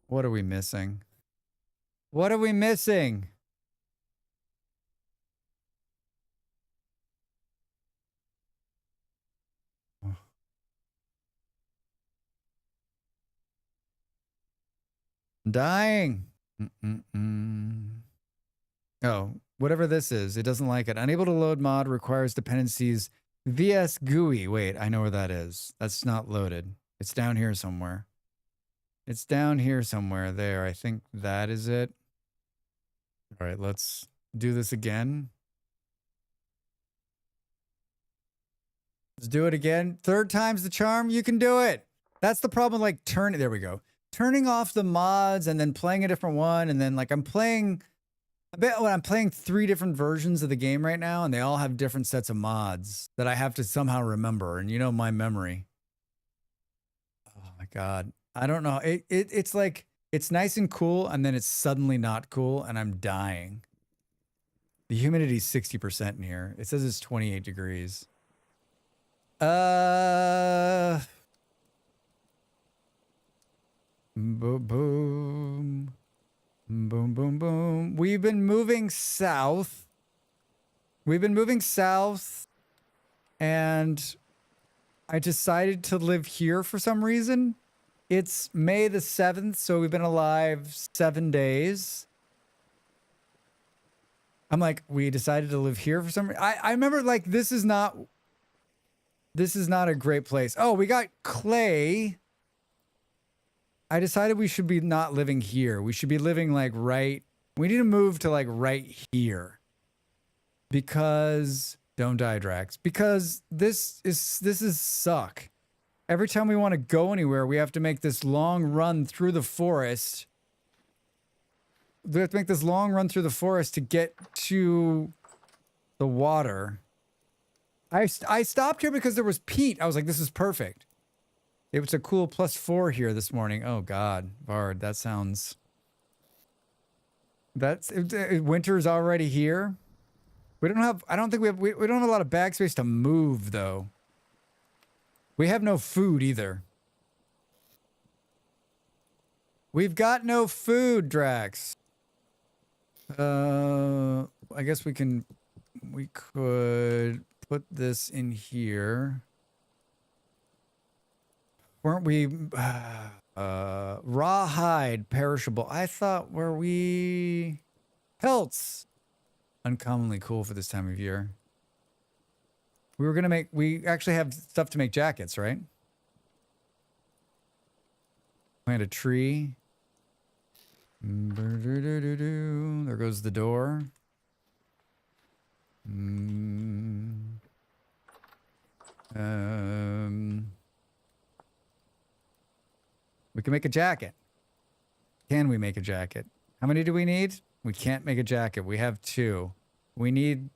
What are we missing? What are we missing? I'm dying. Oh, whatever this is, it doesn't like it. Unable to load mod requires dependencies vs GUI. Wait, I know where that is. That's not loaded. It's down here somewhere. It's down here somewhere. There, I think that is it. All right, let's do this again. Let's do it again. Third time's the charm. You can do it. That's the problem. Like there we go. Turning off the mods and then playing a different one. And then like I'm playing 3 different versions of the game right now, and they all have different sets of mods that I have to somehow remember. And you know my memory. Oh my God. I don't know. It's like, it's nice and cool, and then it's suddenly not cool, and I'm dying. The humidity is 60% in here. It says it's 28 degrees. Boom, boom. Boom, boom, boom. We've been moving south. And I decided to live here for some reason. It's May the 7th, so we've been alive 7 days. I'm like, we decided to live here for some reason. I remember, like, this is not a great place. Oh, we got clay. I decided we should be not living here. We should be living like we need to move to like right here. Because, don't die, Drax. Because this is suck. Every time we want to go anywhere, we have to make this long run through the forest. We have to make this long run through the forest to get to the water. I stopped here because there was peat. I was like, this is perfect. It was a cool +4 here this morning. Oh God, Bard, that sounds. Winter's already here. We don't have. I don't think we have. We don't have a lot of bag space to move though. We have no food either. We've got no food, Drax. I guess we could put this in here. Weren't we raw hide, perishable? I thought were we pelts? Uncommonly cool for this time of year. We were gonna make, we actually have stuff to make jackets, right? Plant a tree. There goes the door. We can make a jacket. Can we make a jacket? How many do we need? We can't make a jacket. We have 2. We need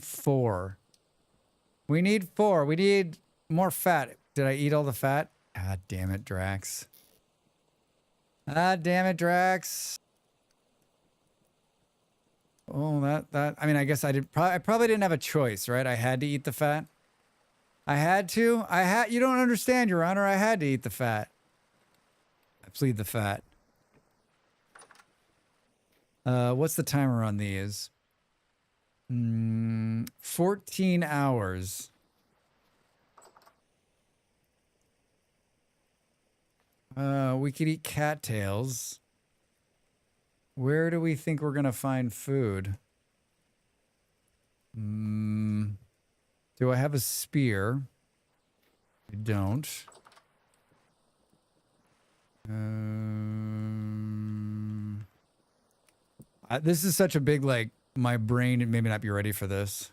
4. We need 4. We need more fat. Did I eat all the fat? Ah, damn it, Drax. Ah, damn it, Drax. Oh, that. I mean, I guess I probably didn't have a choice, right? I had to eat the fat. I had to. You don't understand, Your Honor. I had to eat the fat. I plead the fat. What's the timer on these? 14 hours. We could eat cattails. Where do we think we're gonna find food? Do I have a spear? I don't. This is such a big, like, my brain maybe not be ready for this.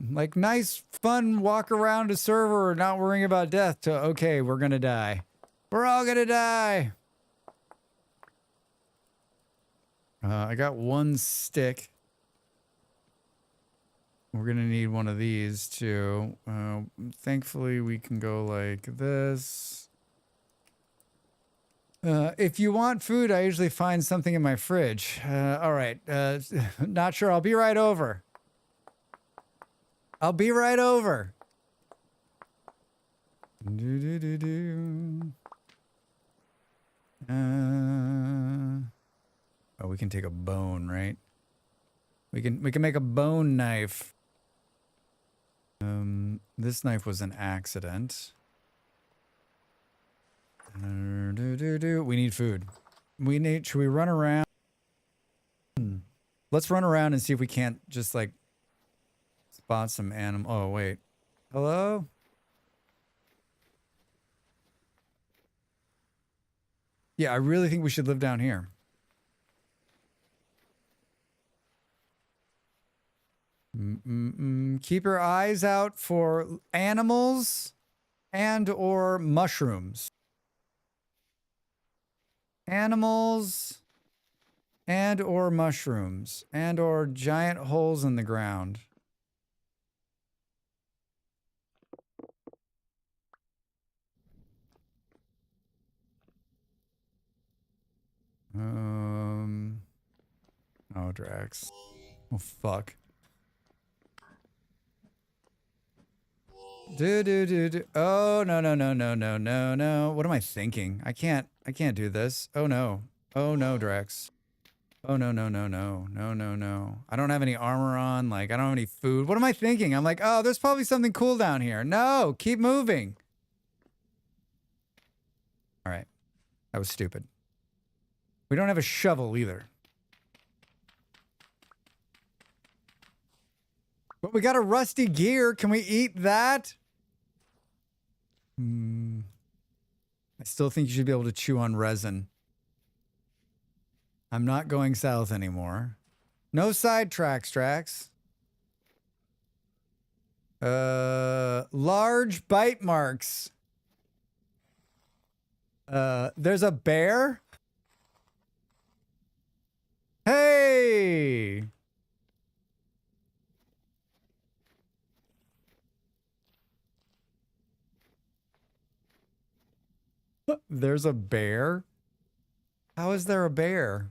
Like, nice, fun walk around a server, not worrying about death, to, okay, we're gonna die. We're all gonna die. I got 1 stick. We're gonna need one of these too. Thankfully, we can go like this. If you want food, I usually find something in my fridge. All right. Not sure. I'll be right over. I'll be right over. Oh, we can take a bone, right? We can make a bone knife. This knife was an accident. We need food. Should we run around? Let's run around and see if we can't just like spot some animal. Oh, wait. Hello? Yeah, I really think we should live down here. Keep your eyes out for animals and or mushrooms. Animals and or mushrooms and or giant holes in the ground. Oh, Drax. Oh, fuck. Oh, no. What am I thinking? I can't do this. Oh, no. Oh, no, Drax. Oh, no. I don't have any armor on. Like, I don't have any food. What am I thinking? I'm like, oh, there's probably something cool down here. No, keep moving. All right. That was stupid. We don't have a shovel either. But we got a rusty gear. Can we eat that? I still think you should be able to chew on resin. I'm not going south anymore. No sidetracks, Drax. Large bite marks. There's a bear? Hey! There's a bear? How is there a bear?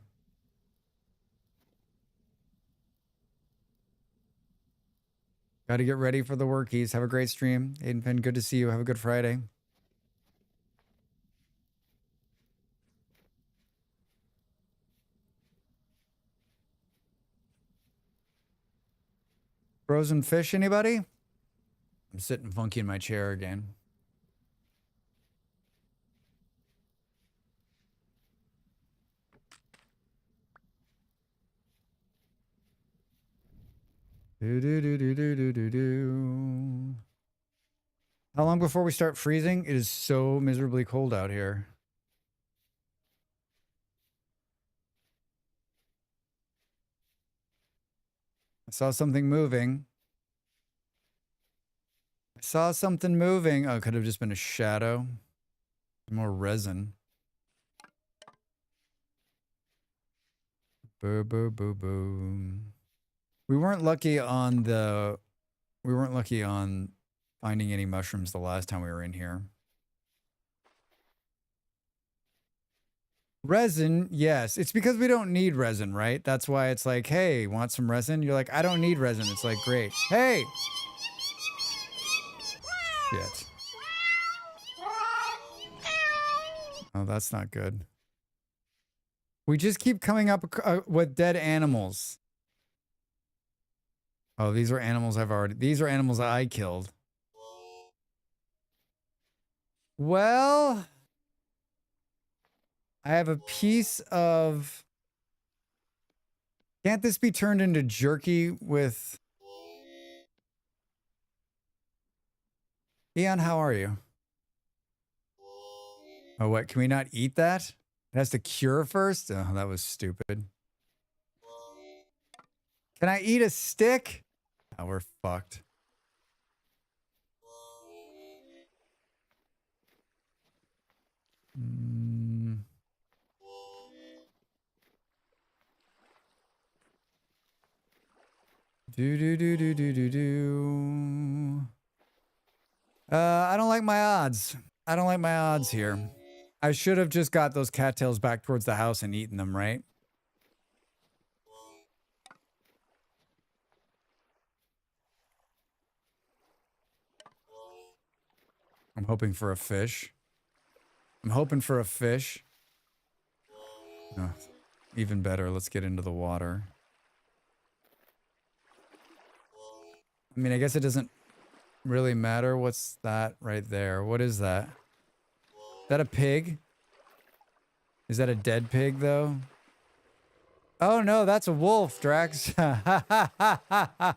Got to get ready for the workies. Have a great stream. Aiden Penn, good to see you. Have a good Friday. Frozen fish, anybody? I'm sitting funky in my chair again. Do do do do do do do do. How long before we start freezing? It is so miserably cold out here. I saw something moving. I saw something moving. Oh, it could have just been a shadow. More resin. Boo, boo, boo, boo. We weren't lucky on finding any mushrooms the last time we were in here. Resin, yes. It's because we don't need resin, right? That's why it's like, hey, want some resin? You're like, I don't need resin. It's like, great. Hey! Shit. Oh, that's not good. We just keep coming up with dead animals. Oh, these are animals these are animals I killed. Well, I have a piece of... Can't this be turned into jerky with... Eon, how are you? Oh, what? Can we not eat that? It has to cure first? Oh, that was stupid. Can I eat a stick? Oh, we're fucked. I don't like my odds. I don't like my odds here. I should have just got those cattails back towards the house and eaten them, right? I'm hoping for a fish. I'm hoping for a fish. Oh, even better. Let's get into the water. I mean, I guess it doesn't really matter. What's that right there? What is that? Is that a pig? Is that a dead pig, though? Oh, no, that's a wolf, Drax. Fuck.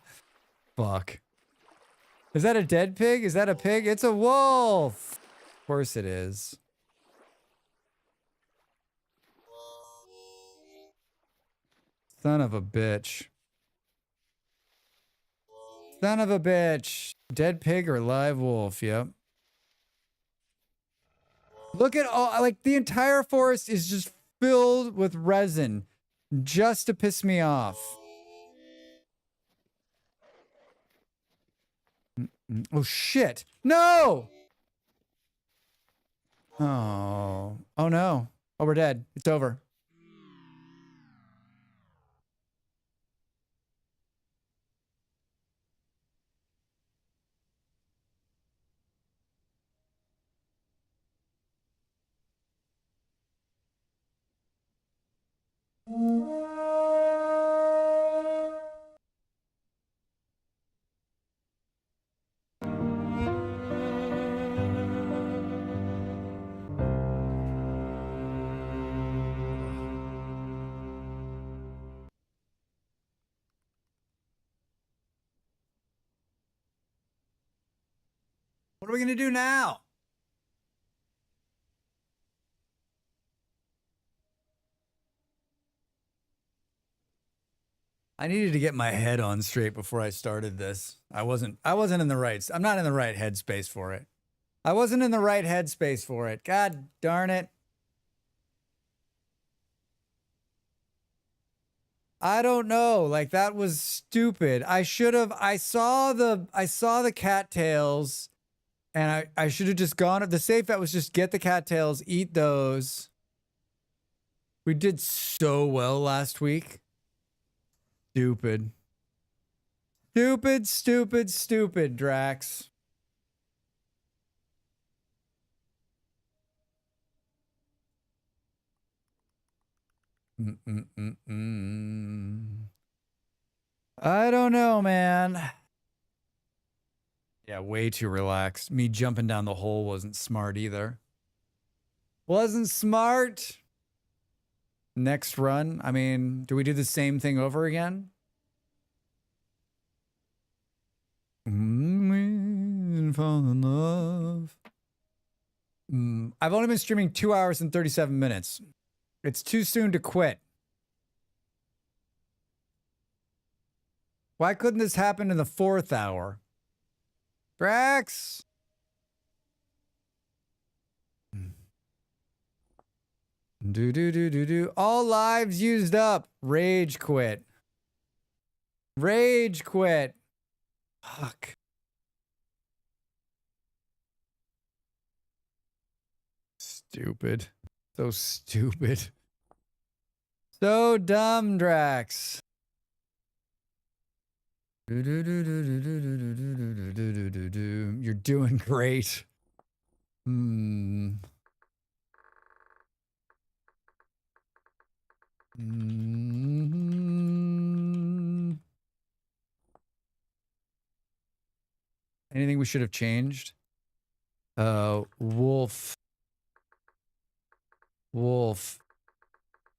Is that a dead pig? Is that a pig? It's a wolf! Of course it is. Son of a bitch. Son of a bitch. Dead pig or live wolf, yep. Look at all, like the entire forest is just filled with resin just to piss me off. Oh shit. No! Oh. Oh no. Oh, we're dead. It's over. What are we gonna do now? I needed to get my head on straight before I started this. I wasn't in the right, I'm not in the right headspace for it. I wasn't in the right headspace for it. God darn it. I don't know. Like that was stupid. I saw the cattails and I should have just gone. The safe bet was just get the cattails, eat those. We did so well last week. Stupid. Stupid, stupid, stupid, Drax. I don't know, man. Yeah, way too relaxed. Me jumping down the hole wasn't smart either. Wasn't smart. Next run. I mean, do we do the same thing over again? Fall in love. I've only been streaming 2 hours and 37 minutes. It's too soon to quit. Why couldn't this happen in the 4th hour? Drax! Do. All lives used up. Rage quit. Rage quit. Fuck. Stupid. So stupid. So dumb, Drax. You're doing great. Anything we should have changed? Wolf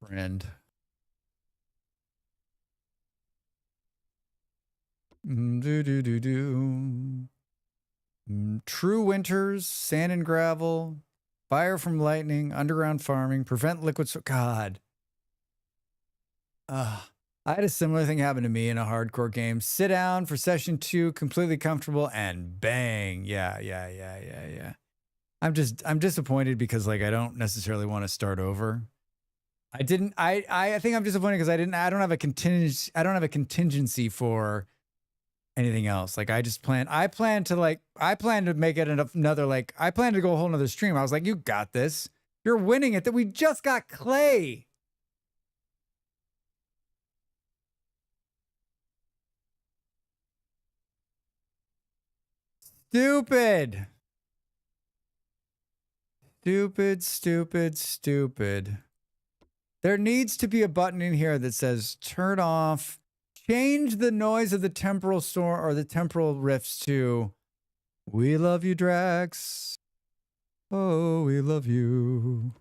friend. True winters, sand and gravel, fire from lightning, underground farming, prevent liquids. God. I had a similar thing happen to me in a hardcore game. Sit down for session 2, completely comfortable, and bang. Yeah. I'm disappointed because like I don't necessarily want to start over. I think I'm disappointed because I don't have a contingency for anything else. Like I plan to make it another, like I plan to go a whole nother stream. I was like, you got this. You're winning it. That we just got clay. Stupid. There needs to be a button in here that says turn off, change the noise of the temporal storm or the temporal rifts to we love you, Drax. Oh, we love you.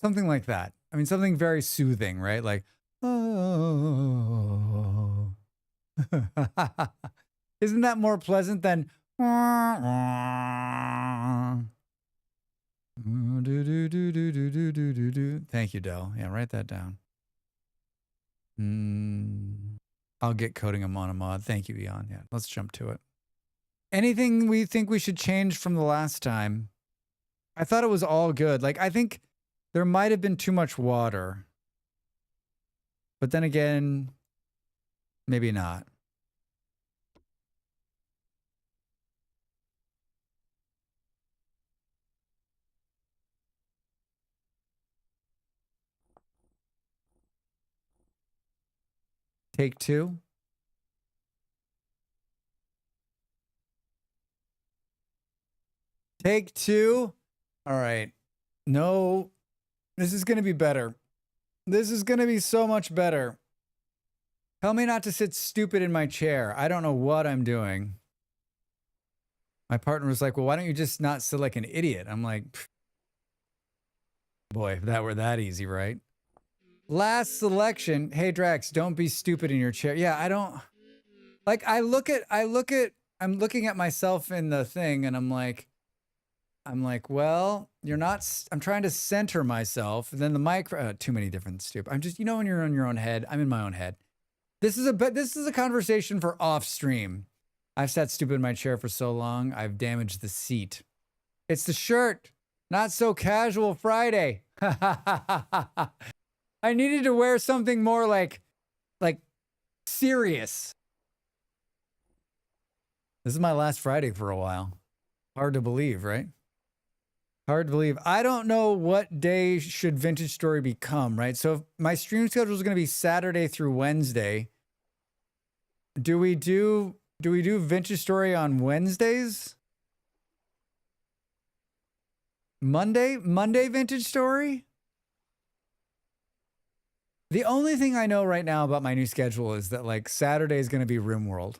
Something like that. I mean, something very soothing, right? Like, oh. Isn't that more pleasant than Thank you, Del. Yeah, write that down. I'll get coding a monomod. Thank you, Eon. Yeah, let's jump to it. Anything we think we should change from the last time? I thought it was all good. Like, I think there might have been too much water. But then again, maybe not. Take 2. Take 2. All right. No, this is going to be better. This is going to be so much better. Tell me not to sit stupid in my chair. I don't know what I'm doing. My partner was like, well, why don't you just not sit like an idiot? I'm like, boy, if that were that easy, right? Last selection. Hey, Drax, don't be stupid in your chair. Yeah, I don't like, I'm looking at myself in the thing and I'm like, well, you're not, I'm trying to center myself. And then the micro, too many different stupid. I'm just, when you're in your own head, I'm in my own head. This is a conversation for off stream. I've sat stupid in my chair for so long. I've damaged the seat. It's the shirt. Not so casual Friday. I needed to wear something more like serious. This is my last Friday for a while. Hard to believe, right? Hard to believe. I don't know what day should Vintage Story become, right? So if my stream schedule is going to be Saturday through Wednesday. Do we do Vintage Story on Wednesdays? Monday Vintage Story? The only thing I know right now about my new schedule is that like Saturday is going to be RimWorld.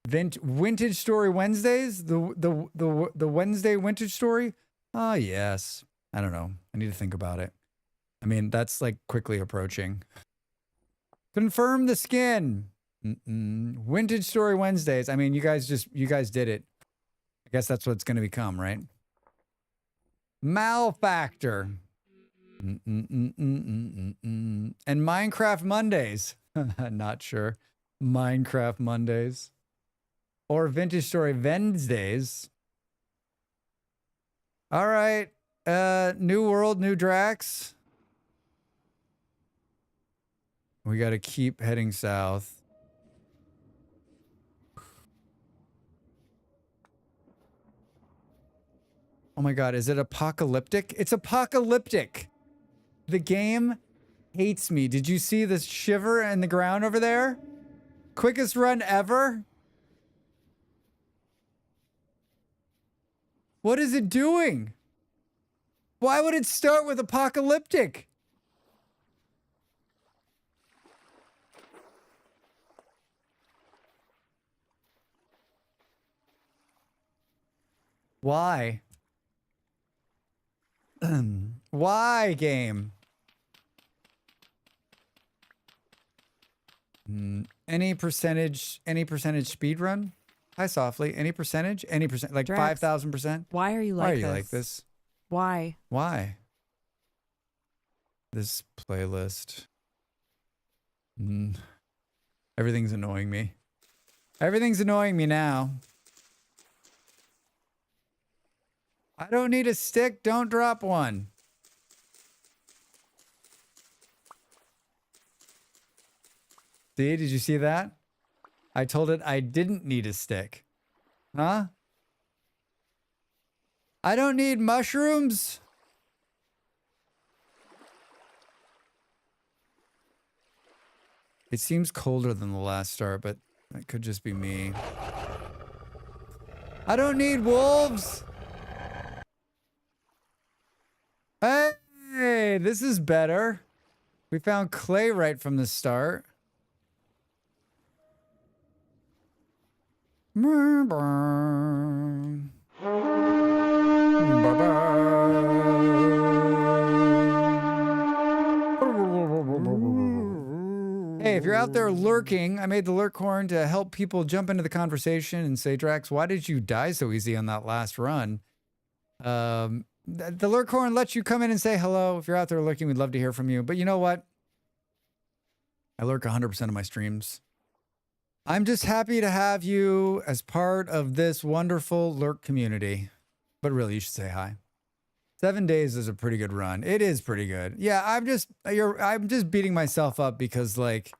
Vintage Story Wednesdays? The Wednesday Vintage Story? Ah, yes. I don't know. I need to think about it. I mean, that's like quickly approaching. Confirm the skin. Vintage Story Wednesdays. I mean, you guys did it. I guess that's what it's going to become, right? Malfactor. And Minecraft Mondays. Not sure. Minecraft Mondays. Or Vintage Story Wednesdays. All right. New world, new Drax. We got to keep heading south. Oh my God, is it apocalyptic? It's apocalyptic. The game hates me. Did you see this shiver in the ground over there? Quickest run ever? What is it doing? Why would it start with apocalyptic? Why? Why, game? Any percentage speed run? Hi, softly. Any percentage? Any percent? Like
Drax,
5,000%?
Why are you like
Why are
this?
you like this?
Why?
Why? This playlist. Everything's annoying me. Everything's annoying me now. I don't need a stick. Don't drop one. See, did you see that? I told it I didn't need a stick. Huh? I don't need mushrooms. It seems colder than the last start, but that could just be me. I don't need wolves. Hey, this is better. We found clay right from the start. Hey, if you're out there lurking, I made the lurk horn to help people jump into the conversation and say, Drax, why did you die so easy on that last run? The lurk horn lets you come in and say hello. If you're out there lurking, we'd love to hear from you. But you know what? I lurk 100% of my streams. I'm just happy to have you as part of this wonderful lurk community. But really, you should say hi. 7 days is a pretty good run. It is pretty good. Yeah, I'm just beating myself up because like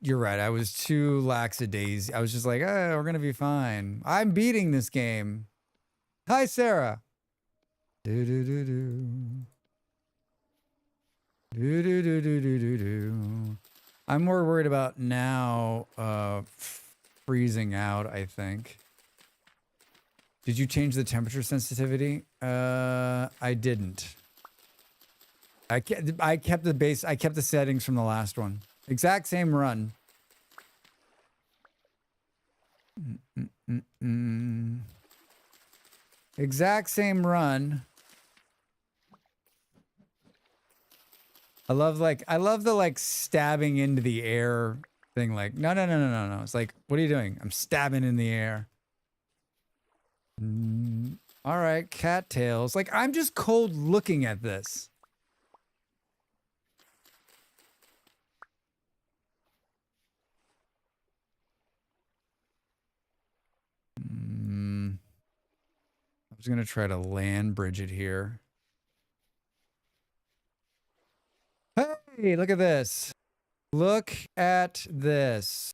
you're right. I was too lackadaisy. I was just like, oh, we're gonna be fine. I'm beating this game. Hi, Sarah. Do do do do. Do do do do do do do. I'm more worried about now freezing out, I think. Did you change the temperature sensitivity? I didn't. I kept the base. I kept the settings from the last one. Exact same run. Exact same run. I love the like stabbing into the air thing. Like, no. It's like, what are you doing? I'm stabbing in the air. All right, cattails. Like, I'm just cold looking at this. I'm just gonna try to land bridge it here. Hey, look at this. Look at this.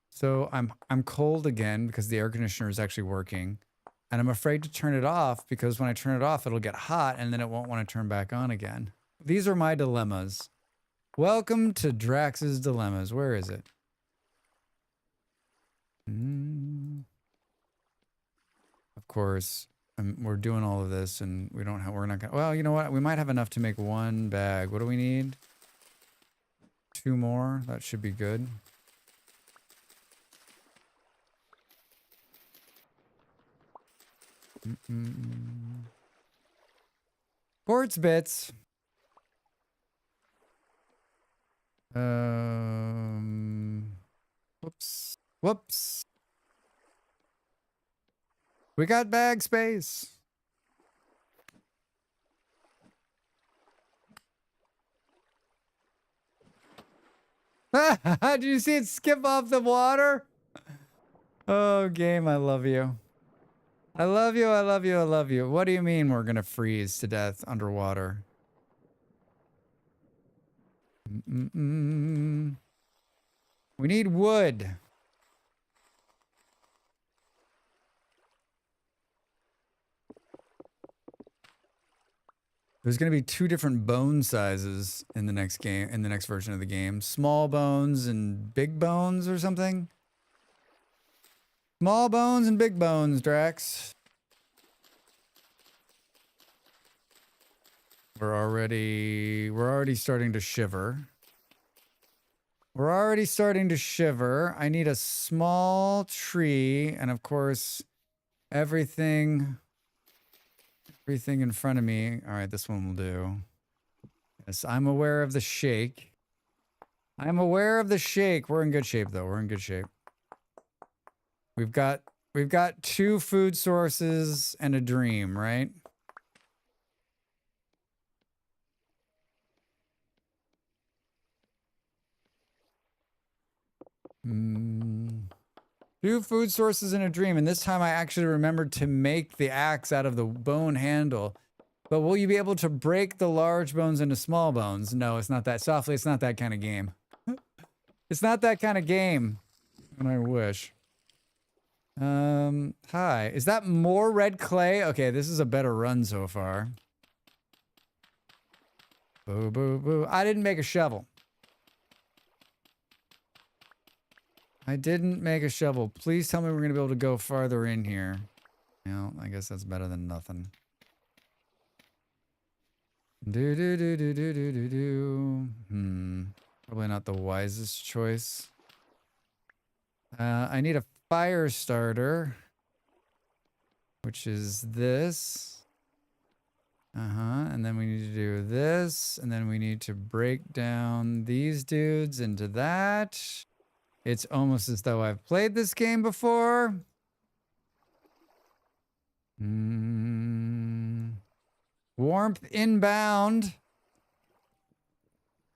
So I'm cold again because the air conditioner is actually working. And I'm afraid to turn it off because when I turn it off, it'll get hot and then it won't want to turn back on again. These are my dilemmas. Welcome to Drax's Dilemmas. Where is it? Of course, we're doing all of this and we're not gonna, well, you know what? We might have enough to make one bag. What do we need? 2 more. That should be good. Quartz bits. Whoops. Whoops. We got bag space. Did you see it skip off the water? Oh, game, I love you. I love you, I love you, I love you. What do you mean we're gonna freeze to death underwater? We need wood. There's going to be 2 different bone sizes in the next game, in the next version of the game. Small bones and big bones or something. Small bones and big bones, Drax. We're already starting to shiver. We're already starting to shiver. I need a small tree, and of course, everything in front of me. All right, this one will do. Yes, I'm aware of the shake. I'm aware of the shake. We're in good shape, though. We're in good shape. We've got 2 food sources and a dream, right? Two food sources and a dream, and this time I actually remembered to make the axe out of the bone handle. But will you be able to break the large bones into small bones? No, it's not that. Softly, it's not that kind of game. It's not that kind of game. And I wish. Hi. Is that more red clay? Okay, this is a better run so far. Boo, boo, boo. I didn't make a shovel. I didn't make a shovel. Please tell me we're going to be able to go farther in here. Well, I guess that's better than nothing. Do do do do do do do do. Probably not the wisest choice. I need a fire starter, which is this. And then we need to do this, and then we need to break down these dudes into that. It's almost as though I've played this game before. Warmth inbound.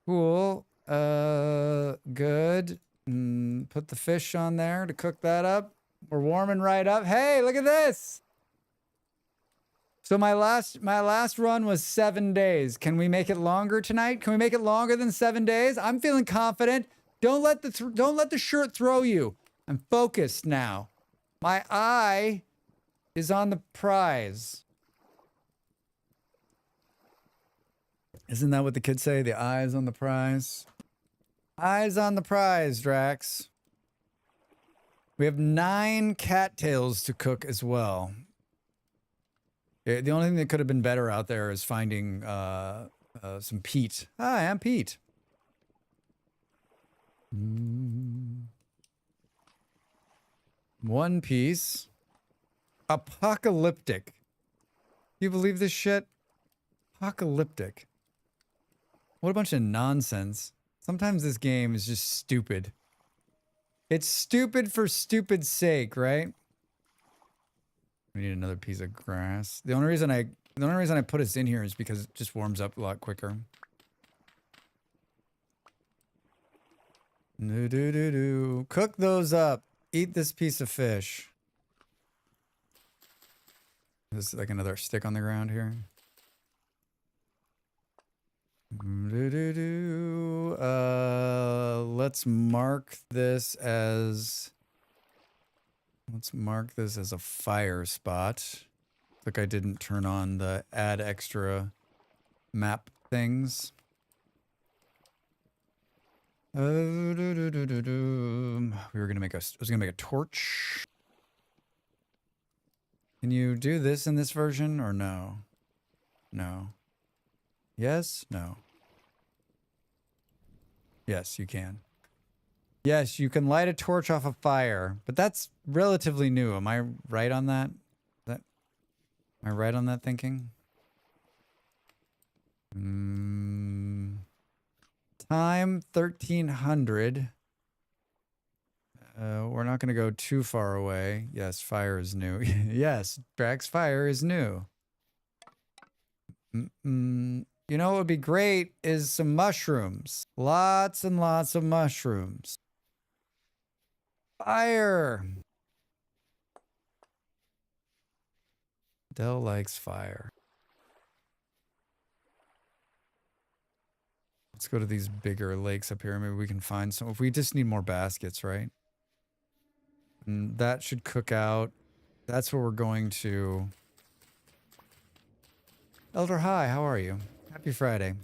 Cool. Good. Put the fish on there to cook that up. We're warming right up. Hey, look at this. So my last run was 7 days. Can we make it longer tonight? Can we make it longer than 7 days? I'm feeling confident. Don't let the shirt throw you. I'm focused now. My eye is on the prize. Isn't that what the kids say? The eye is on the prize. Eyes on the prize, Drax. We have 9 cattails to cook as well. The only thing that could have been better out there is finding some peat. Hi, I'm Pete. One Piece. Apocalyptic. You believe this shit? Apocalyptic. What a bunch of nonsense. Sometimes this game is just stupid. It's stupid for stupid's sake, right? We need another piece of grass. The only reason I put this in here is because it just warms up a lot quicker. Do. Cook those up. Eat this piece of fish. There's like another stick on the ground here. Let's mark this as a fire spot. Like I didn't turn on the add extra map things. We were gonna I was gonna make a torch. Can you do this in this version or no? No. Yes? No. Yes, you can. Yes, you can light a torch off a fire, but that's relatively new. Am I right on that? Am I right on that thinking? Time 1300. We're not going to go too far away. Yes, fire is new. Yes, Drax, fire is new. You know what would be great is some mushrooms. Lots and lots of mushrooms. Fire. Dell likes fire. Let's go to these bigger lakes up here. Maybe we can find some. If we just need more baskets, right? And that should cook out. That's where we're going to. Elder, hi. How are you? Happy Friday.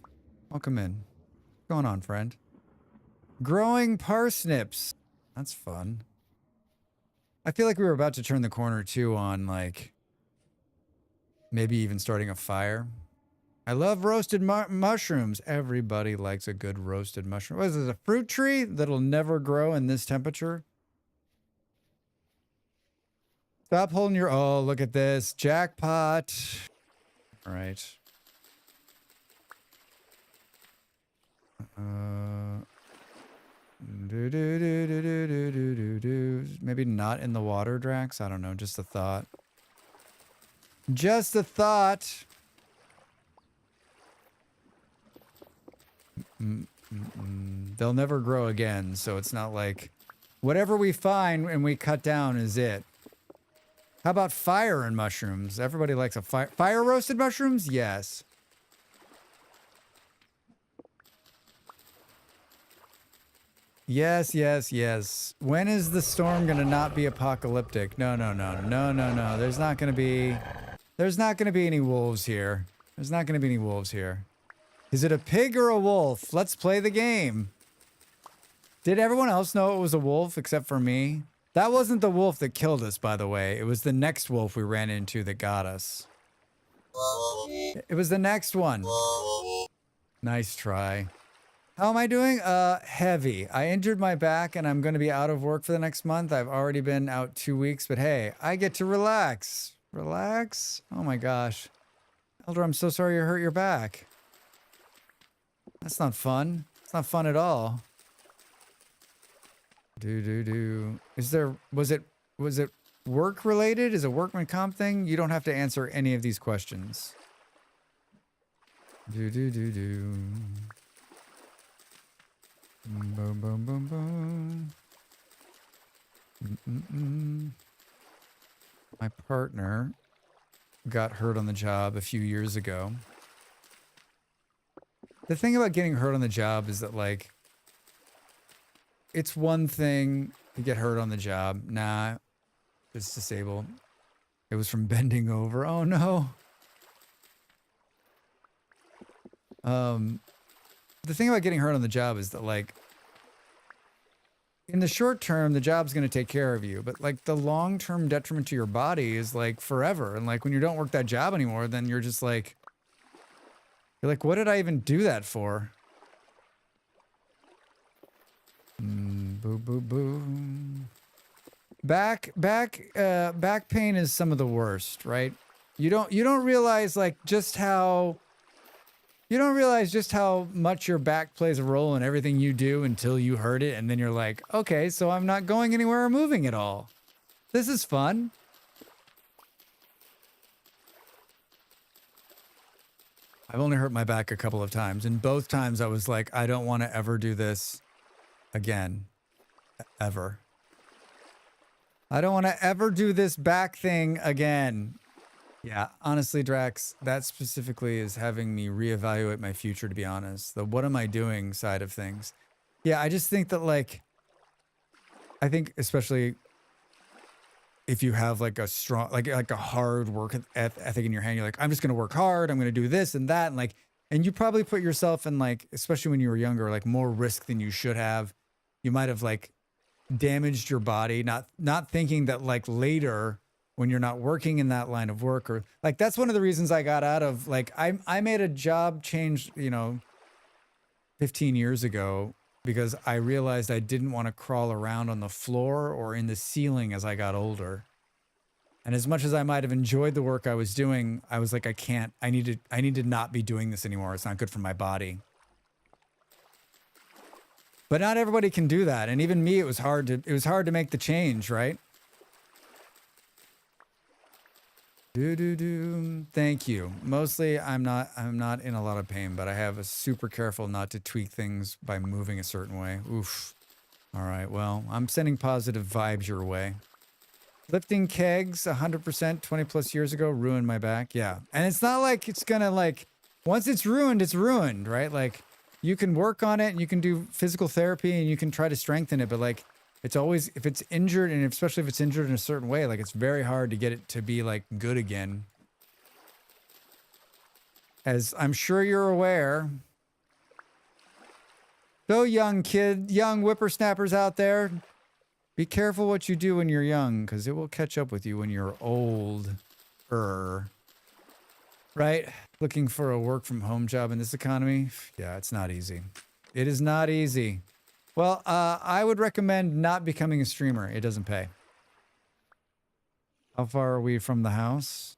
Welcome in. What's going on, friend? Growing parsnips. That's fun. I feel like we were about to turn the corner too on like maybe even starting a fire. I love roasted mushrooms. Everybody likes a good roasted mushroom. What is this, a fruit tree that'll never grow in this temperature? Stop holding your... Oh, look at this. Jackpot. All right. Maybe not in the water, Drax? I don't know. Just a thought. Just a thought. They'll never grow again, so it's not like whatever we find and we cut down is it. How about fire and mushrooms? Everybody likes a fire roasted mushrooms? Yes. Yes, yes, yes. When is the storm gonna not be apocalyptic? No, no, no, no, no, no. There's not gonna be any wolves here. There's not gonna be any wolves here. Is it a pig or a wolf? Let's play the game. Did everyone else know it was a wolf except for me? That wasn't the wolf that killed us, by the way. It was the next wolf we ran into that got us. It was the next one. Nice try. How am I doing? Heavy. I injured my back and I'm going to be out of work for the next month. I've already been out 2 weeks, but hey, I get to relax. Relax? Oh my gosh. Elder, I'm so sorry you hurt your back. That's not fun. It's not fun at all. Was it work related? Is it workman comp thing? You don't have to answer any of these questions. Boom, boom, boom, boom. My partner got hurt on the job a few years ago. The thing about getting hurt on the job is that, like, it's one thing to get hurt on the job. Nah, it's disabled. It was from bending over. Oh no. The thing about getting hurt on the job is that, like, in the short term, the job's going to take care of you. But, like, the long-term detriment to your body is, like, forever. And, like, when you don't work that job anymore, then you're just like, what did I even do that for? Boo, boo, boo. Back pain is some of the worst, right? You don't realize, like, just how much your back plays a role in everything you do until you hurt it, and then you're like, okay, so I'm not going anywhere or moving at all. This is fun. I've only hurt my back a couple of times, and both times I was like, I don't want to ever do this again. Ever. I don't want to ever do this back thing again. Yeah, honestly, Drax, that specifically is having me reevaluate my future, to be honest. The what am I doing side of things. Yeah, I just think that, like, I think especially if you have, like, a strong, like a hard work ethic in your hand, you're like, I'm just going to work hard. I'm going to do this and that. And, like, and you probably put yourself in, like, especially when you were younger, like, more risk than you should have. You might have, like, damaged your body, not thinking that, like, later when you're not working in that line of work, or, like, that's one of the reasons I got out of, like, I made a job change, 15 years ago because I realized I didn't want to crawl around on the floor or in the ceiling as I got older. And as much as I might have enjoyed the work I was doing, I was like, I need to not be doing this anymore. It's not good for my body. But not everybody can do that. And even me, it was hard to make the change, right? Thank you. Mostly I'm not in a lot of pain, but I have a super careful not to tweak things by moving a certain way. Oof. All right, well, I'm sending positive vibes your way. Lifting kegs 100% 20 plus years ago ruined my back. Yeah. And it's not like it's gonna like, once it's ruined, right? Like you can work on it and you can do physical therapy and you can try to strengthen it, but like it's always, if it's injured, and especially if it's injured in a certain way, like it's very hard to get it to be like good again. As I'm sure you're aware. So young whippersnappers out there, be careful what you do when you're young, because it will catch up with you when you're older. Right? Looking for a work from home job in this economy? Yeah, it's not easy. It is not easy. Well, I would recommend not becoming a streamer. It doesn't pay. How far are we from the house?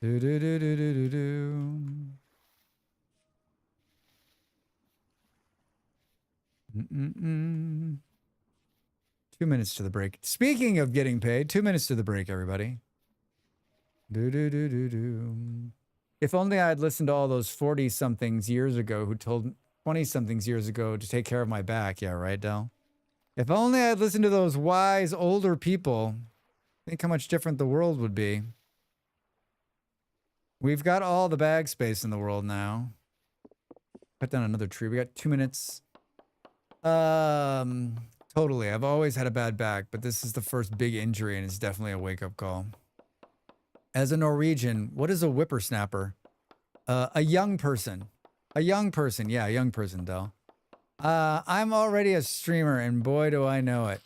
Do do do do do do do. 2 minutes to the break. Speaking of getting paid, 2 minutes to the break, everybody. Do do do do do. If only I had listened to all those 40-somethings years ago who told 20-somethings years ago to take care of my back. Yeah, right, Del? If only I had listened to those wise older people, think how much different the world would be. We've got all the bag space in the world now. Cut down another tree. We got 2 minutes. Totally. I've always had a bad back, but this is the first big injury, and it's definitely a wake-up call. As a Norwegian, what is a whippersnapper? A young person. A young person. Yeah, a young person, Del. I'm already a streamer, and boy, do I know it.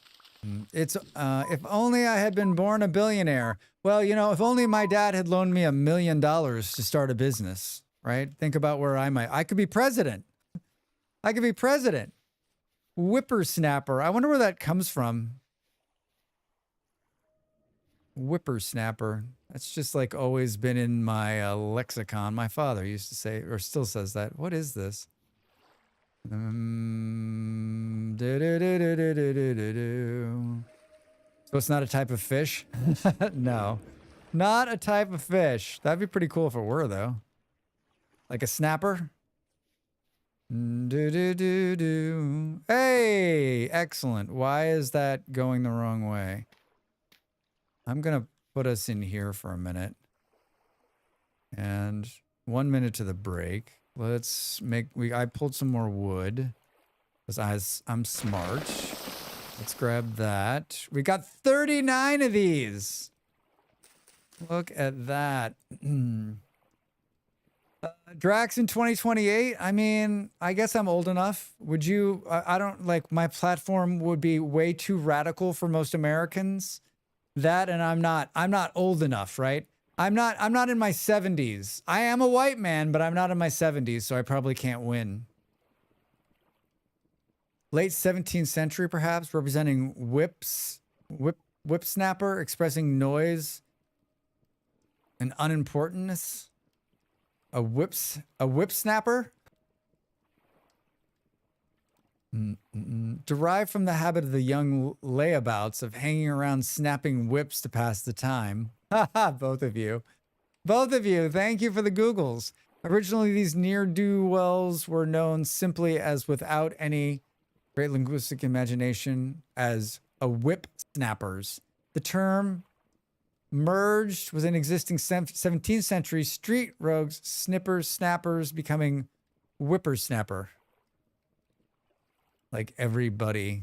It's, if only I had been born a billionaire. Well, you know, if only my dad had loaned me $1 million to start a business, right? Think about where I could be president. I could be president. Whippersnapper. I wonder where that comes from. Whippersnapper. That's just like always been in my lexicon. My father used to say, or still says that. What is this? So it's not a type of fish? No. Not a type of fish. That'd be pretty cool if it were, though. Like a snapper? Hey! Excellent. Why is that going the wrong way? I'm going to put us in here for a minute. And 1 minute to the break. Let's make... I pulled some more wood. Because I'm smart. Let's grab that. We got 39 of these! Look at that. Drax in 2028? I mean, I guess I'm old enough. Would you... I don't... Like, my platform would be way too radical for most Americans. That, and I'm not old enough, right? I'm not in my 70s. I am a white man, but I'm not in my 70s, so I probably can't win. Late 17th century, perhaps, representing whip snapper, expressing noise and unimportantness. A whip snapper? Derived from the habit of the young layabouts of hanging around snapping whips to pass the time. Haha, both of you. Both of you, thank you for the Googles. Originally, these ne'er-do-wells were known simply as, without any great linguistic imagination, as a whip snappers. The term merged with an existing 17th century street rogues, snippers, snappers, becoming whippersnapper. Like everybody.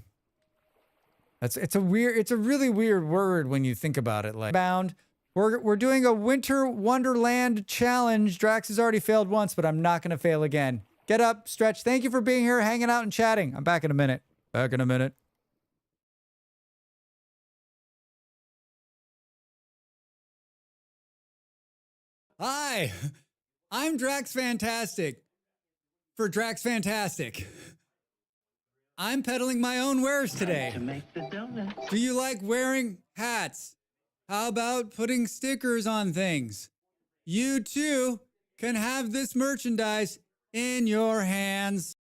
It's a really weird word when you think about it. Like bound. We're doing a winter wonderland challenge. Drax has already failed once, but I'm not gonna fail again. Get up, stretch. Thank you for being here, hanging out and chatting. I'm back in a minute. Back in a minute. Hi, I'm Drax Fantastic for Drax Fantastic. I'm peddling my own wares today.
To make the donuts.
Do you like wearing hats? How about putting stickers on things? You too can have this merchandise in your hands.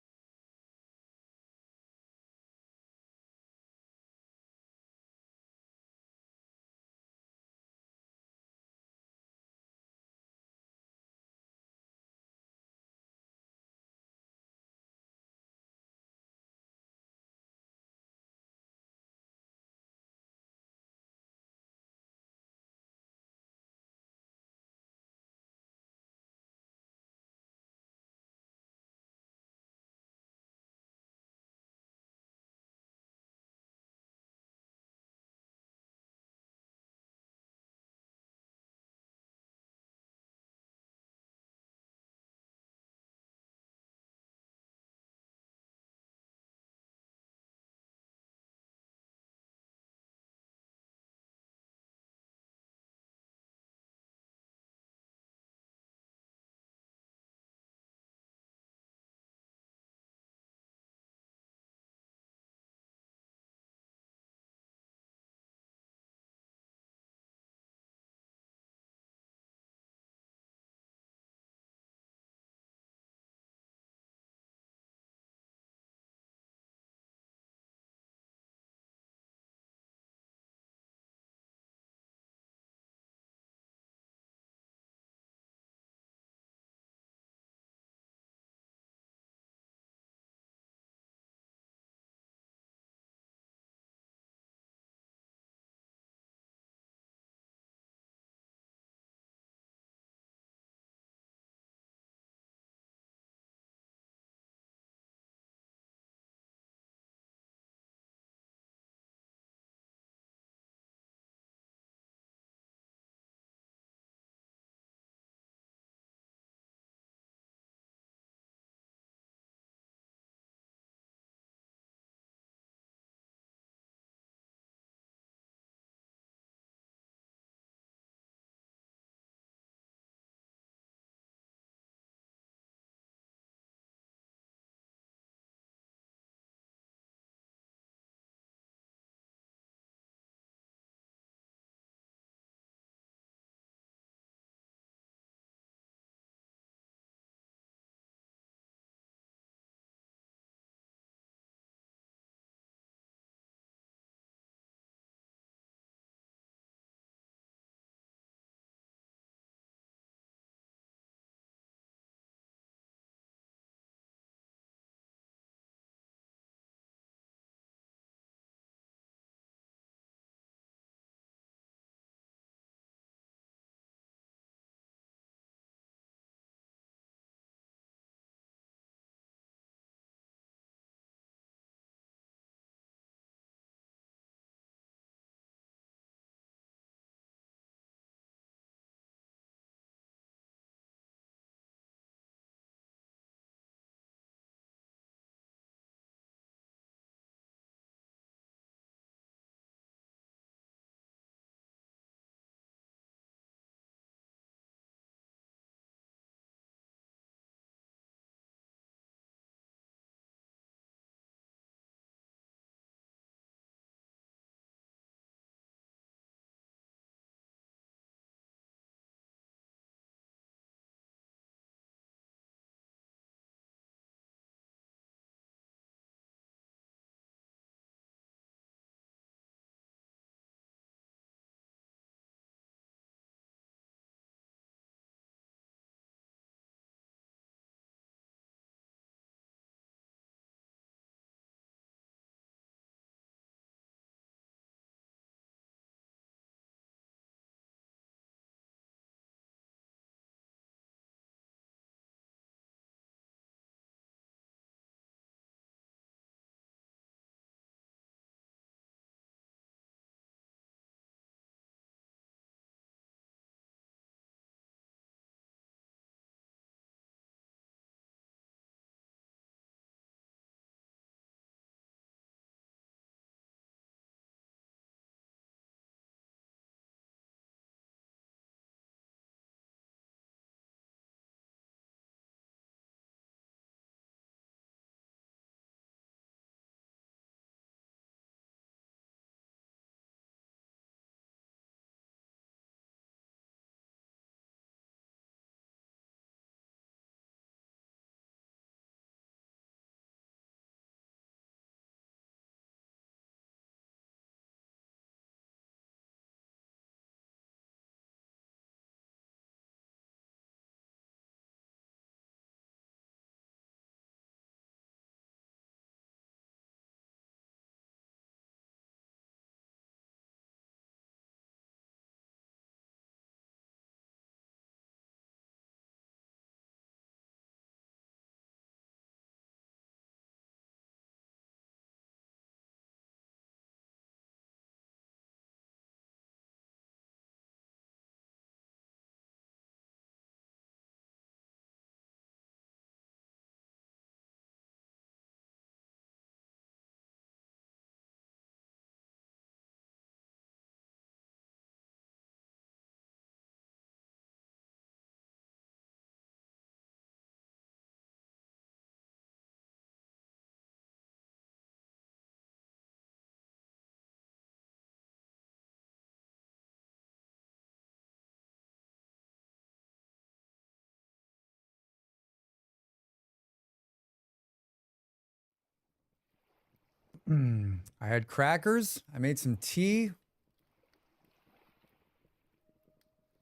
I had crackers. I made some tea.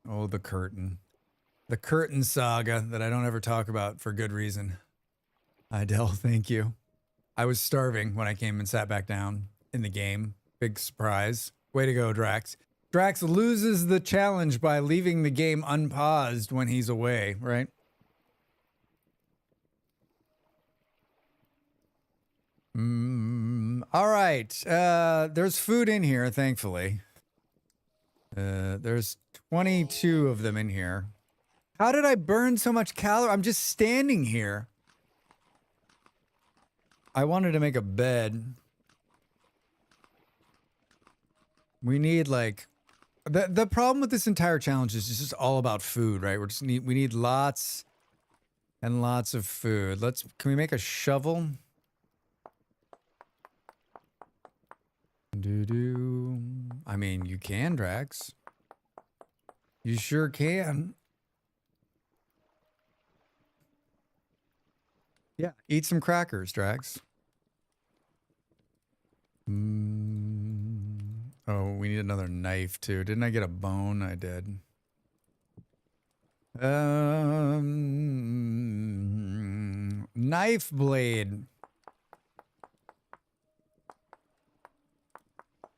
Oh, the curtain. The curtain saga that I don't ever talk about for good reason. Idell, thank you. I was starving when I came and sat back down in the game. Big surprise. Way to go, Drax. Drax loses the challenge by leaving the game unpaused when he's away, right? All right. There's food in here, thankfully. There's 22 of them in here. How did I burn so much calorie? I'm just standing here. I wanted to make a bed. We need like the problem with this entire challenge is just all about food, right? We need lots and lots of food. Can we make a shovel? I mean, you can, Drax. You sure can. Yeah, eat some crackers, Drax. Oh, we need another knife too. Didn't I get a bone? I did. Knife blade.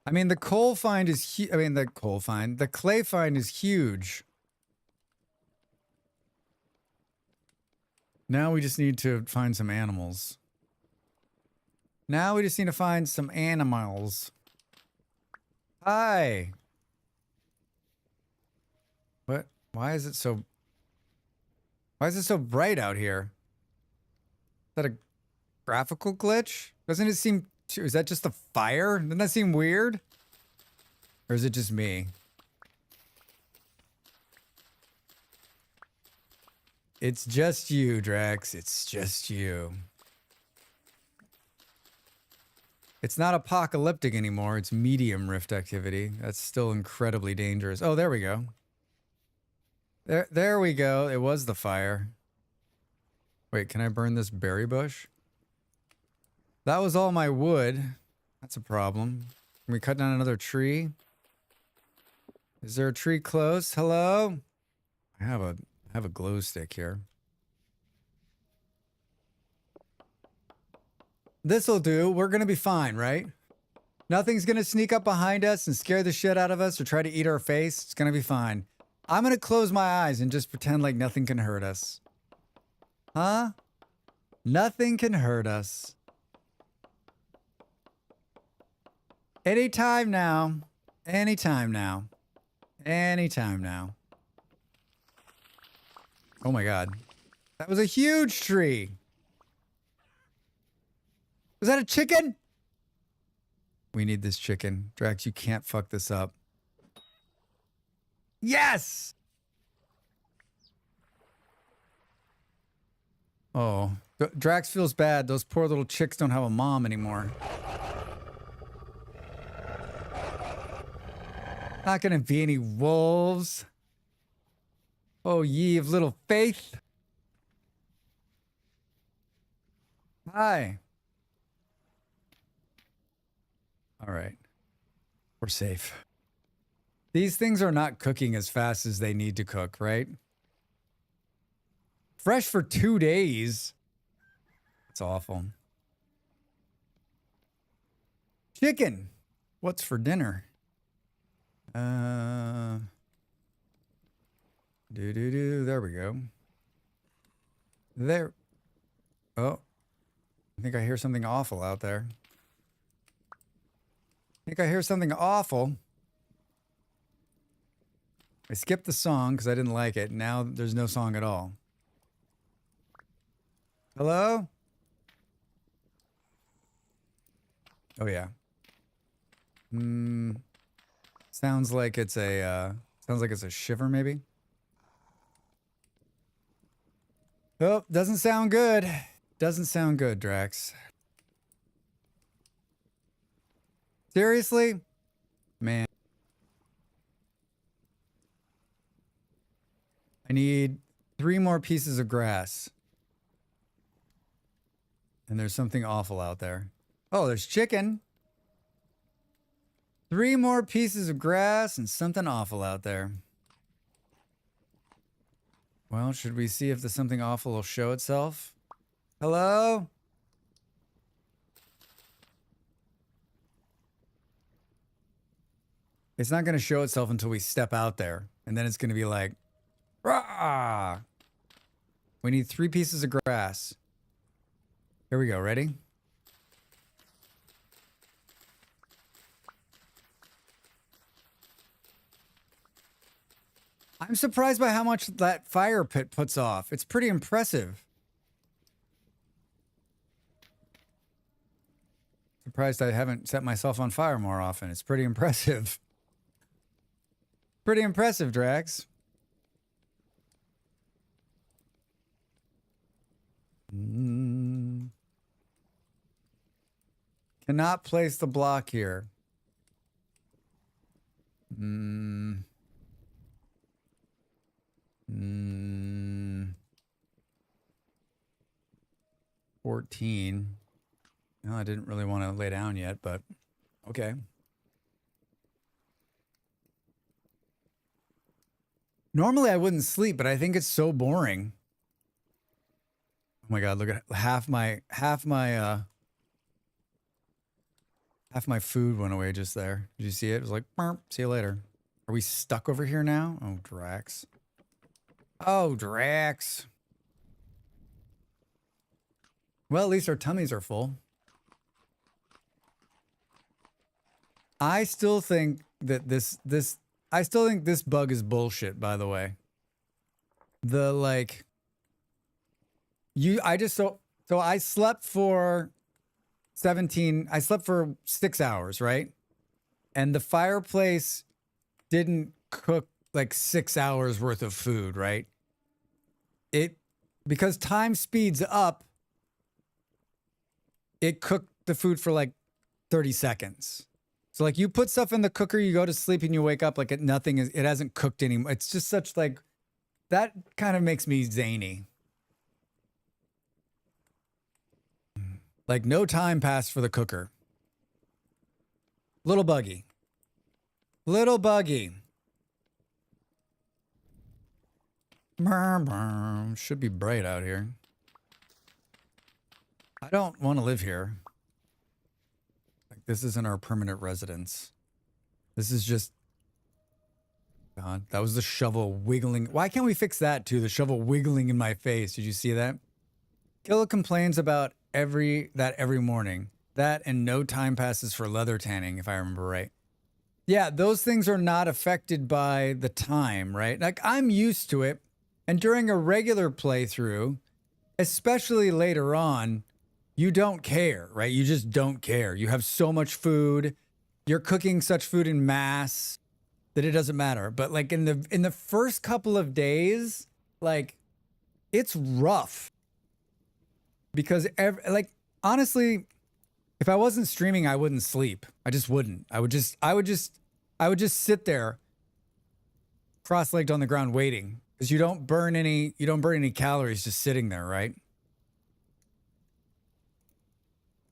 I mean, the coal find is the clay find is huge. Now we just need to find some animals. Now we just need to find some animals. Hi. What? Why is it so bright out here? Is that a graphical glitch? Doesn't it seem is that just the fire? Doesn't that seem weird? Or is it just me? It's just you, Drax. It's just you. It's not apocalyptic anymore. It's medium rift activity. That's still incredibly dangerous. Oh, there we go. There we go. It was the fire. Wait, can I burn this berry bush? That was all my wood. That's a problem. Can we cut down another tree? Is there a tree close? Hello? I have a glow stick here. This'll do. We're gonna be fine, right? Nothing's gonna sneak up behind us and scare the shit out of us or try to eat our face. It's gonna be fine. I'm gonna close my eyes and just pretend like nothing can hurt us. Huh? Nothing can hurt us. Anytime now. Anytime now. Anytime now. Oh my god. That was a huge tree. Was that a chicken? We need this chicken. Drax, you can't fuck this up. Yes! Oh. Drax feels bad. Those poor little chicks don't have a mom anymore. Not gonna be any wolves. Oh, ye of little faith. Hi. All right. We're safe. These things are not cooking as fast as they need to cook, right? Fresh for 2 days. It's awful. Chicken. What's for dinner? There we go. There. Oh. I think I hear something awful out there. I think I hear something awful. I skipped the song because I didn't like it. Now there's no song at all. Hello? Oh, yeah. Sounds like it's a shiver, maybe. Oh, doesn't sound good. Doesn't sound good, Drax. Seriously? Man. I need 3 more pieces of grass. And there's something awful out there. Oh, there's chicken. 3 more pieces of grass and something awful out there. Well, should we see if the something awful will show itself? Hello? It's not going to show itself until we step out there. And then it's going to be like, rah! We need 3 pieces of grass. Here we go. Ready? I'm surprised by how much that fire pit puts off. It's pretty impressive. Surprised I haven't set myself on fire more often. It's pretty impressive. Pretty impressive, Drax. Cannot place the block here. 14. No, I didn't really want to lay down yet, but okay. Normally I wouldn't sleep, but I think it's so boring. Oh my God, look at half my food went away just there. Did you see it? It was like, burp, see you later. Are we stuck over here now? Oh, Drax. Oh, Drax. Well, at least our tummies are full. I still think that this bug is bullshit, by the way. The like I slept for 6 hours, right? And the fireplace didn't cook like 6 hours worth of food, right? Because time speeds up, it cooked the food for like 30 seconds. So like you put stuff in the cooker, you go to sleep and you wake up like it hasn't cooked anymore. It's just such like, that kind of makes me zany. Like no time passed for the cooker. Little buggy. Little buggy. Should be bright out here. I don't want to live here. Like this isn't our permanent residence. This is just... God, that was the shovel wiggling. Why can't we fix that too? The shovel wiggling in my face. Did you see that? Killa complains about every morning. That and no time passes for leather tanning, if I remember right. Yeah, those things are not affected by the time, right? Like I'm used to it. And during a regular playthrough, especially later on, you don't care, right? You just don't care. You have so much food. You're cooking such food in mass that it doesn't matter. But like in the first couple of days, like it's rough. Because honestly, if I wasn't streaming, I wouldn't sleep. I just wouldn't. I would just sit there cross-legged on the ground waiting. Because you don't burn any calories just sitting there, right?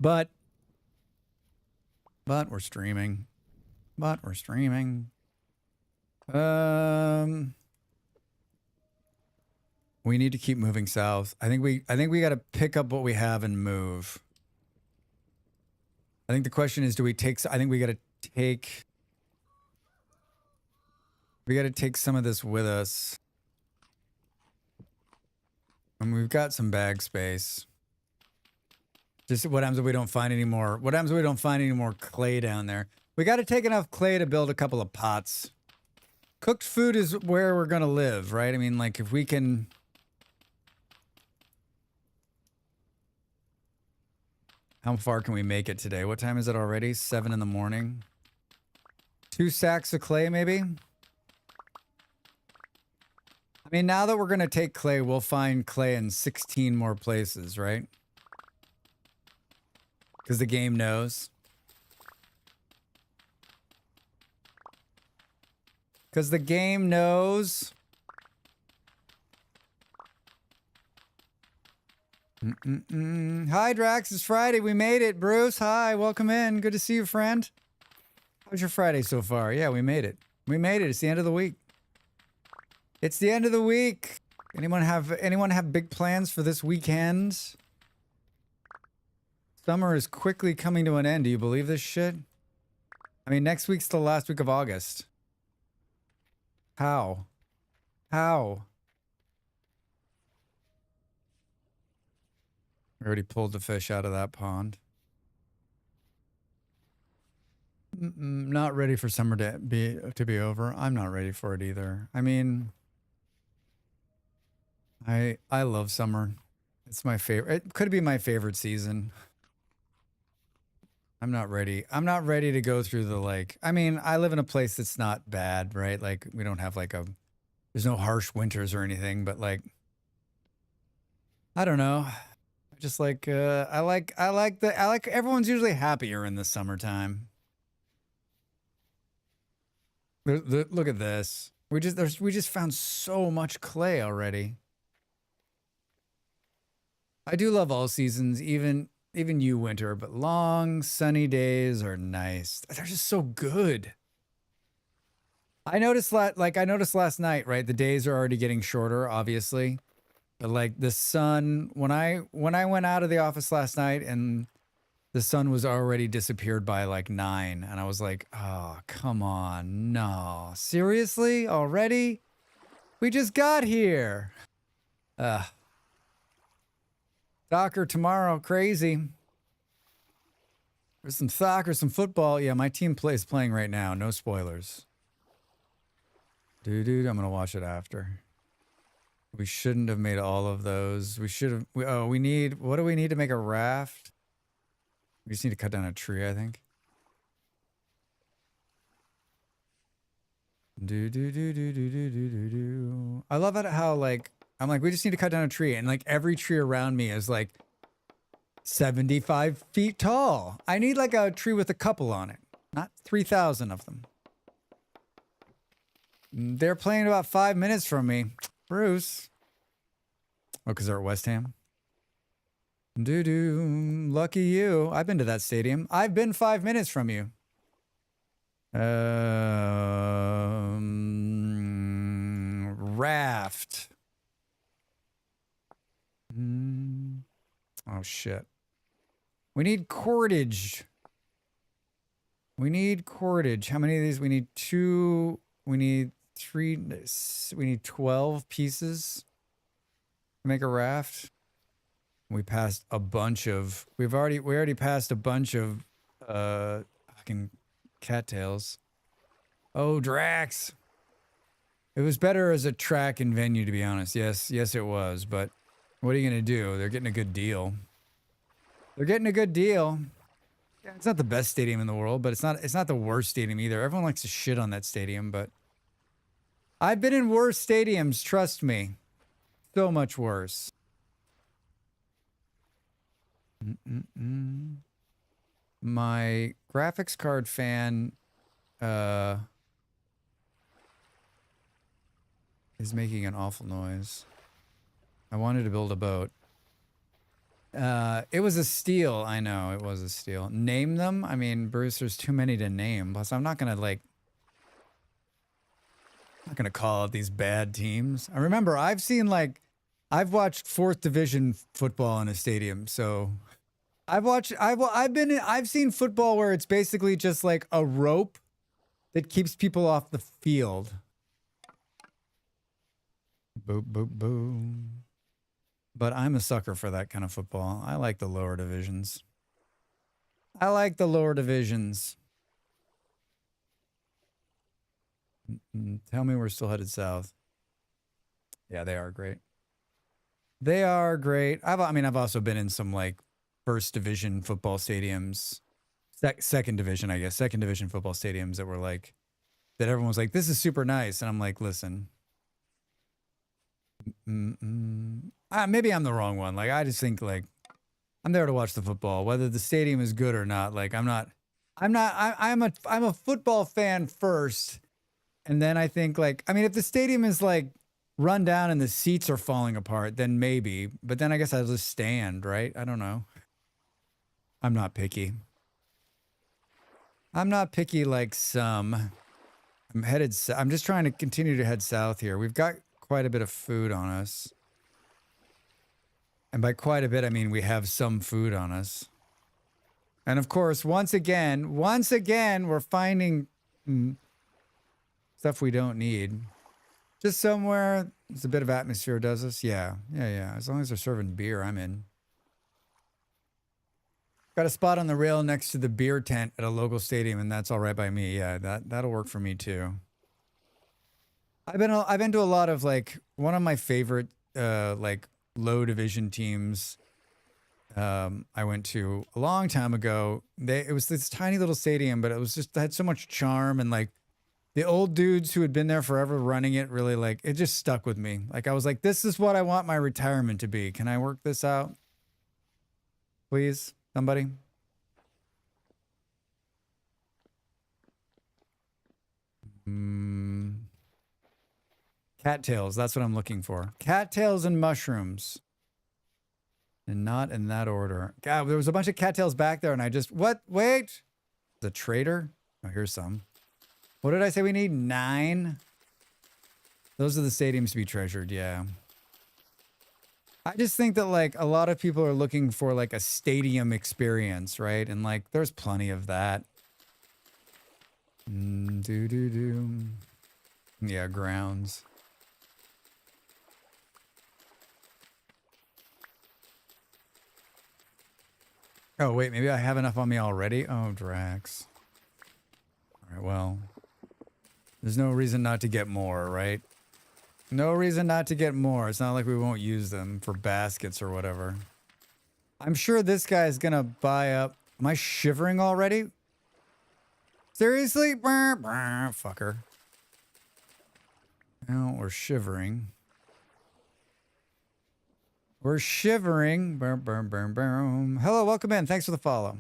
But we're streaming. We need to keep moving south. I think we got to pick up what we have and move. I think the question is, do we take? I think we got to take. We got to take some of this with us. And we've got some bag space. Just what happens if we don't find any more? What happens if we don't find any more clay down there? We got to take enough clay to build a couple of pots. Cooked food is where we're going to live, right? I mean, like if we can... How far can we make it today? What time is it already? 7 in the morning. 2 sacks of clay, maybe? I mean, now that we're going to take clay, we'll find clay in 16 more places, right? Because the game knows. Because the game knows. Hi, Drax. It's Friday. We made it. Bruce, hi. Welcome in. Good to see you, friend. How's your Friday so far? Yeah, we made it. We made it. It's the end of the week. It's the end of the week. Anyone have big plans for this weekend? Summer is quickly coming to an end. Do you believe this shit? I mean, next week's the last week of August. How? How? I already pulled the fish out of that pond. Not ready for summer to be over. I'm not ready for it either. I mean, I love summer. It's my favorite. It could be my favorite season. I'm not ready. I'm not ready to go through the like. I mean, I live in a place that's not bad, right? Like we don't have like there's no harsh winters or anything, but like, I don't know. Just like I like everyone's usually happier in the summertime. Look at this. We just found so much clay already. I do love all seasons, even you winter, but long sunny days are nice. They're just so good. I noticed last night, right? The days are already getting shorter, obviously. But like the sun, when I went out of the office last night and the sun was already disappeared by like 9, and I was like, oh, come on, no, seriously, already? We just got here. Soccer tomorrow, crazy. There's some soccer, some football. Yeah, my team is playing right now. No spoilers. Dude, I'm gonna watch it after. We shouldn't have made all of those. We should have. What do we need to make a raft? We just need to cut down a tree, I think. I love it how like I'm like, we just need to cut down a tree, and like every tree around me is like 75 feet tall. I need like a tree with a couple on it, not 3,000 of them. They're playing about 5 minutes from me. Bruce. Oh, because they're at West Ham. Lucky you. I've been to that stadium. I've been 5 minutes from you. Raft. Oh, shit. We need cordage. We need cordage. How many of these? We need 2. We need 3. We need 12 pieces to make a raft. We passed a bunch of. We already passed a bunch of fucking cattails. Oh, Drax. It was better as a track and venue, to be honest. Yes, it was. But what are you gonna do? They're getting a good deal. They're getting a good deal. Yeah, it's not the best stadium in the world, but it's not the worst stadium either. Everyone likes to shit on that stadium, but I've been in worse stadiums, trust me. So much worse. My graphics card fan is making an awful noise. I wanted to build a boat. It was a steal. I know it was a steal. Name them? I mean, Bruce, there's too many to name. Plus, I'm not gonna call out these bad teams. I remember I've seen I've watched 4th division football in a stadium. So I've seen football where it's basically just like a rope that keeps people off the field. Boop, boop, boom. But I'm a sucker for that kind of football. I like the lower divisions. Tell me we're still headed south. Yeah, they are great. They are great. I've also been in some like 1st division football stadiums. Second division, I guess. 2nd division football stadiums that were like, that everyone was like, this is super nice. And I'm like, listen. Maybe I'm the wrong one. Like, I just think like I'm there to watch the football, whether the stadium is good or not. Like, I'm a football fan first, and then I think like, I mean, if the stadium is like run down and the seats are falling apart, then maybe. But then I guess I'll just stand, right? I don't know. I'm not picky. I'm not picky like some. I'm just trying to continue to head south here. We've got quite a bit of food on us. And by quite a bit, I mean we have some food on us. And of course, once again, we're finding stuff we don't need. Just somewhere, it's a bit of atmosphere does us. Yeah. As long as they're serving beer, I'm in. Got a spot on the rail next to the beer tent at a local stadium, and that's all right by me. Yeah, that'll work for me too. I've been to a lot of like one of my favorite like low division teams. I went to a long time ago. It was this tiny little stadium, but it had so much charm, and like the old dudes who had been there forever running it really like it just stuck with me. Like I was like, this is what I want my retirement to be. Can I work this out? Please, somebody. Cattails, that's what I'm looking for. Cattails and mushrooms. And not in that order. God, there was a bunch of cattails back there and I just, what? Wait. The trader? Oh, here's some. What did I say we need? 9? Those are the stadiums to be treasured, yeah. I just think that like a lot of people are looking for like a stadium experience, right? And like there's plenty of that. Yeah, grounds. Oh, wait, maybe I have enough on me already? Oh, Drax. All right, well, there's no reason not to get more, right? No reason not to get more. It's not like we won't use them for baskets or whatever. I'm sure this guy's gonna buy up. Am I shivering already? Seriously? Fucker. No, we're shivering. We're shivering. Hello, welcome in. Thanks for the follow.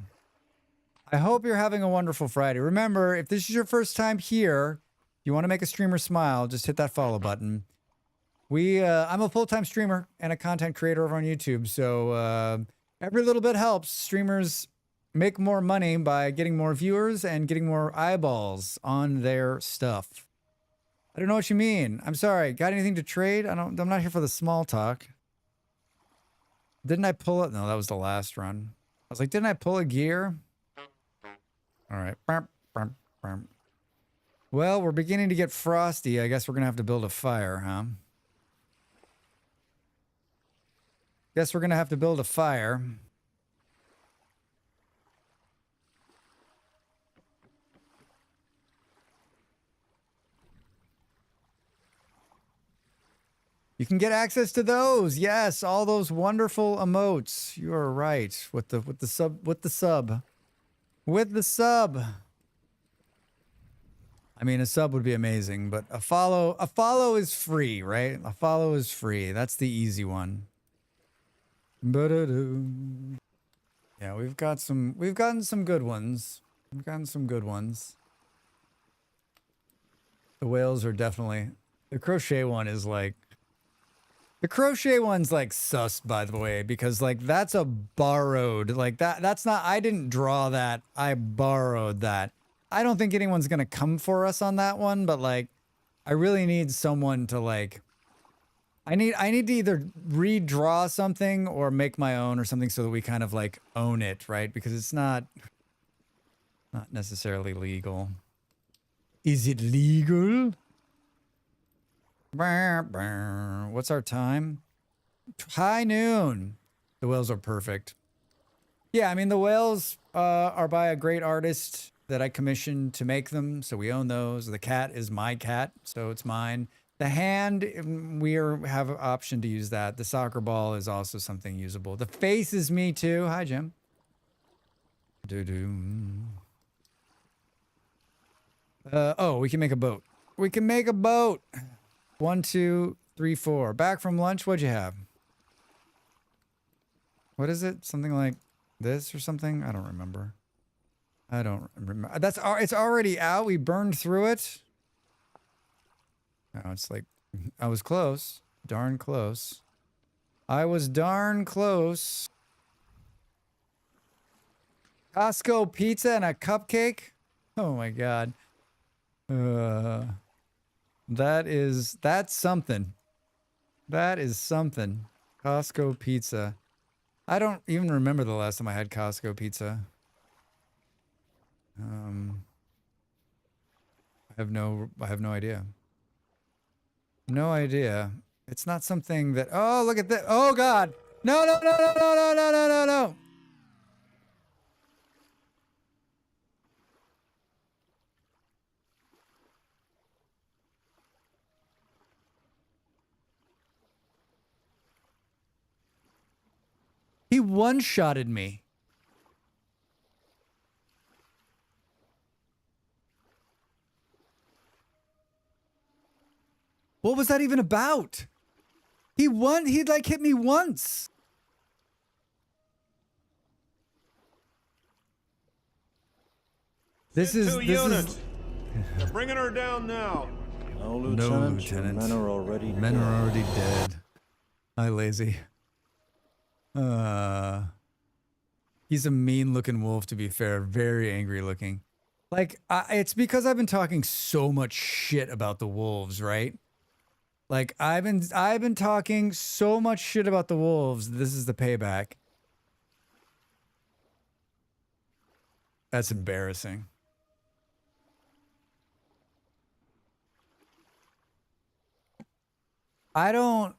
I hope you're having a wonderful Friday. Remember, if this is your first time here, you want to make a streamer smile, just hit that follow button. I'm a full-time streamer and a content creator over on YouTube, so every little bit helps. Streamers make more money by getting more viewers and getting more eyeballs on their stuff. I don't know what you mean. I'm sorry. Got anything to trade? I'm not here for the small talk. Didn't I pull it? No, that was the last run. I was like, didn't I pull a gear? All right. Well, we're beginning to get frosty. I guess we're going to have to build a fire, huh? Guess we're going to have to build a fire. You can get access to those. Yes, all those wonderful emotes. You are right. With the sub. I mean, a sub would be amazing, but a follow is free, right? A follow is free. That's the easy one. Yeah, we've gotten some good ones. The whales are definitely, the crochet one is like, the crochet one's like sus, by the way, because like that's a borrowed, like that's not, I didn't draw that. I borrowed that. I don't think anyone's going to come for us on that one, but like, I really need someone to like, I need to either redraw something or make my own or something so that we kind of like own it, right? Because it's not necessarily legal. Is it legal? What's our time? High noon. The whales are perfect. Yeah, I mean, the whales are by a great artist that I commissioned to make them, so we own those. The cat is my cat, so it's mine. The hand, have an option to use that. The soccer ball is also something usable. The face is me too. Hi, Jim. Oh, we can make a boat. We can make a boat. 1, 2, 3, 4. Back from lunch. What'd you have? What is it? Something like this or something? I don't remember. It's already out. We burned through it. No, it's like I was close. Darn close. I was darn close. Costco pizza and a cupcake? Oh my god. That's something. That is something. Costco pizza. I don't even remember the last time I had Costco pizza. I have no idea. No idea. It's not something that, oh, look at that. Oh god. No, no, no, no, no, no, no, no, no, no. He one-shotted me. What was that even about? He'd like hit me once. This is
They're bringing her down now.
No, Lieutenant. Your
Lieutenant.
men are already
Men are already dead. Hi, lazy. He's a mean-looking wolf, to be fair. Very angry looking. Like, it's because I've been talking so much shit about the wolves, right? Like, I've been talking so much shit about the wolves. This is the payback. That's embarrassing. I don't...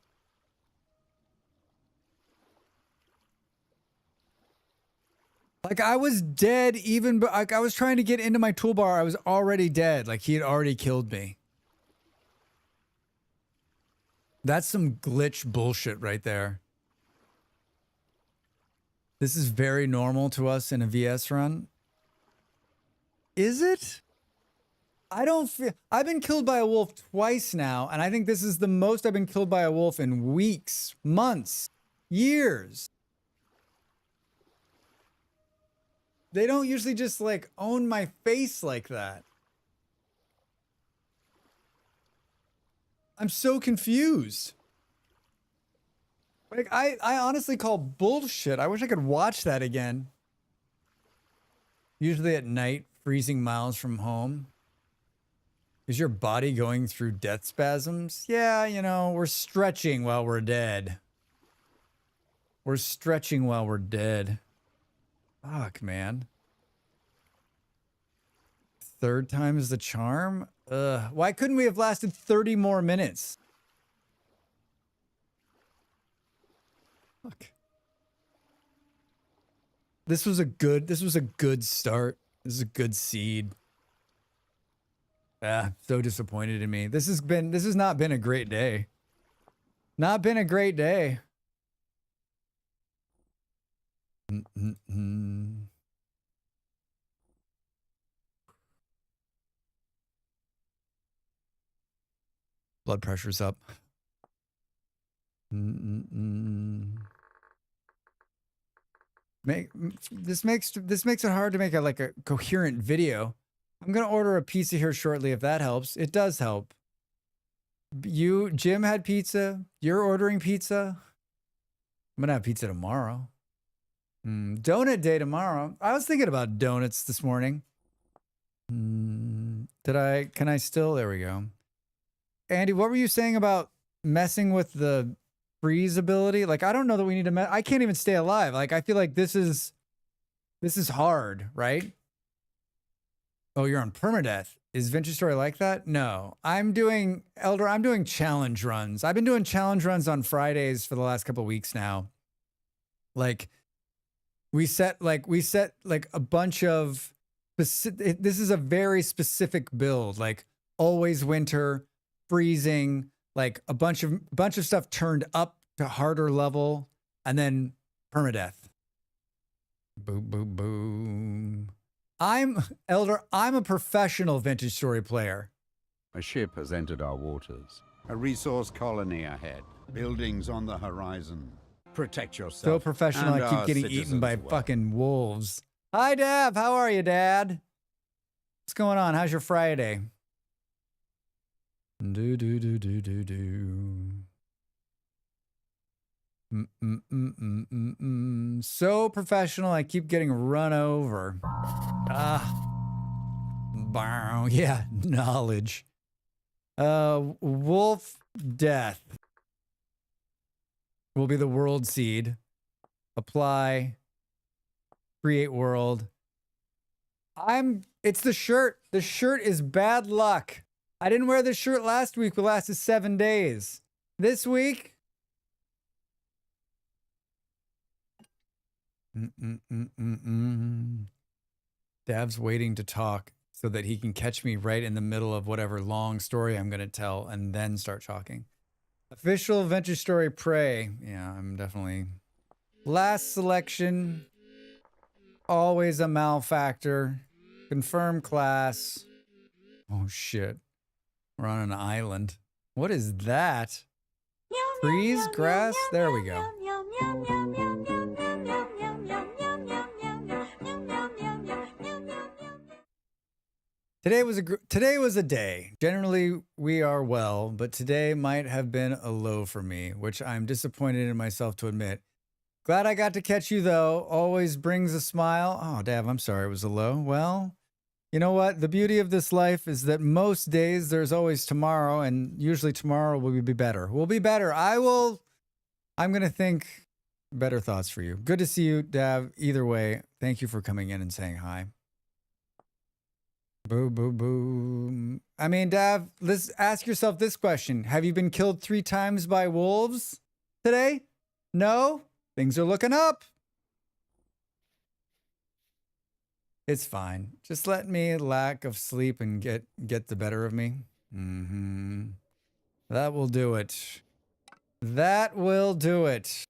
Like, I was dead even, but like, I was trying to get into my toolbar. I was already dead. Like, he had already killed me. That's some glitch bullshit right there. This is very normal to us in a VS run. Is it? I don't feel... I've been killed by a wolf twice now, and I think this is the most I've been killed by a wolf in weeks, months, years. They don't usually just, like, own my face like that. I'm so confused. Like, I honestly call bullshit. I wish I could watch that again. Usually at night, freezing miles from home. Is your body going through death spasms? Yeah, you know, we're stretching while we're dead. We're stretching while we're dead. Fuck, man. Third time is the charm? Why couldn't we have lasted 30 more minutes? Fuck. This was a good start. This is a good seed. So disappointed in me. This has not been a great day. Not been a great day. Blood pressure's up. This makes it hard to make a coherent video. I'm gonna order a pizza here shortly if that helps. It does help. Jim had pizza. You're ordering pizza. I'm gonna have pizza tomorrow. Donut day tomorrow. I was thinking about donuts this morning. Can I still? There we go. Andy, what were you saying about messing with the freeze ability? Like, I don't know that we need to I can't even stay alive. Like, I feel like this is hard, right? Oh, you're on permadeath. Is Vintage Story like that? No. I'm doing challenge runs. I've been doing challenge runs on Fridays for the last couple of weeks now. Like, we set a bunch of this is a very specific build, like always winter, freezing, like a bunch of stuff turned up to harder level, and then permadeath. Boom, boom, boom. I'm a professional Vintage Story player.
A ship has entered our waters.
A resource colony ahead. Buildings on the horizon. Protect yourself.
So professional, I keep getting eaten by fucking wolves. Hi, Dab. How are you, Dad? What's going on? How's your Friday? Do do do do do do. So professional, I keep getting run over. Bow. Yeah, knowledge. Wolf death will be the world seed. Apply. Create world. It's the shirt. The shirt is bad luck. I didn't wear this shirt last week. It lasted 7 days. This week. Dav's waiting to talk so that he can catch me right in the middle of whatever long story I'm going to tell and then start talking. Official adventure story Prey. Yeah, I'm definitely... Last selection. Always a malfactor. Confirm class. Oh, shit. We're on an island. What is that? Trees? Grass? There we go. Today was a day. Generally, we are well, but today might have been a low for me, which I'm disappointed in myself to admit. Glad I got to catch you, though. Always brings a smile. Oh, Dav, I'm sorry it was a low. Well, you know what? The beauty of this life is that most days there's always tomorrow, and usually tomorrow will be better. We'll be better. I'm going to think better thoughts for you. Good to see you, Dav. Either way, thank you for coming in and saying hi. Boo, boo, boo. I mean, Dav, let's ask yourself this question. Have you been killed 3 times by wolves today? No? Things are looking up. It's fine. Just let me lack of sleep and get the better of me. That will do it. That will do it.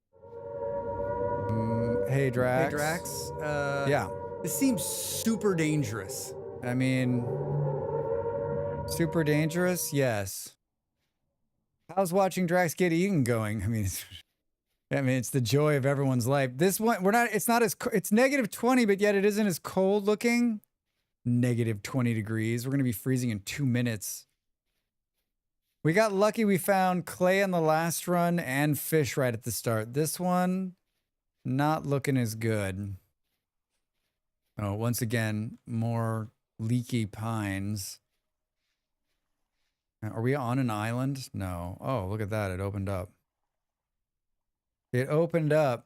Hey, Drax.
Hey, Drax.
Yeah. This seems super dangerous. I mean, super dangerous? Yes. How's watching Drax get eaten going? I mean, it's the joy of everyone's life. This one, it's negative 20, but yet it isn't as cold looking. Negative 20 degrees. We're going to be freezing in 2 minutes. We got lucky we found clay on the last run and fish right at the start. This one, not looking as good. Oh, once again, more leaky pines. Are we on an island? No. Oh, look at that. It opened up. It opened up.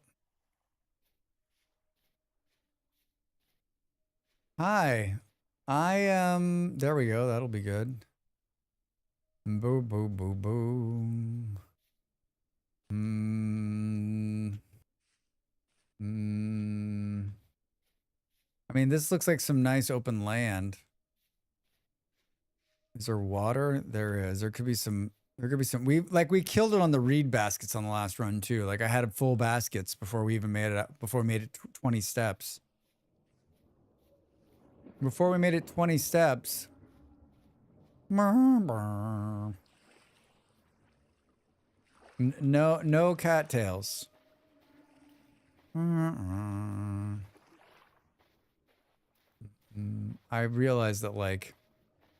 Hi. I am... There we go. That'll be good. Boo, boo, boo, boo. I mean, this looks like some nice open land. Is there water? There is. There could be some. We killed it on the reed baskets on the last run too. Like I had full baskets before we even made it up. Before we made it 20 steps. Before we made it 20 steps. No cattails. I realized that like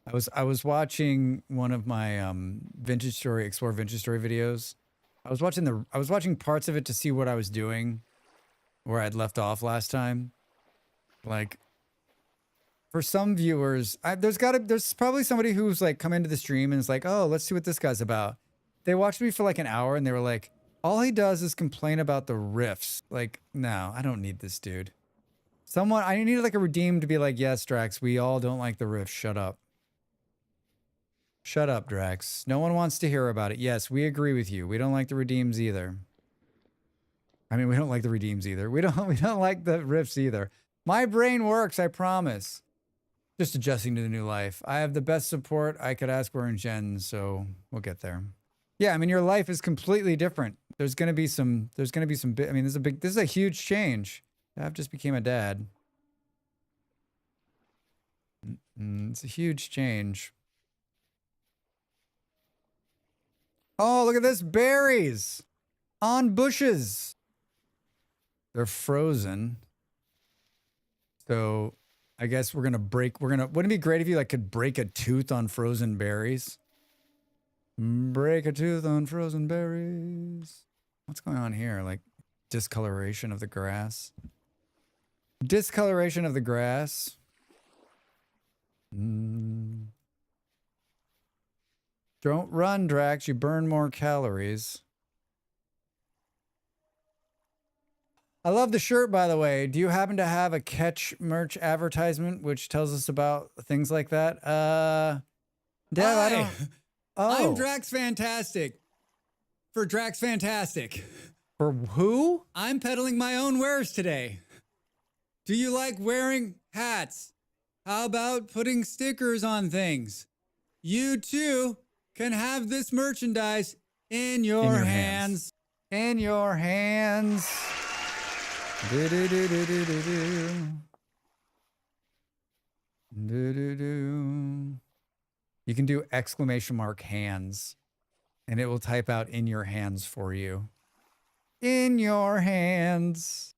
I was watching one of my explore vintage story videos. I was watching parts of it to see what I was doing where I'd left off last time. Like for some viewers, there's probably somebody who's like come into the stream and is like, "Oh, let's see what this guy's about." They watched me for like an hour and they were like, "All he does is complain about the riffs." Like, no, I don't need this dude. I need like a redeem to be like, yes, Drax, we all don't like the riff. Shut up. Shut up, Drax. No one wants to hear about it. Yes, we agree with you. We don't like the redeems either. I mean, we don't like the redeems either. We don't like the riffs either. My brain works, I promise. Just adjusting to the new life. I have the best support I could ask for in Gen, so we'll get there. Yeah, I mean, your life is completely different. There's going to be some, I mean, this is a huge change. I've just became a dad. It's a huge change. Oh, look at this. Berries on bushes. They're frozen. So I guess wouldn't it be great if you like could break a tooth on frozen berries? Break a tooth on frozen berries. What's going on here? Like discoloration of the grass. Discoloration of the grass. Don't run, Drax. You burn more calories. I love the shirt, by the way. Do you happen to have a Catch merch advertisement which tells us about things like that? Dad, I don't. Oh.
I'm Drax Fantastic. For Drax Fantastic.
For who?
I'm peddling my own wares today. Do you like wearing hats? How about putting stickers on things? You too can have this merchandise in your hands.
In your hands. Do-do-do-do-do-do-do. Do-do-do. You can do exclamation mark hands, and it will type out in your hands for you. In your hands.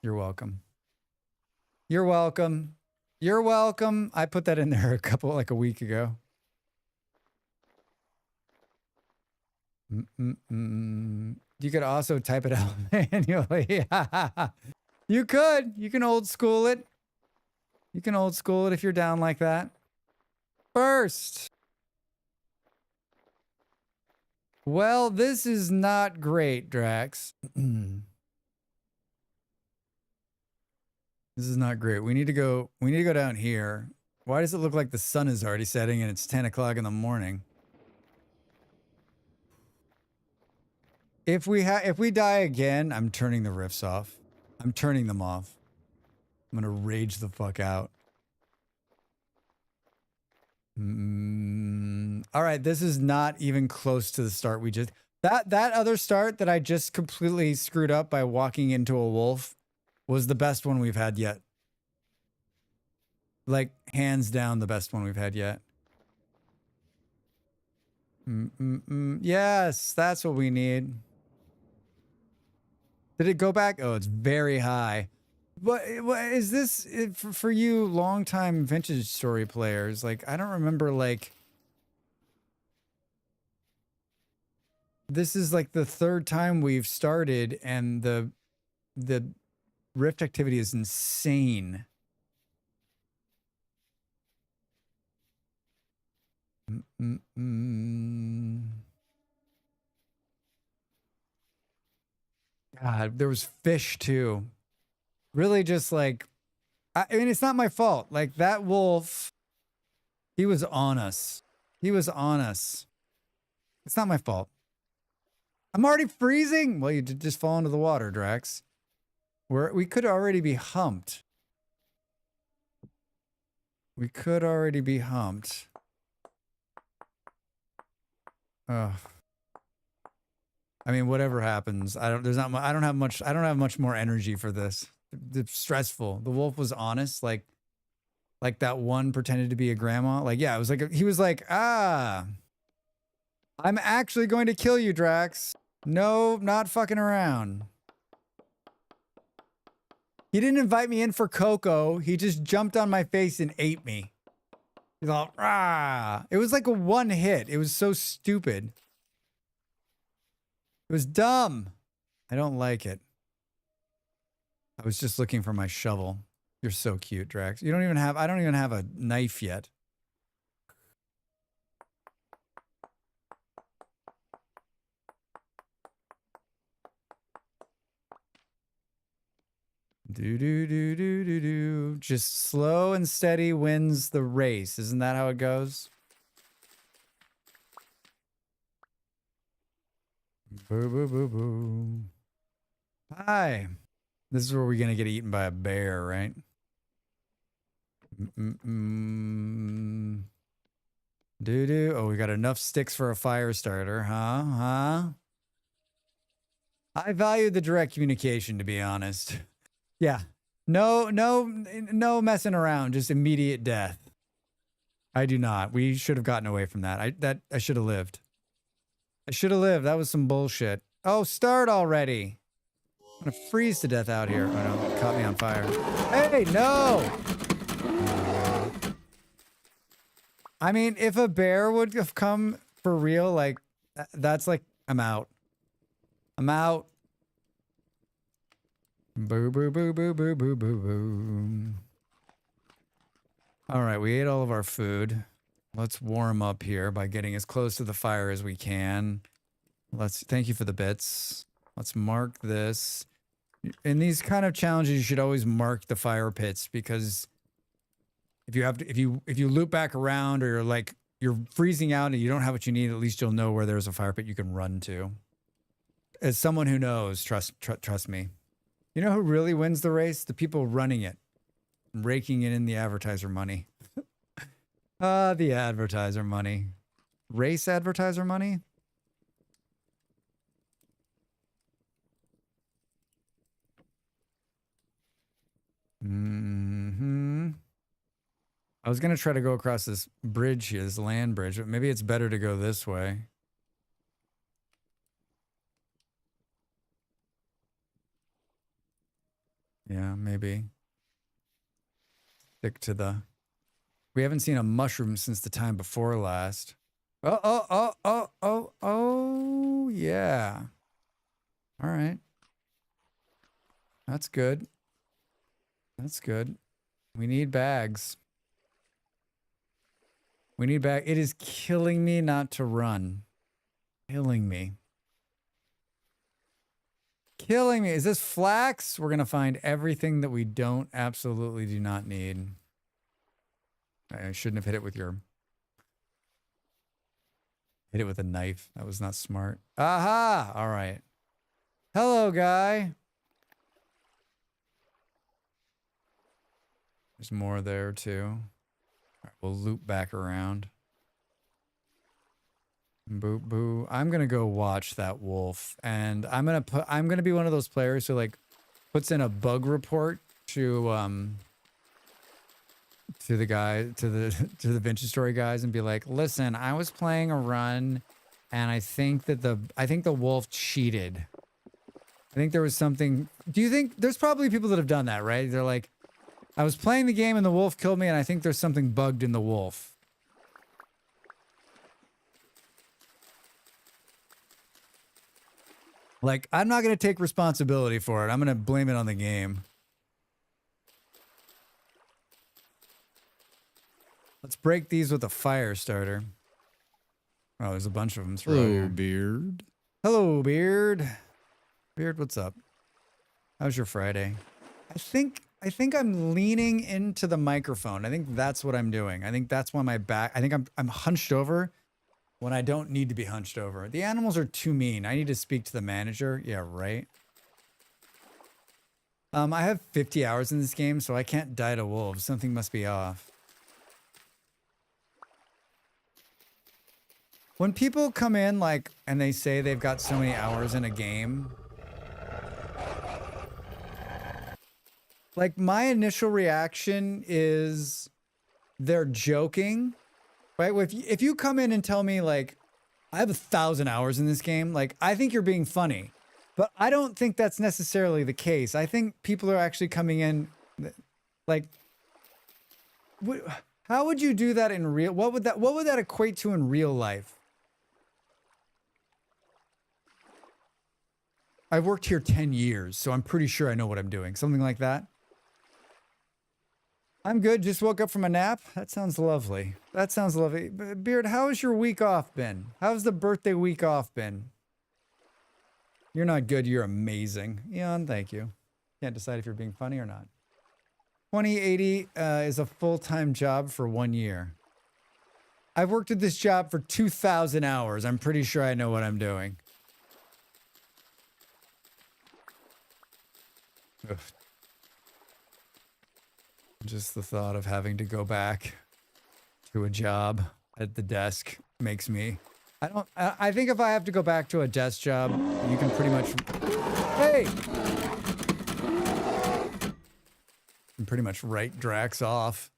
You're welcome. You're welcome. You're welcome. I put that in there a week ago. You could also type it out manually. You could. You can old school it. You can old school it if you're down like that. First. Well, this is not great, Drax. This is not great. We need to go down here. Why does it look like the sun is already setting and it's 10 o'clock in the morning? If we die again, I'm turning the riffs off. I'm turning them off. I'm gonna rage the fuck out. All right, this is not even close to the start we just... That other start that I just completely screwed up by walking into a wolf was the best one we've had yet. Like, hands down, the best one we've had yet. Yes, that's what we need. Did it go back? Oh, it's very high. What is this for you longtime vintage story players? Like, I don't remember, like... This is like the third time we've started, and the rift activity is insane. God, there was fish too. Really just like, I mean, it's not my fault. Like that wolf, he was on us. He was on us. It's not my fault. I'm already freezing. Well, you did just fall into the water, Drax. We could already be humped. We could already be humped. Ugh. I mean, whatever happens, I don't have much more energy for this. It's stressful. The wolf was honest, like that one pretended to be a grandma. Like, yeah, it was like he was like, I'm actually going to kill you, Drax. No, not fucking around. He didn't invite me in for cocoa. He just jumped on my face and ate me. He's all, rah. It was like a one hit. It was so stupid. It was dumb. I don't like it. I was just looking for my shovel. You're so cute, Drax. I don't even have a knife yet. Do. Just slow and steady wins the race. Isn't that how it goes? Boo. Hi. This is where we're gonna get eaten by a bear, right? Do. Oh, we got enough sticks for a fire starter, huh? I value the direct communication, to be honest. Yeah. No messing around. Just immediate death. I do not. We should have gotten away from that. I should have lived. I should have lived. That was some bullshit. Oh, start already. I'm gonna freeze to death out here. Oh no, it caught me on fire. Hey, no! I mean, if a bear would have come for real, like, that's like, I'm out. I'm out. Boo, boo, boo, boo, boo, boo, boo, boo. All right, we ate all of our food. Let's warm up here by getting as close to the fire as we can. Thank you for the bits. Let's mark this. In these kind of challenges, you should always mark the fire pits, because if you loop back around, or you're freezing out and you don't have what you need, at least you'll know where there's a fire pit you can run to. As someone who knows, trust me. You know who really wins the race? The people running it, raking it in the advertiser money. The advertiser money. Race advertiser money? I was going to try to go across this bridge here, this land bridge, but maybe it's better to go this way. Yeah, maybe. Stick to the... We haven't seen a mushroom since the time before last. Oh, yeah. All right. That's good. That's good. We need bags. We need bag. It is killing me not to run. Killing me. Killing me. Is this flax? We're going to find everything that we absolutely do not need. I shouldn't have hit it with a knife. That was not smart. Aha! All right. Hello, guy. There's more there, too. All right, we'll loop back around. Boo, boo. I'm going to go watch that wolf. And I'm going to be one of those players who, puts in a bug report to the Vintage Story guys and be like, listen, I was playing a run and I think the wolf cheated. I think there was something. Do you think there's probably people that have done that, right? They're like, I was playing the game and the wolf killed me and I think there's something bugged in the wolf. I'm not going to take responsibility for it. I'm going to blame it on the game. Let's break these with a fire starter. Oh, there's a bunch of them.
Hello, Beard.
Hello, Beard. Beard, what's up? How's your Friday? I think I'm leaning into the microphone. I think that's what I'm doing. I think that's why my back. I think I'm hunched over when I don't need to be hunched over. The animals are too mean. I need to speak to the manager. Yeah, right. I have 50 hours in this game, so I can't die to wolves. Something must be off. When people come in and they say they've got so many hours in a game, my initial reaction is they're joking, right? If you come in and tell me I have 1,000 hours in this game, I think you're being funny, but I don't think that's necessarily the case. I think people are actually coming in how would you do that in real? What would that equate to in real life? I've worked here 10 years, so I'm pretty sure I know what I'm doing. Something like that. I'm good. Just woke up from a nap. That sounds lovely. That sounds lovely. Beard, how has your week off been? How's the birthday week off been? You're not good. You're amazing. Eon, thank you. Can't decide if you're being funny or not. 2080 is a full-time job for 1 year. I've worked at this job for 2,000 hours. I'm pretty sure I know what I'm doing. Ugh. Just the thought of having to go back to a job at the desk makes me... I think if I have to go back to a desk job, you can pretty much... Hey! You can pretty much write Drax off.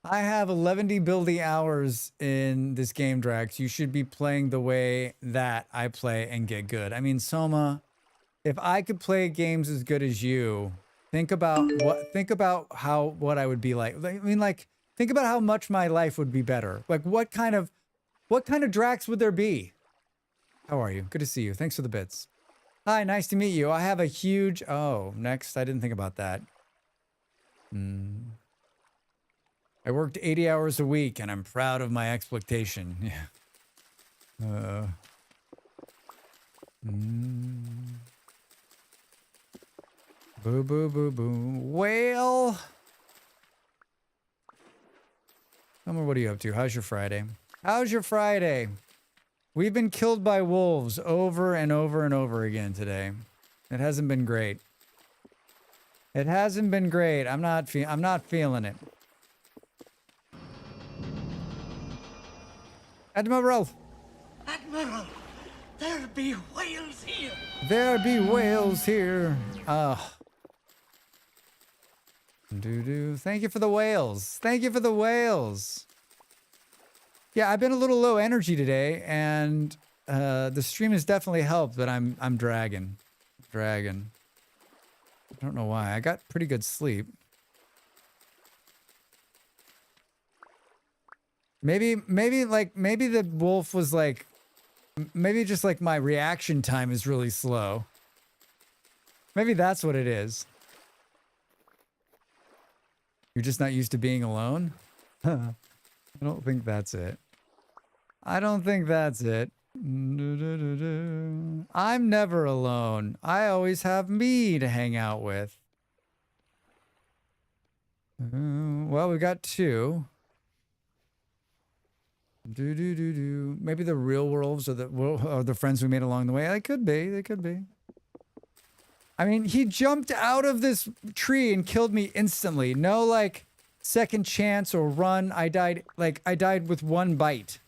I have 11 building hours in this game, Drax. You should be playing the way that I play and get good. I mean, Soma, if I could play games as good as you... Think about what I would be like. I mean, Think about how much my life would be better. Like what kind of Drax would there be? How are you? Good to see you. Thanks for the bits. Hi, nice to meet you. I have a huge... Oh, next. I didn't think about that. I worked 80 hours a week, and I'm proud of my exploitation. Yeah. Boo, boo, boo, boo. Whale! Summer, what are you up to? How's your Friday? How's your Friday? We've been killed by wolves over and over and over again today. It hasn't been great. It hasn't been great. I'm not feeling it. Admiral!
Admiral, there be whales here.
There be whales here. Thank you for the whales. Thank you for the whales. Yeah, I've been a little low energy today, and the stream has definitely helped, but I'm dragging. I don't know why. I got pretty good sleep. Maybe the wolf was like, maybe just like my reaction time is really slow. Maybe that's what it is. You're just not used to being alone? I don't think that's it. I don't think that's it. I'm never alone. I always have me to hang out with. Well, we got two. Maybe the real wolves are the friends we made along the way. They could be. They could be. I mean, he jumped out of this tree and killed me instantly. No, like, second chance or run. I died with one bite.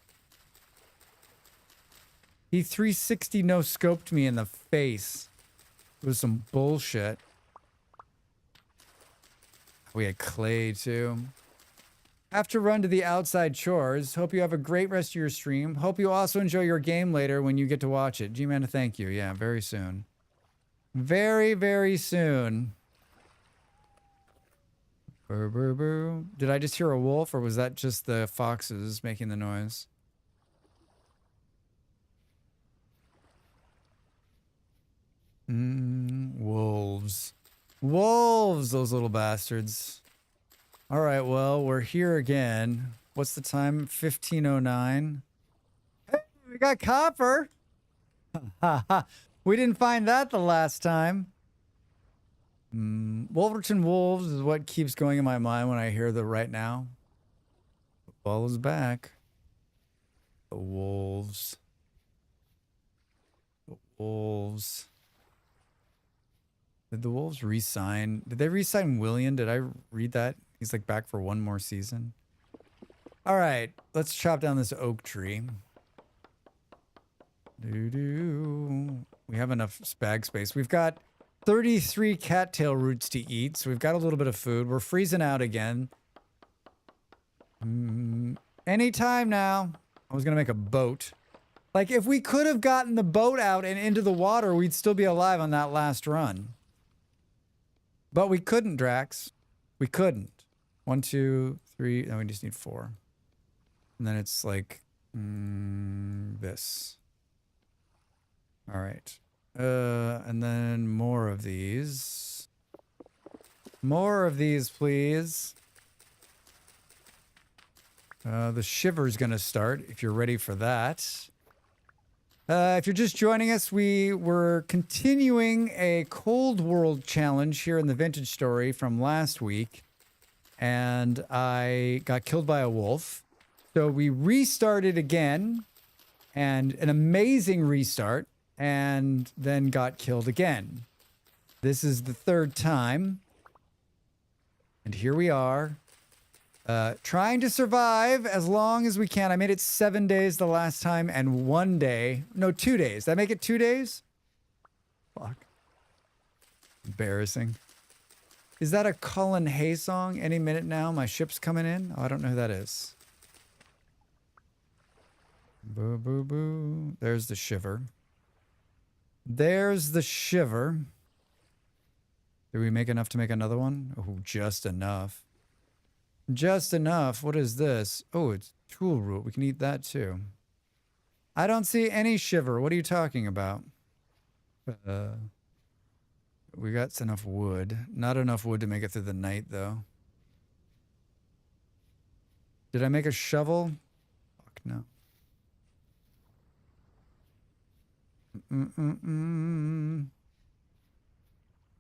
He 360 no-scoped me in the face. It was some bullshit. We had clay, too. Have to run to the outside chores. Hope you have a great rest of your stream. Hope you also enjoy your game later when you get to watch it. G-Man, thank you. Yeah, very soon. Very, very soon. Boo, boo, boo. Did I just hear a wolf, or was that just the foxes making the noise? Wolves. Wolves, those little bastards. All right, well, we're here again. What's the time? 1509. Hey, we got copper. We didn't find that the last time. Wolverton Wolves is what keeps going in my mind when I hear the right now. Football is back. The Wolves. The Wolves. Did the Wolves re-sign? Did they re-sign William? Did I read that? He's like back for one more season. All right, let's chop down this oak tree. We have enough bag space. We've got 33 cattail roots to eat, so we've got a little bit of food. We're freezing out again. Anytime now. I was going to make a boat. Like, if we could have gotten the boat out and into the water, we'd still be alive on that last run. But we couldn't, Drax. We couldn't. 1, 2, 3. No, we just need 4. And then it's like this. All right. And then more of these. More of these, please. The shiver's gonna start, if you're ready for that. If you're just joining us, we were continuing a Cold World challenge here in the Vintage Story from last week. And I got killed by a wolf. So we restarted again. And an amazing restart. And then got killed again. This is the third time. And here we are. Trying to survive as long as we can. I made it 7 days the last time and 1 day. No, 2 days. Did I make it 2 days? Fuck. Embarrassing. Is that a Colin Hay song? Any minute now, my ship's coming in? Oh, I don't know who that is. Boo, boo, boo. There's the shiver. There's the shiver. Did we make enough to make another one? Oh, just enough. Just enough. What is this? Oh, it's tool root. We can eat that too. I don't see any shiver. What are you talking about? We got enough wood. Not enough wood to make it through the night, though. Did I make a shovel? Fuck no.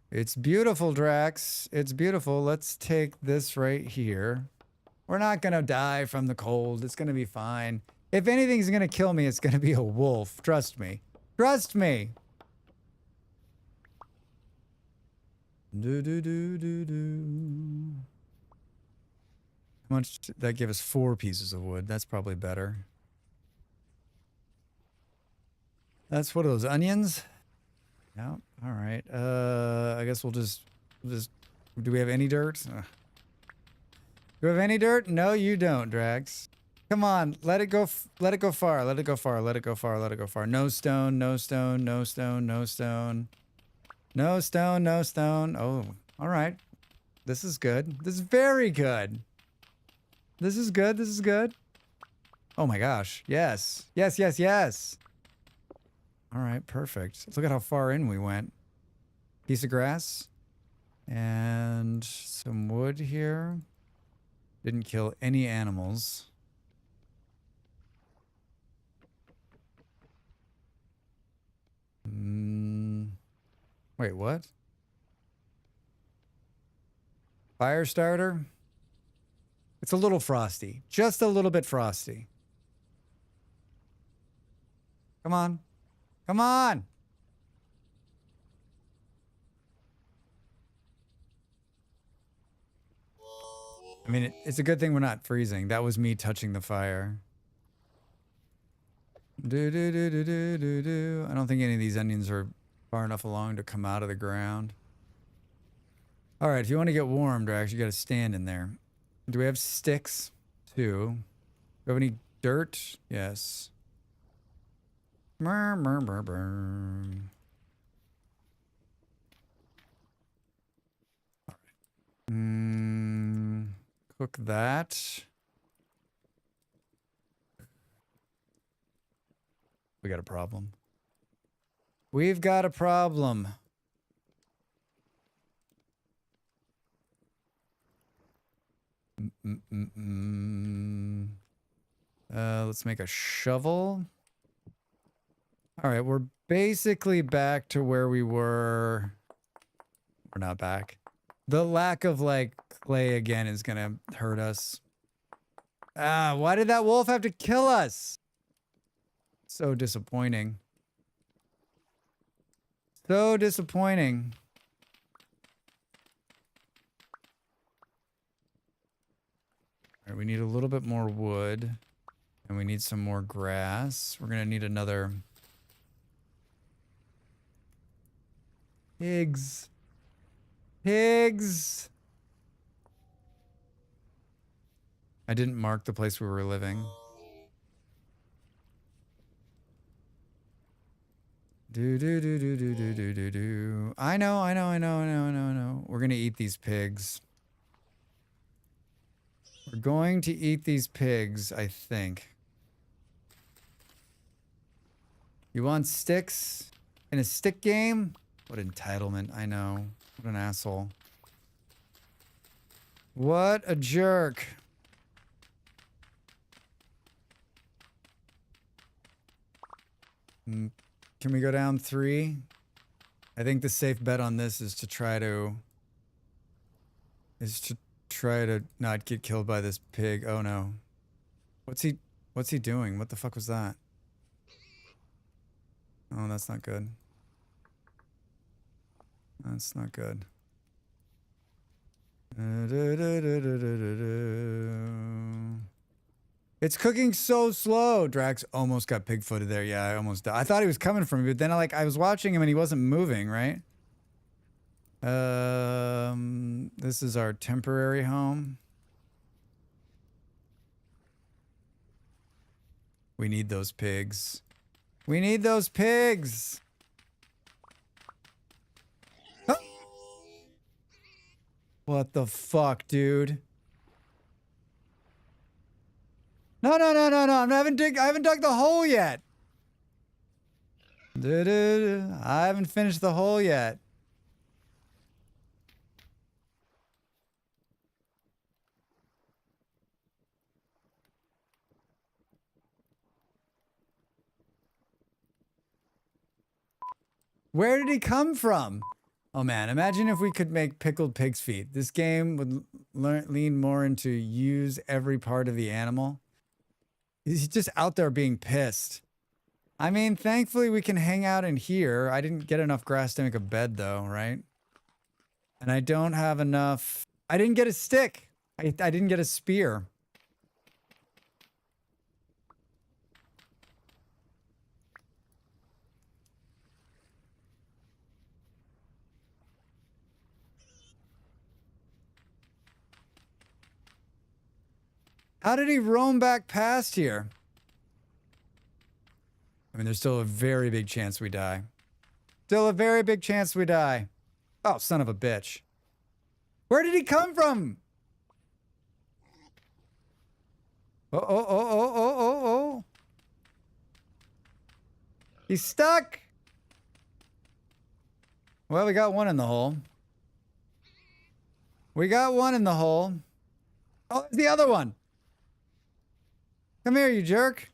It's beautiful, Drax. It's beautiful. Let's take this right here. We're not going to die from the cold. It's going to be fine. If anything's going to kill me, it's going to be a wolf. Trust me. Trust me. Do. How much did that give us? 4 pieces of wood. That's probably better. That's what are those onions? Yeah. All right. I guess we'll just. Do we have any dirt? Do we have any dirt? No, you don't, Drax. Come on, let it go. Let it go far. Let it go far. Let it go far. Let it go far. No stone. No stone. No stone. No stone. No stone. No stone. Oh, all right. This is good. This is very good. This is good. This is good. Oh my gosh. Yes. Yes. Yes. Yes. All right. Perfect. Look at how far in we went. Piece of grass and some wood here. Didn't kill any animals. Wait, what? Fire starter? It's a little frosty. Just a little bit frosty. Come on. Come on! I mean, it's a good thing we're not freezing. That was me touching the fire. I don't think any of these onions are far enough along to come out of the ground. All right, if you want to get warm, Drax, you got to stand in there. Do we have sticks? 2. Do we have any dirt? Yes. Cook that. We got a problem. We've got a problem. Let's make a shovel. All right, we're basically back to where we were. We're not back. The lack of, like, clay again is gonna hurt us. Ah, why did that wolf have to kill us? So disappointing. So disappointing. All right, we need a little bit more wood. And we need some more grass. We're gonna need another... Pigs. Pigs! I didn't mark the place we were living. Do. I know. We're gonna eat these pigs. We're going to eat these pigs, I think. You want sticks? In a stick game? What entitlement, I know. What an asshole. What a jerk. Can we go down 3? I think the safe bet on this is to try to not get killed by this pig. Oh no. What's he doing? What the fuck was that? Oh, that's not good. That's not good. It's cooking so slow. Drax almost got pig-footed there. Yeah, I almost died. I thought he was coming for me, but then I was watching him and he wasn't moving, right? This is our temporary home. We need those pigs. We need those pigs. Huh? What the fuck, dude? No, no, no, no, no. I haven't dug the hole yet. I haven't finished the hole yet. Where did he come from? Oh man, imagine if we could make pickled pig's feet. This game would lean more into use every part of the animal. He's just out there being pissed. I mean, thankfully we can hang out in here. I didn't get enough grass to make a bed though, right? And I don't have enough. I didn't get a stick. I didn't get a spear. How did he roam back past here? I mean, there's still a very big chance we die. Still a very big chance we die. Oh, son of a bitch. Where did he come from? Oh, oh, oh, oh, oh, oh, oh. He's stuck. Well, we got one in the hole. We got one in the hole. Oh, there's the other one. Come here, you jerk.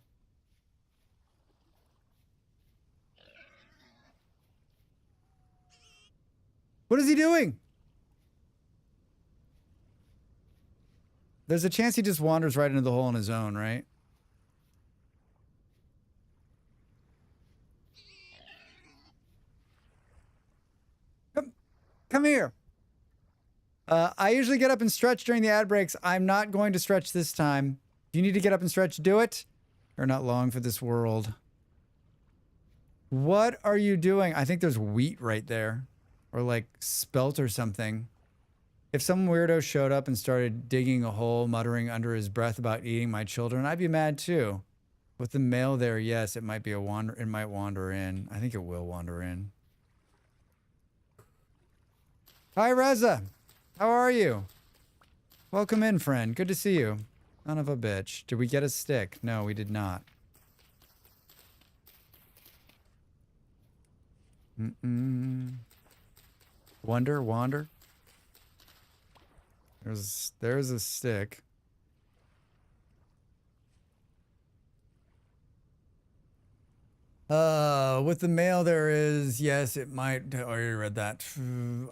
What is he doing? There's a chance he just wanders right into the hole on his own, right? Come here. I usually get up and stretch during the ad breaks. I'm not going to stretch this time. If you need to get up and stretch, do it. You're not long for this world. What are you doing? I think there's wheat right there. Or like spelt or something. If some weirdo showed up and started digging a hole, muttering under his breath about eating my children, I'd be mad too. With the mail there, yes, it might be a wander. It might wander in. I think it will wander in. Hi, Reza. How are you? Welcome in, friend. Good to see you. Son of a bitch. Did we get a stick? No, we did not. Wander. There's a stick. With the mail there is, yes, it might. Oh, you read that.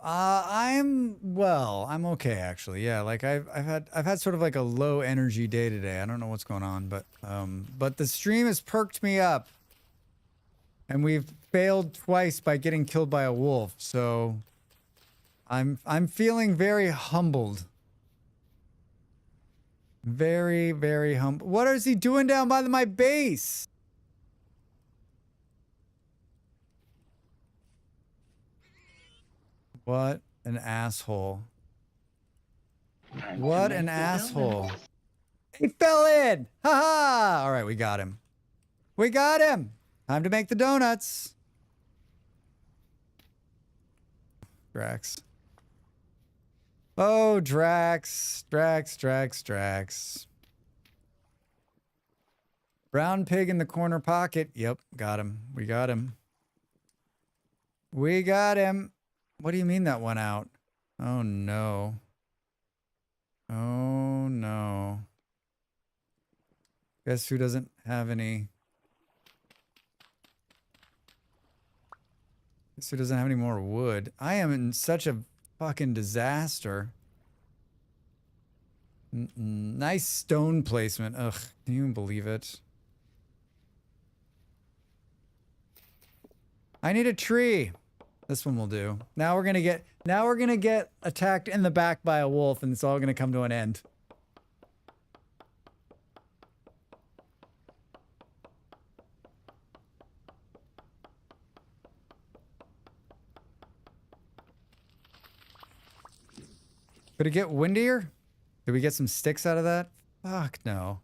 I'm okay actually. Yeah, like I've had sort of like a low energy day today. I don't know what's going on, but the stream has perked me up. And we've failed twice by getting killed by a wolf, so I'm feeling very humbled. Very, very humble. What is he doing down by my base? What an asshole. What an asshole. He fell in! Ha ha! All right, we got him. We got him! Time to make the donuts. Drax. Oh, Drax. Drax. Brown pig in the corner pocket. Yep, got him. We got him. We got him. What do you mean that went out? Oh, no. Oh, no. Guess who doesn't have any... Guess who doesn't have any more wood? I am in such a fucking disaster. Nice stone placement. Ugh, can you even believe it? I need a tree. This one will do. Now we're gonna get attacked in the back by a wolf, and it's all gonna come to an end. Could it get windier? Did we get some sticks out of that? Fuck no.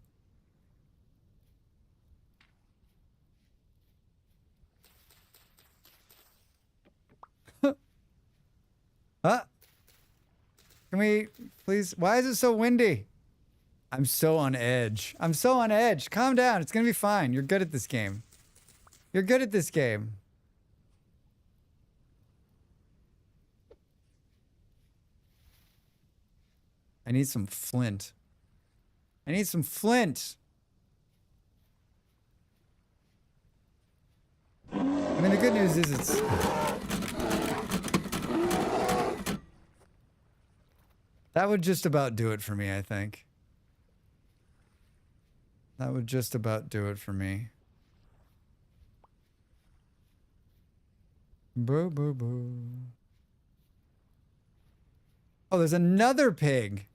Huh? Can we please? Why is it so windy? I'm so on edge. I'm so on edge. Calm down. It's going to be fine. You're good at this game. You're good at this game. I need some flint. I need some flint. I mean, the good news is it's... That would just about do it for me, I think. That would just about do it for me. Boo, boo, boo. Oh, there's another pig.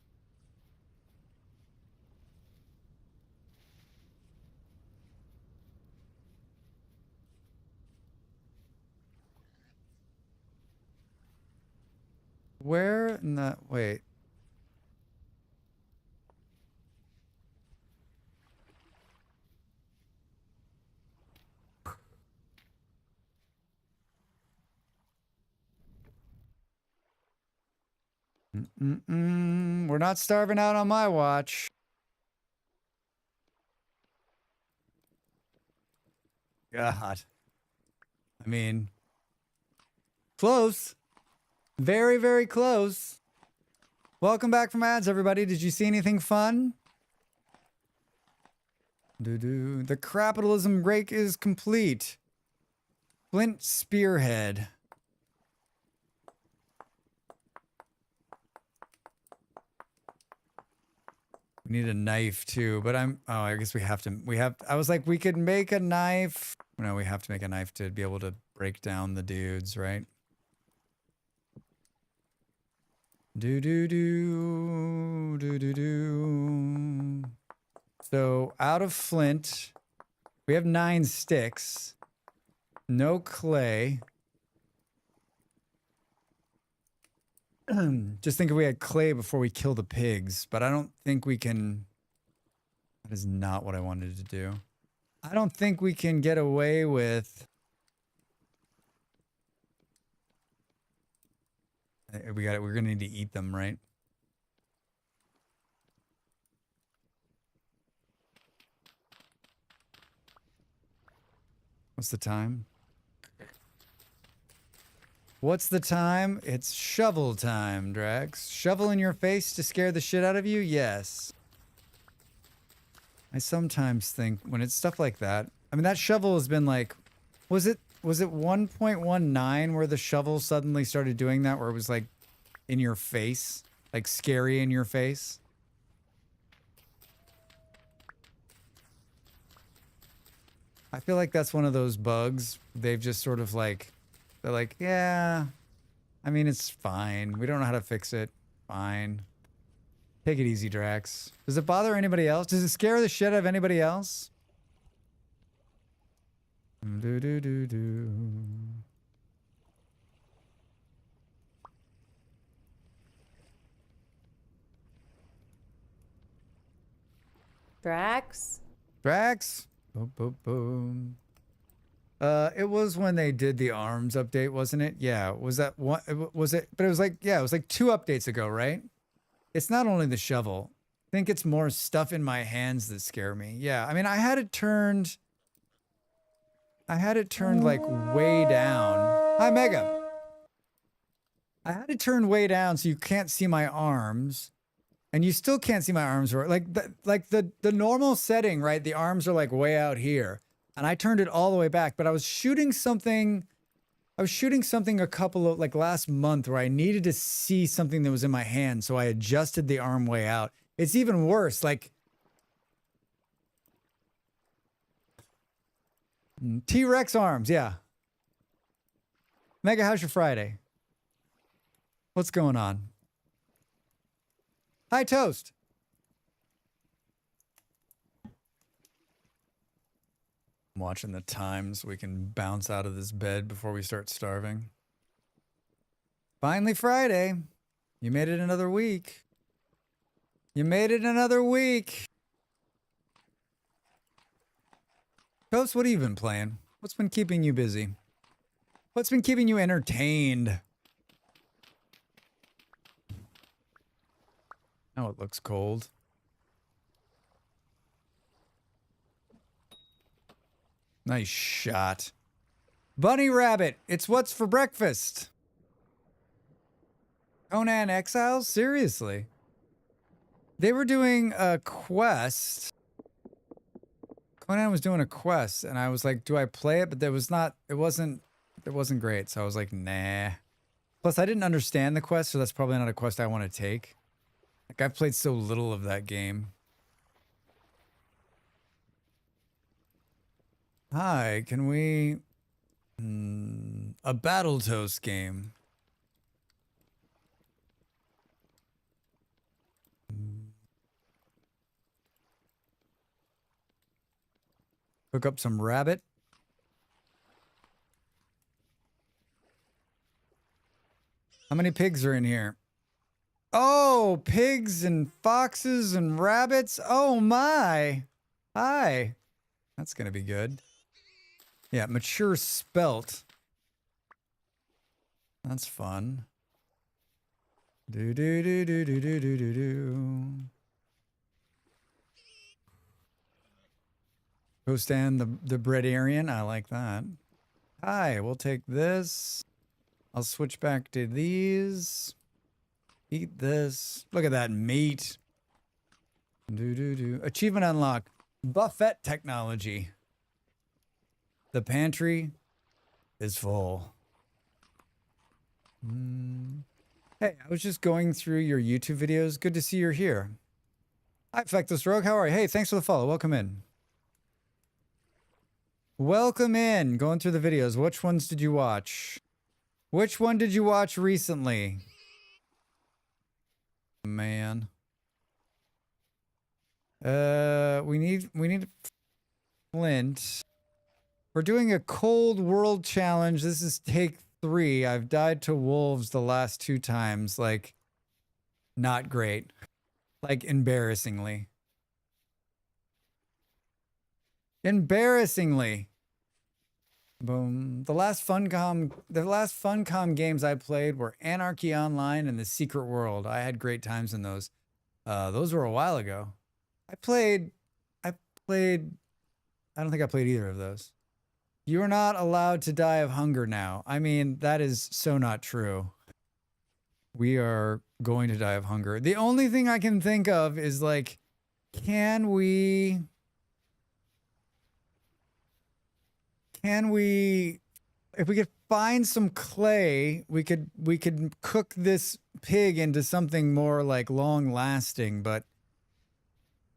Where in the... Wait. We're not starving out on my watch. God. I mean, close. Very, very close. Welcome back from ads, everybody. Did you see anything fun? Doo-doo. The capitalism rake is complete. Flint spearhead. We need a knife too, but oh, I guess we have to, I was like, we could make a knife. No, we have to make a knife to be able to break down the dudes, right? Do. So out of flint, we have 9 sticks, no clay. Just think if we had clay before we kill the pigs, but I don't think we can. That is not what I wanted to do. I don't think we can get away with. We got it. We're gonna need to eat them, right? What's the time? What's the time? It's shovel time, Drax. Shovel in your face to scare the shit out of you? Yes. I sometimes think when it's stuff like that. I mean, that shovel has been like, was it 1.19 where the shovel suddenly started doing that, where it was like in your face, like scary in your face? I feel like that's one of those bugs. They've just sort of like, they're like, yeah, I mean, it's fine. We don't know how to fix it. Fine. Take it easy, Drax. Does it bother anybody else? Does it scare the shit out of anybody else? Do.
Drax?
Drax? Boom, boom, boom. It was when they did the arms update, wasn't it? Yeah. Was that one? Was it? But it was like, yeah, it was like 2 updates ago, right? It's not only the shovel. I think it's more stuff in my hands that scare me. Yeah. I mean, I had it turned like way down. Hi, Mega. I had it turned way down so you can't see my arms. And you still can't see my arms. Like the normal setting, right? The arms are like way out here. And I turned it all the way back, but I was shooting something a couple of, like last month, where I needed to see something that was in my hand. So I adjusted the arm way out. It's even worse. Like T-Rex arms. Yeah. Mega, how's your Friday? What's going on? Hi, Toast. I'm watching the time so we can bounce out of this bed before we start starving. Finally Friday. You made it another week. You made it another week. Toast, what have you been playing? What's been keeping you busy? What's been keeping you entertained? Oh, it looks cold. Nice shot. Bunny Rabbit, it's what's for breakfast. Conan Exiles? Seriously. They were doing a quest. Conan was doing a quest, and I was like, do I play it? But it wasn't great. So I was like, nah. Plus, I didn't understand the quest, so that's probably not a quest I want to take. Like, I've played so little of that game. Hi, can we... a Battletoast game. Cook up some rabbit. How many pigs are in here? Oh, pigs and foxes and rabbits. Oh my. Hi. That's going to be good. Yeah, mature spelt. That's fun. Do do do do do do do do do. Go stand the breadarian. I like that. Hi, we'll take this. I'll switch back to these. Eat this. Look at that meat. Do do do. Achievement unlocked. Buffet technology. The pantry is full. Hey, I was just going through your YouTube videos. Good to see you're here. Hi, Fectus Rogue. How are you? Hey, thanks for the follow. Welcome in. Welcome in. Going through the videos. Which ones did you watch? Which one did you watch recently? Man. We need Flint. We're doing a cold world challenge. This is take 3. I've died to wolves the last 2 times. Like, not great. Like, embarrassingly. Embarrassingly. Boom. The last Funcom games I played were Anarchy Online and The Secret World. I had great times in those. Those were a while ago. I don't think I played either of those. You are not allowed to die of hunger now. I mean, that is so not true. We are going to die of hunger. The only thing I can think of is like, can we, if we could find some clay, we could cook this pig into something more like long lasting. But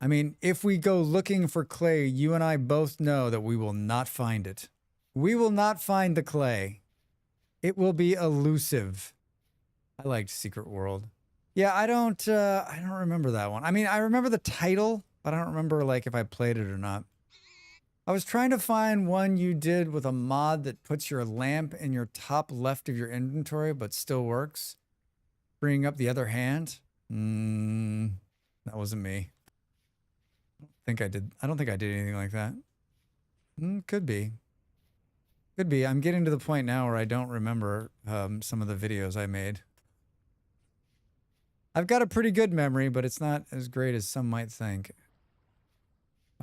I mean, if we go looking for clay, you and I both know that we will not find it. We will not find the clay. It will be elusive. I liked Secret World. Yeah, I don't remember that one. I mean, I remember the title, but I don't remember like if I played it or not. I was trying to find one you did with a mod that puts your lamp in your top left of your inventory, but still works. Bringing up the other hand. That wasn't me. I don't think I did anything like that. Could be. Could be. I'm getting to the point now where I don't remember some of the videos I made. I've got a pretty good memory, but it's not as great as some might think.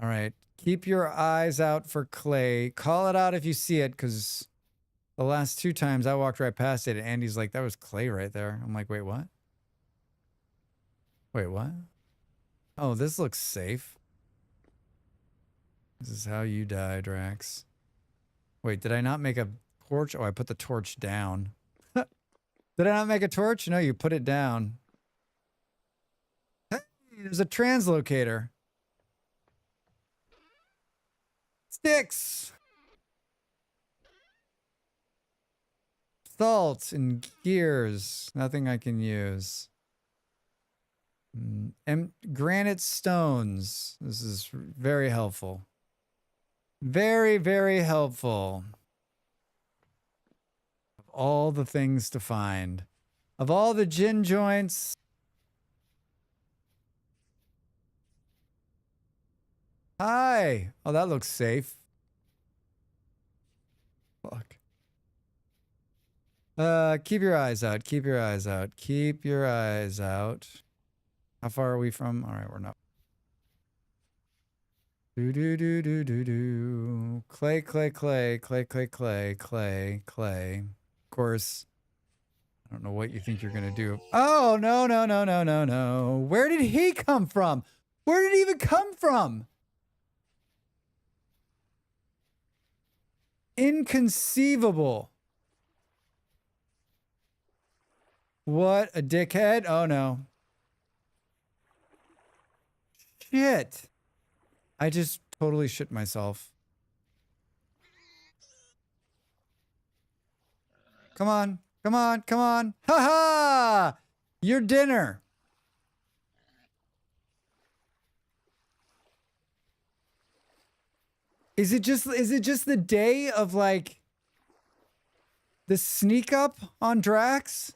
All right. Keep your eyes out for clay. Call it out if you see it, because the last 2 times I walked right past it, and Andy's like, that was clay right there. I'm like, wait, what? Wait, what? Oh, this looks safe. This is how you die, Drax. Wait, did I not make a torch? Oh, I put the torch down. Did I not make a torch? No, you put it down. Hey, there's a translocator. Sticks. Salt and gears. Nothing I can use. And granite stones. This is very helpful. Very, very helpful. Of all the things to find. Of all the gin joints. Hi. Oh, that looks safe. Fuck. Keep your eyes out. Keep your eyes out. Keep your eyes out. How far are we from? All right, we're not. Do do do do do do. Clay, clay, clay, clay, clay, clay, clay, clay. Of course, I don't know what you think you're gonna do. Oh no, no, no, no, no, no. Where did he come from? Where did he even come from? Inconceivable. What a dickhead. Oh no. Shit. I just totally shit myself. Come on. Come on. Come on. Ha ha! Your dinner. Is it just the day of like the sneak up on Drax?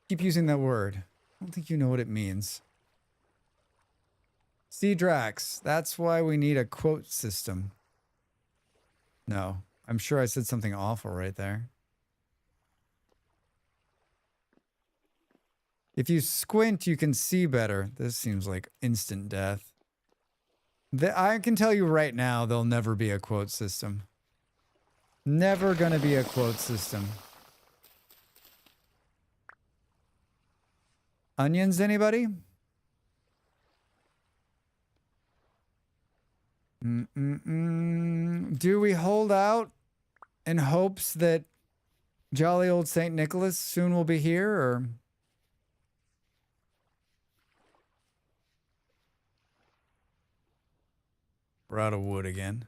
Keep using that word. I don't think you know what it means. See, Drax, that's why we need a quote system. No, I'm sure I said something awful right there. If you squint, you can see better. This seems like instant death. I can tell you right now, there'll never be a quote system. Never gonna be a quote system. Onions, anybody? Do we hold out in hopes that jolly old St. Nicholas soon will be here, or? We're out of wood again.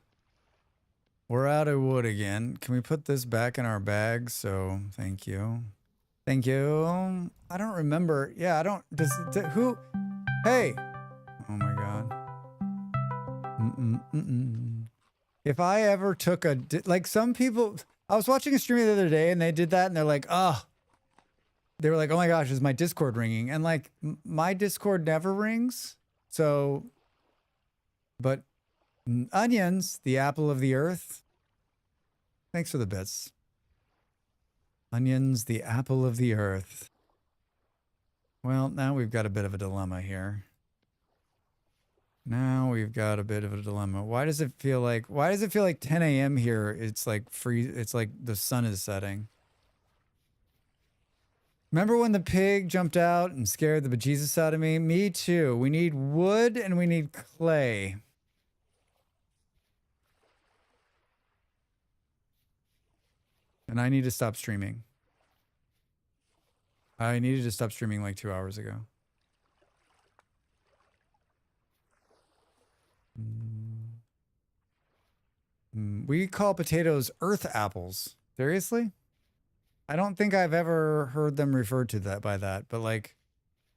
We're out of wood again. Can we put this back in our bag? So, thank you. Thank you. I don't remember. Yeah, I don't. Who? Hey. Oh my God. If I ever took like some people, I was watching a stream the other day and they did that and they're like, oh, they were like, oh my gosh, is my Discord ringing? And like, my Discord never rings. So, but onions, the apple of the earth. Thanks for the bits. Onions, the apple of the earth. Well, now we've got a bit of a dilemma here. Now we've got a bit of a dilemma. Why does it feel like 10 a.m. here? It's like it's like the sun is setting. Remember when the pig jumped out and scared the bejesus out of me? Me too. We need wood and we need clay. And I need to stop streaming. I needed to stop streaming like 2 hours ago. We call potatoes earth apples. Seriously? I don't think I've ever heard them referred to that by that, but like,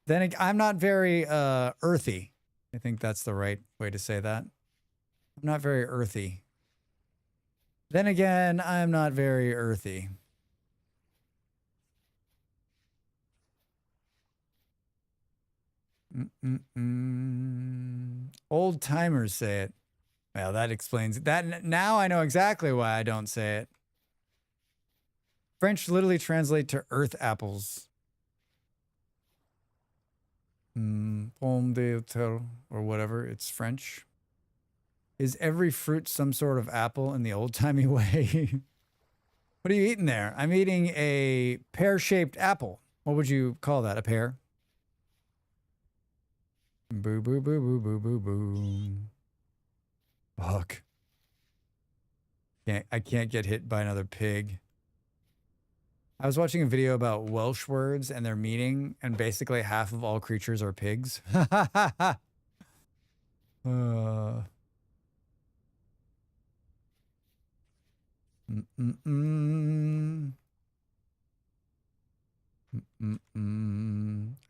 then I'm not very earthy. I think that's the right way to say that. I'm not very earthy. Then again, I'm not very earthy. Old timers say it. Well, that explains that. Now I know exactly why I don't say it. French literally translate to earth apples. Pomme de terre, or whatever. It's French. Is every fruit some sort of apple in the old-timey way? What are you eating there? I'm eating a pear-shaped apple. What would you call that? A pear? Boo, boo, boo, boo, boo, boo, boo. Fuck. I can't get hit by another pig. I was watching a video about Welsh words and their meaning, and basically half of all creatures are pigs.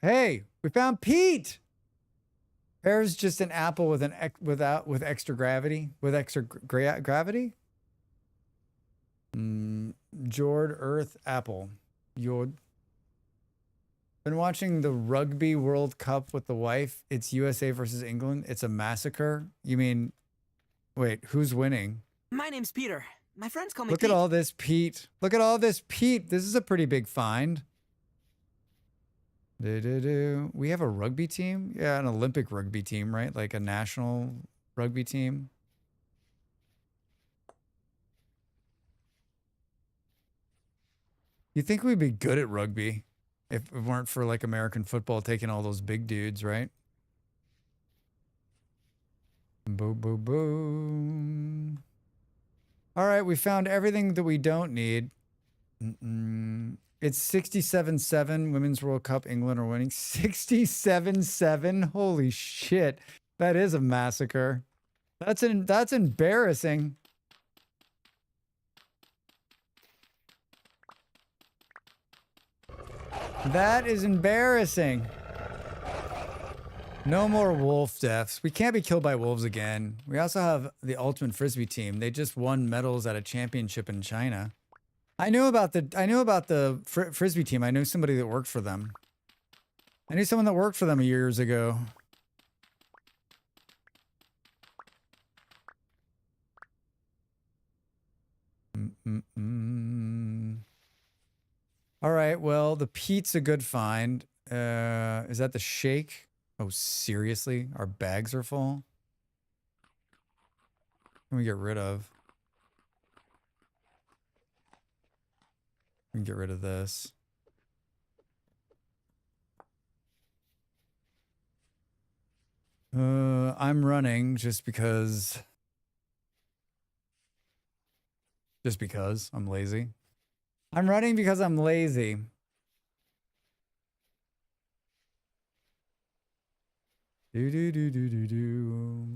Hey, we found Pete. Pear's just an apple with with extra gravity, gravity. Jord Earth apple. Jord. Been watching the Rugby World Cup with the wife. It's USA versus England. It's a massacre. You mean, wait, who's winning?
My name's Peter. My friends call me
Look
Pete.
at all this Pete. Look at all this Pete. This is a pretty big find. We have a rugby team? Yeah, an Olympic rugby team, right? Like a national rugby team. You think we'd be good at rugby if it weren't for like American football taking all those big dudes, right? Boom, boom, boom. All right, we found everything that we don't need. It's 67-7. Women's World Cup. England are winning. 67-7. Holy shit. That is a massacre. That's embarrassing. That is embarrassing. No more wolf deaths. We can't be killed by wolves again. We also have the Ultimate Frisbee team. They just won medals at a championship in China. I knew about the Frisbee team. I knew somebody that worked for them. I knew someone that worked for them years ago. All right, well, the Pete's a good find. Is that the shake? Oh, seriously? Our bags are full? What can we get rid of? We can get rid of this. I'm running just because I'm lazy. I'm running because I'm lazy. Do.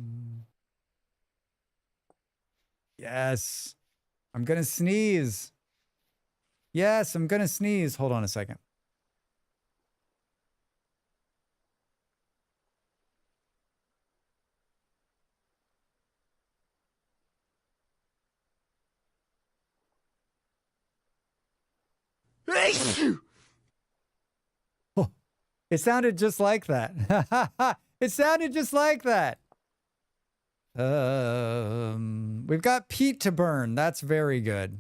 Yes. I'm gonna sneeze. Yes, I'm gonna sneeze. Hold on a second. Oh, it sounded just like that. It sounded just like that. We've got Pete to burn. That's very good.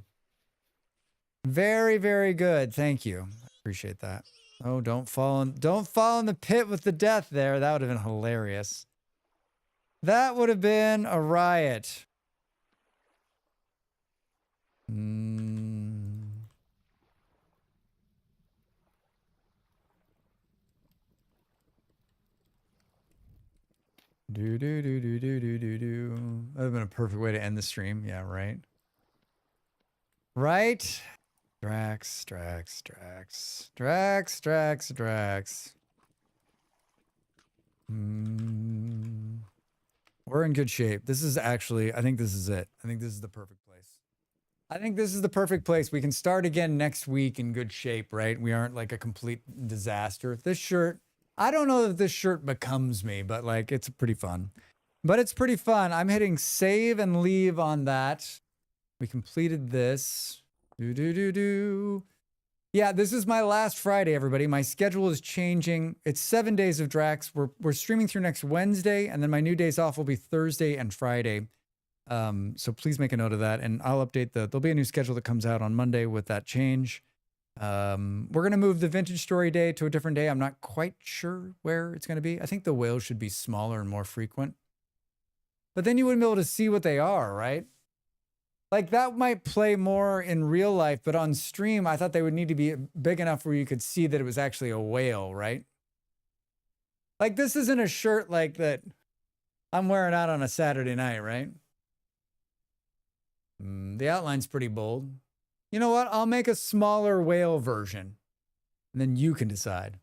Very, very good. Thank you. Appreciate that. Oh, don't fall in the pit with the death there. That would have been hilarious. That would have been a riot. Do. That would have been a perfect way to end the stream. Yeah, right. Right? Drax. We're in good shape. This is actually, I think this is it. I think this is the perfect place. I think this is the perfect place. We can start again next week in good shape, right? We aren't like a complete disaster. This shirt, I don't know if this shirt becomes me, but like it's pretty fun. But it's pretty fun. I'm hitting save and leave on that. We completed this. Yeah, this is my last Friday, everybody. My schedule is changing. It's 7 days of Drax. We're streaming through next Wednesday, and then my new days off will be Thursday and Friday. So please make a note of that, and I'll update there'll be a new schedule that comes out on Monday with that change. We're going to move the Vintage Story Day to a different day. I'm not quite sure where it's going to be. I think the whales should be smaller and more frequent. But then you wouldn't be able to see what they are, right? Like that might play more in real life, but on stream, I thought they would need to be big enough where you could see that it was actually a whale, right? Like this isn't a shirt like that I'm wearing out on a Saturday night, right? The outline's pretty bold. You know what? I'll make a smaller whale version, and then you can decide.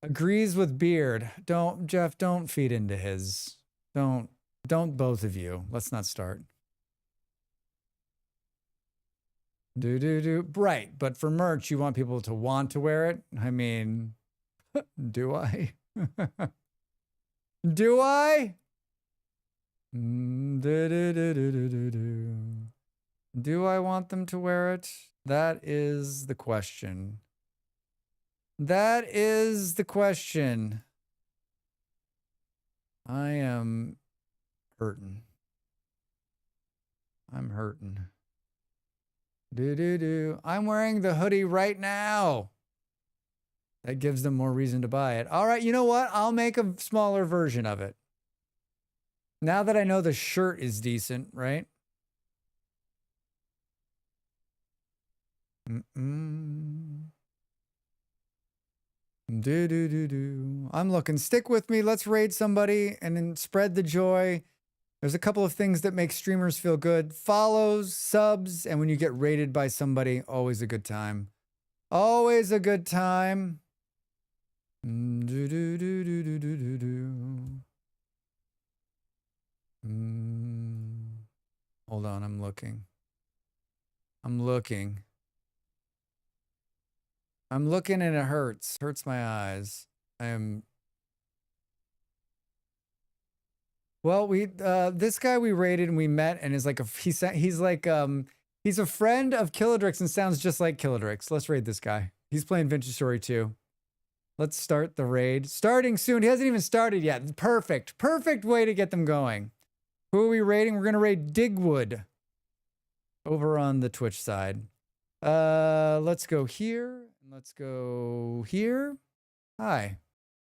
Agrees with Beard. Jeff, don't feed into his. Don't both of you. Let's not start. Right, but for merch, you want people to want to wear it? I mean, do I? Do I? Do I want them to wear it? That is the question. That is the question. I am hurting. I'm hurting. I'm wearing the hoodie right now. That gives them more reason to buy it. All right, you know what? I'll make a smaller version of it. Now that I know the shirt is decent, right? I'm looking. Stick with me. Let's raid somebody and then spread the joy. There's a couple of things that make streamers feel good. Follows, subs, and when you get raided by somebody, always a good time. Always a good time. Hold on, I'm looking. I'm looking and it hurts. Hurts my eyes. I am. Well, this guy we raided and we met and is like he's a friend of Killadrix and sounds just like Killadrix. Let's raid this guy. He's playing Vintage Story 2. Let's start the raid. Starting soon. He hasn't even started yet. Perfect. Perfect way to get them going. Who are we raiding? We're going to raid Digwood over on the Twitch side. Let's go here. Let's go here. Hi.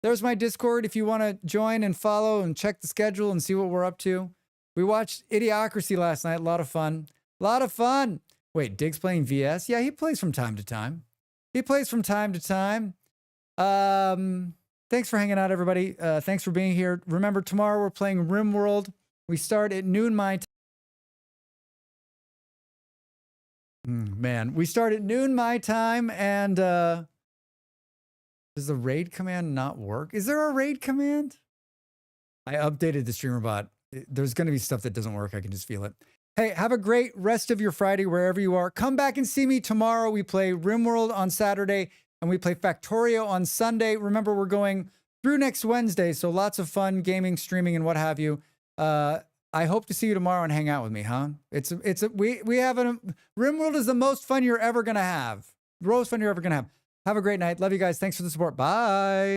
There's my Discord if you want to join and follow and check the schedule and see what we're up to. We watched Idiocracy last night. A lot of fun. A lot of fun. Wait, Dig's playing VS? Yeah, he plays from time to time. He plays from time to time. Thanks for hanging out, everybody. Thanks for being here. Remember, tomorrow we're playing RimWorld. We start at noon my time. Man, we start at noon my time, and does the raid command not work? Is there a raid command? I updated the streamer bot. There's going to be stuff that doesn't work. I can just feel it. Hey, have a great rest of your Friday wherever you are. Come back and see me tomorrow. We play RimWorld on Saturday, and we play Factorio on Sunday. Remember, we're going through next Wednesday, so lots of fun gaming, streaming, and what have you. I hope to see you tomorrow and hang out with me, huh? We have RimWorld is the most fun you're ever gonna have. The most fun you're ever gonna have. Have a great night. Love you guys. Thanks for the support. Bye.